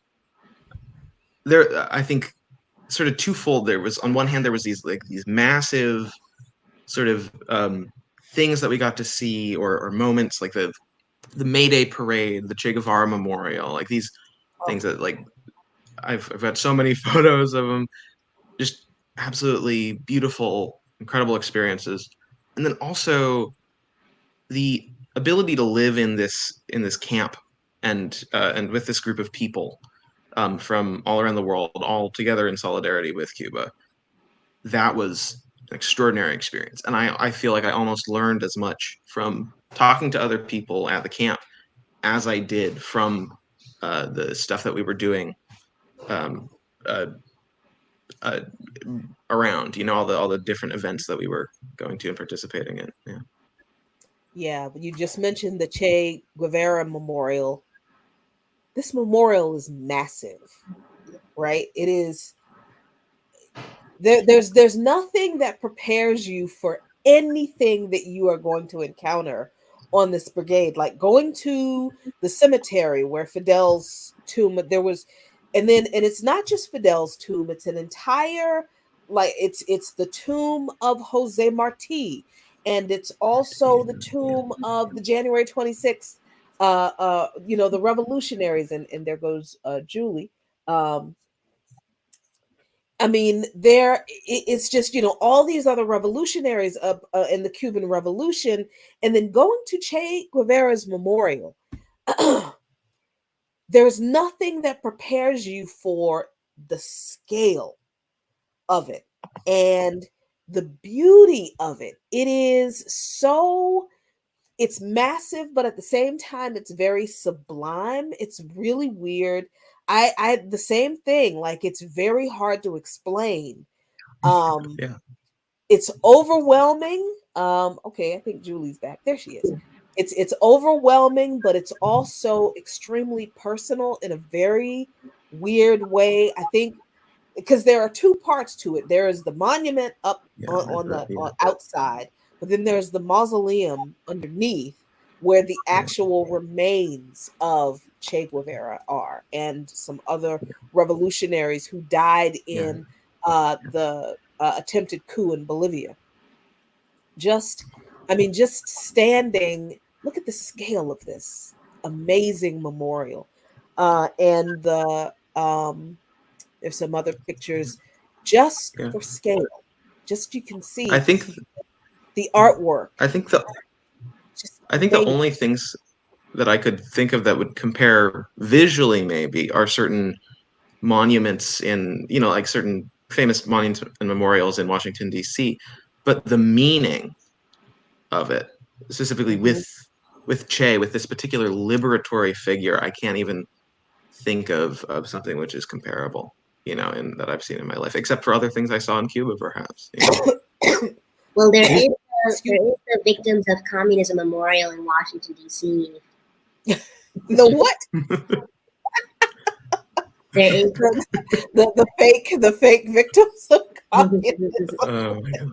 I think sort of twofold. There was, on one hand, there was these massive sort of things that we got to see, or moments like the May Day parade, the Che Guevara Memorial, like these things that like I've got so many photos of them, just absolutely beautiful, incredible experiences. And then also the ability to live in this camp and with this group of people from all around the world, all together in solidarity with Cuba. That was an extraordinary experience. And I feel like I almost learned as much from talking to other people at the camp as I did from the stuff that we were doing around, all the different events that we were going to and participating in. Yeah. Yeah, you just mentioned the Che Guevara Memorial. This memorial is massive, right? It is. There's nothing that prepares you for anything that you are going to encounter on this brigade. Like going to the cemetery where Fidel's tomb, and it's not just Fidel's tomb, it's an entire, like it's the tomb of Jose Marti, and it's also the tomb of the January 26th the revolutionaries, and there goes Julie. I mean, it's just, all these other revolutionaries in the Cuban Revolution, and then going to Che Guevara's memorial. There's nothing that prepares you for the scale of it and the beauty of it. It's massive, but at the same time, it's very sublime. It's really weird. I the same thing, like it's very hard to explain. Yeah. It's overwhelming. Okay, I think Julie's back. There she is. It's overwhelming, but it's also extremely personal in a very weird way. I think because there are two parts to it. There is the monument up on the outside, but then there's the mausoleum underneath where the actual remains of Che Guevara are, and some other revolutionaries who died in the attempted coup in Bolivia. Just standing, look at the scale of this amazing memorial. And there's some other pictures just for scale. Just you can see. I think the artwork. I think the only things that I could think of that would compare visually maybe are certain monuments in, like certain famous monuments and memorials in Washington, D.C. But the meaning of it, specifically with Che, with this particular liberatory figure, I can't even think of something which is comparable, and that I've seen in my life, except for other things I saw in Cuba, perhaps. Well, there is the Victims of Communism Memorial in Washington, D.C. The what? There is the fake victims of communism. Oh my God.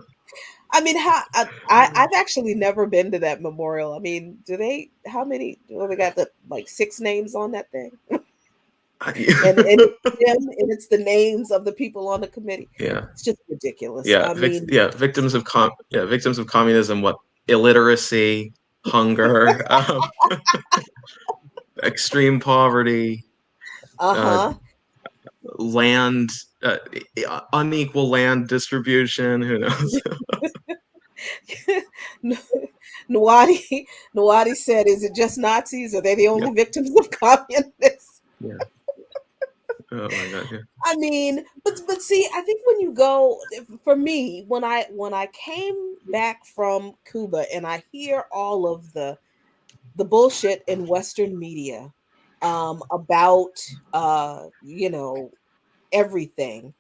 I mean, I've actually never been to that memorial. I mean, how many, well, they got like 6 names on that thing. and it's the names of the people on the committee. Yeah. It's just ridiculous. Yeah. I mean, Victims of victims of communism, what illiteracy, hunger, extreme poverty, land, unequal land distribution. Who knows? Nwadi said, "Is it just Nazis? Are they the only victims of communists?" Yeah. Oh my God. Yeah. I mean, but see, I think when you go, for me, when I came back from Cuba and I hear all of the bullshit in Western media about everything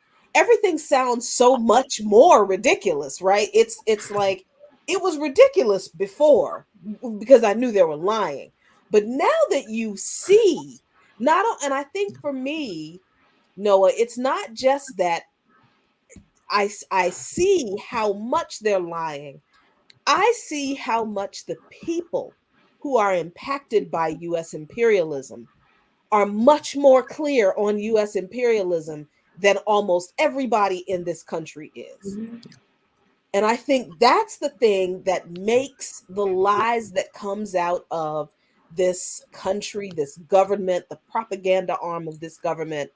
sounds so much more ridiculous, right? It's like it was ridiculous before because I knew they were lying, but now that you see, and I think for me, Noah, it's not just that I see how much they're lying. I see how much the people who are impacted by US imperialism are much more clear on US imperialism than almost everybody in this country is. And I think that's the thing that makes the lies that comes out of this country, this government, the propaganda arm of this government,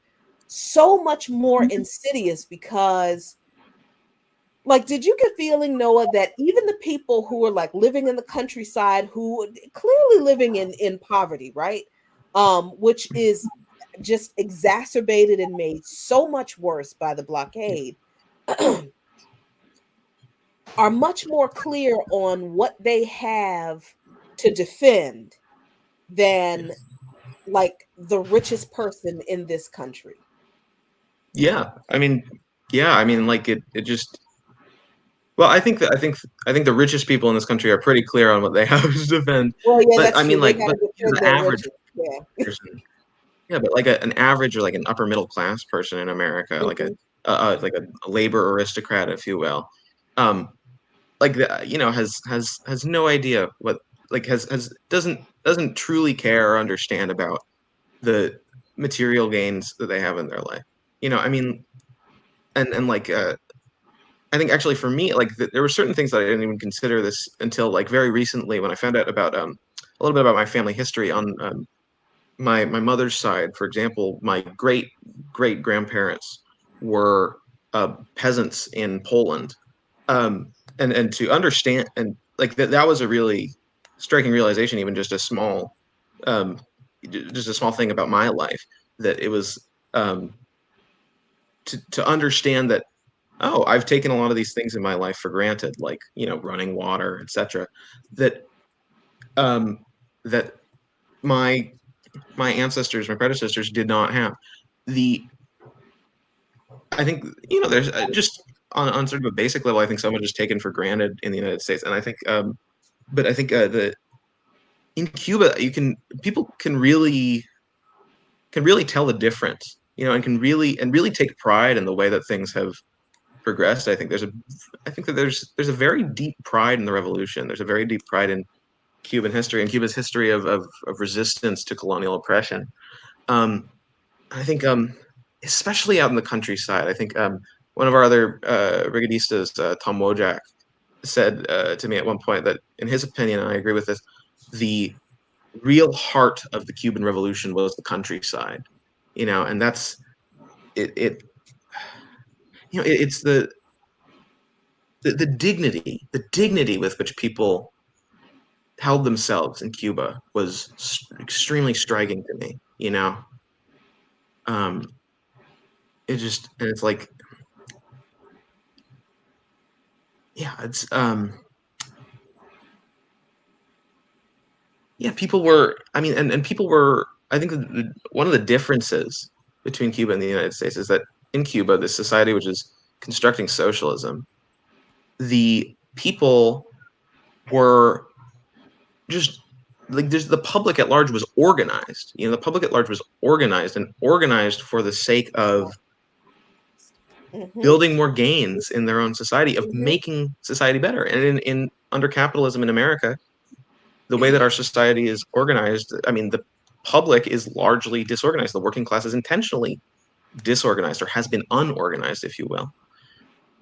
so much more insidious because, like, did you get feeling, Noah, that even the people who are like living in the countryside, who clearly living in poverty, right? Which is just exacerbated and made so much worse by the blockade, are much more clear on what they have to defend than like the richest person in this country. Yeah. I mean, like it just. Well, I think the richest people in this country are pretty clear on what they have to defend. Well, yeah, But that's I true. mean, They like, gotta defend the their average riches. Yeah. person, yeah, but like an average or like an upper middle class person in America, like a labor aristocrat, if you will, like has no idea what, like, has doesn't truly care or understand about the material gains that they have in their life. I mean, and like I think actually for me, like there were certain things that I didn't even consider this until like very recently when I found out about a little bit about my family history on my mother's side. For example, my great grandparents were peasants in Poland, and to understand, and like that was a really striking realization, even um, just a small thing about my life, that it was to understand that, oh, I've taken a lot of these things in my life for granted, like running water, etc. That that my ancestors, my predecessors, did not have. The I think there's just on sort of a basic level, I think so much is taken for granted in the United States, and I think, but I think the in Cuba, people can really tell the difference, and can really take pride in the way that things have progressed. I think that there's a very deep pride in the revolution. There's a very deep pride in Cuban history and Cuba's history of resistance to colonial oppression. I think, especially out in the countryside, I think one of our other brigadistas, Tom Wojak, said to me at one point that, in his opinion, and I agree with this, the real heart of the Cuban Revolution was the countryside, and that's it. It's the dignity with which people held themselves in Cuba was extremely striking to me. It's like, yeah, it's yeah, people were, I mean, and people were, I think one of the differences between Cuba and the United States is that in Cuba, this society which is constructing socialism, the people were just like there's the public at large was organized. The public at large was organized for the sake of building more gains in their own society, of making society better. And in under capitalism in America, the way that our society is organized, I mean, the public is largely disorganized. The working class is intentionally disorganized, or has been unorganized, if you will.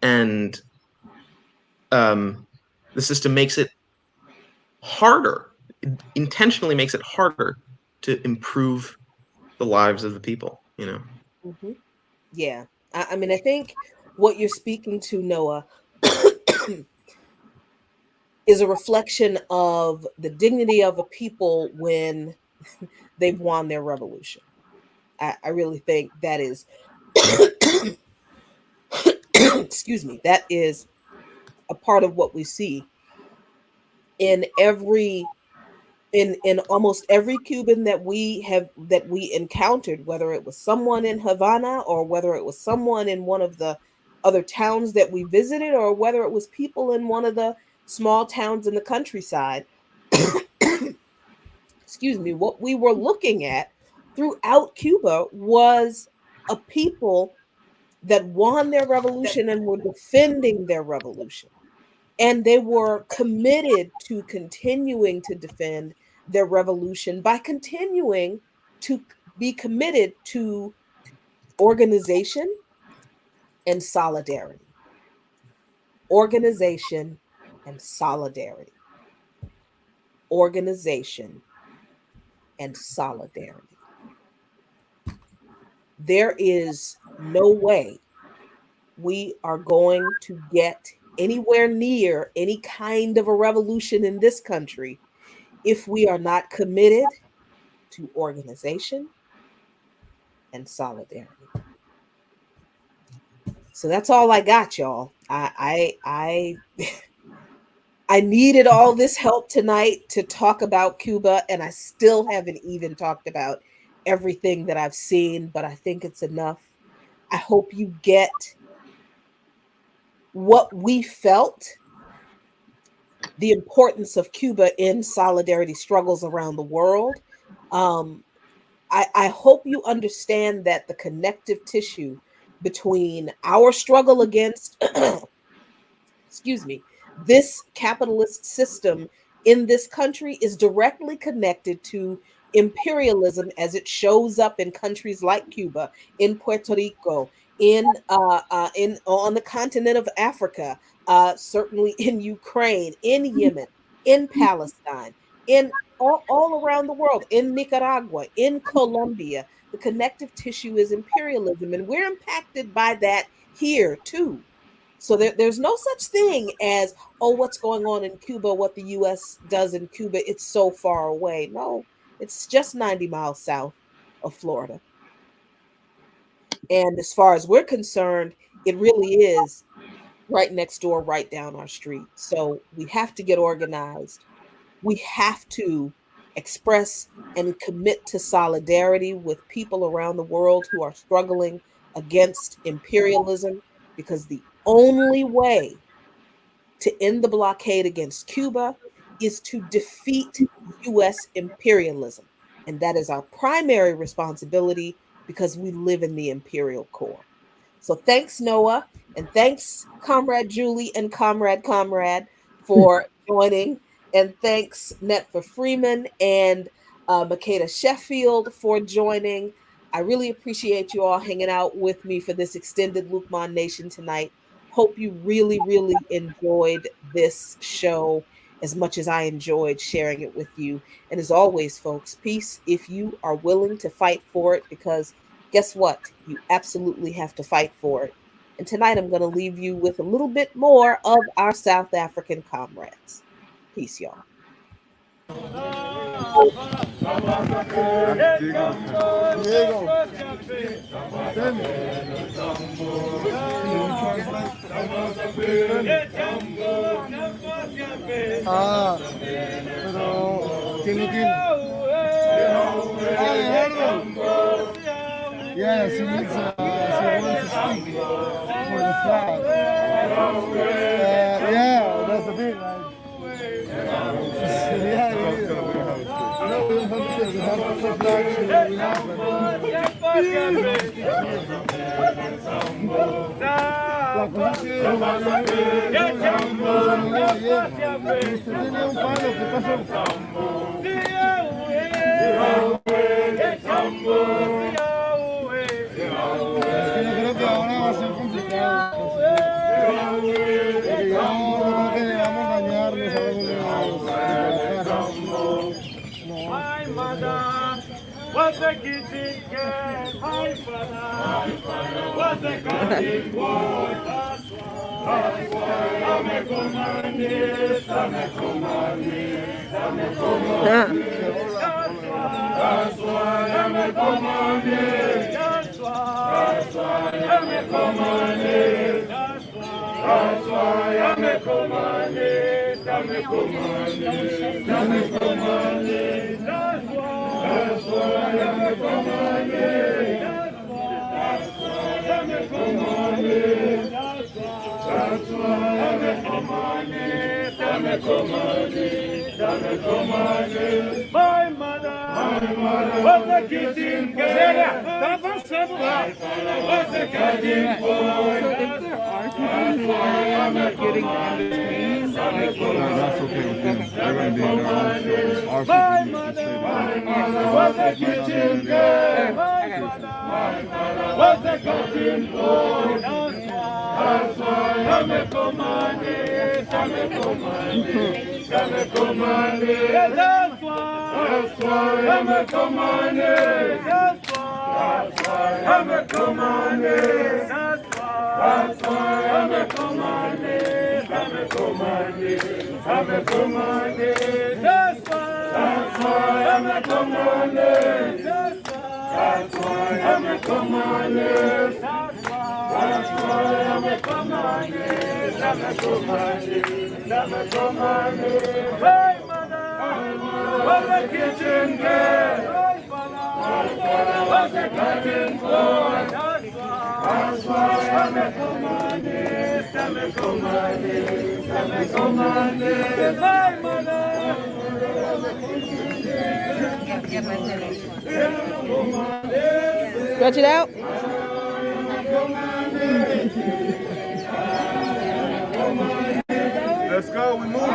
And the system makes it harder, intentionally makes it harder to improve the lives of the people, Yeah. I mean, I think what you're speaking to, Noah, is a reflection of the dignity of a people when they've won their revolution. I really think that is, excuse me, that is a part of what we see in almost every Cuban that we encountered, whether it was someone in Havana or whether it was someone in one of the other towns that we visited, or whether it was people in one of the small towns in the countryside. Excuse me, what we were looking at throughout Cuba was a people that won their revolution and were defending their revolution. And they were committed to continuing to defend their revolution by continuing to be committed to organization and solidarity. Organization and solidarity. Organization and solidarity. There is no way we are going to get anywhere near any kind of a revolution in this country if we are not committed to organization and solidarity. So that's all I got, y'all. I needed all this help tonight to talk about Cuba, and I still haven't even talked about everything that I've seen, but I think it's enough. I hope you get what we felt, the importance of Cuba in solidarity struggles around the world. I hope you understand that the connective tissue between our struggle against, excuse me, this capitalist system in this country is directly connected to imperialism as it shows up in countries like Cuba, in Puerto Rico, in on the continent of Africa, certainly in Ukraine, in Yemen, in Palestine, in all around the world, in Nicaragua, in Colombia. The connective tissue is imperialism, and we're impacted by that here too. So there's no such thing as, oh, what's going on in Cuba, what the US does in Cuba, it's so far away. No, it's just 90 miles south of Florida. And as far as we're concerned, it really is right next door, right down our street. So we have to get organized. We have to express and commit to solidarity with people around the world who are struggling against imperialism, because the only way to end the blockade against Cuba is to defeat US imperialism. And that is our primary responsibility because we live in the imperial core. So thanks, Noah, and thanks, Comrade Julie and Comrade for joining. And thanks, Netfa Freeman and Makeda Sheffield for joining. I really appreciate you all hanging out with me for this extended Lukman Nation tonight. Hope you really, really enjoyed this show as much as I enjoyed sharing it with you. And as always, folks, peace if you are willing to fight for it, because guess what? You absolutely have to fight for it. And tonight I'm going to leave you with a little bit more of our South African comrades. Peace, y'all. Pero tiene que ir. Yes, he wants to speak for the flag. Yeah, that's the thing. Like, yeah, creo que ahora va a ser complicado. Porque ya no queremos dañarnos My mother was a kitchen cat. My father was a cutting board. That's why I'm a communist. I'm a communist. I'm a communist. That's why I'm a communist. That's why I'm a communist. That's why I'm a communist. I'm a communist. I'm a communist. That's why I'm a communist. I'm a communist. That's why I'm a communist. I'm a communist. I'm a communist. My mother was a kitchen girl. That was a kitchen boy. That's why I'm a getting on this page. That's okay with them. They're going to be in their own shows. Our My people need to stay mother was a kitchen girl. My mother was a kitchen boy. That's why I'm a communist. I'm a communist. I'm a communist. That's why I'm a communist. That's why I'm a communist. That's why I'm a communist. I'm a communist. I'm a communist. That's why I'm a communist. That's why I'm a communist. That's why I'm a communist. I'm a communist. I'm a communist. My mother was a kitchen girl. My father was a cutting board. That's why I'm a communist. I'm a communist. I'm a communist. My mother. Stretch it out. Let's go. We're moving.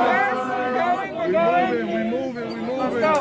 We're moving. We're moving. We're moving.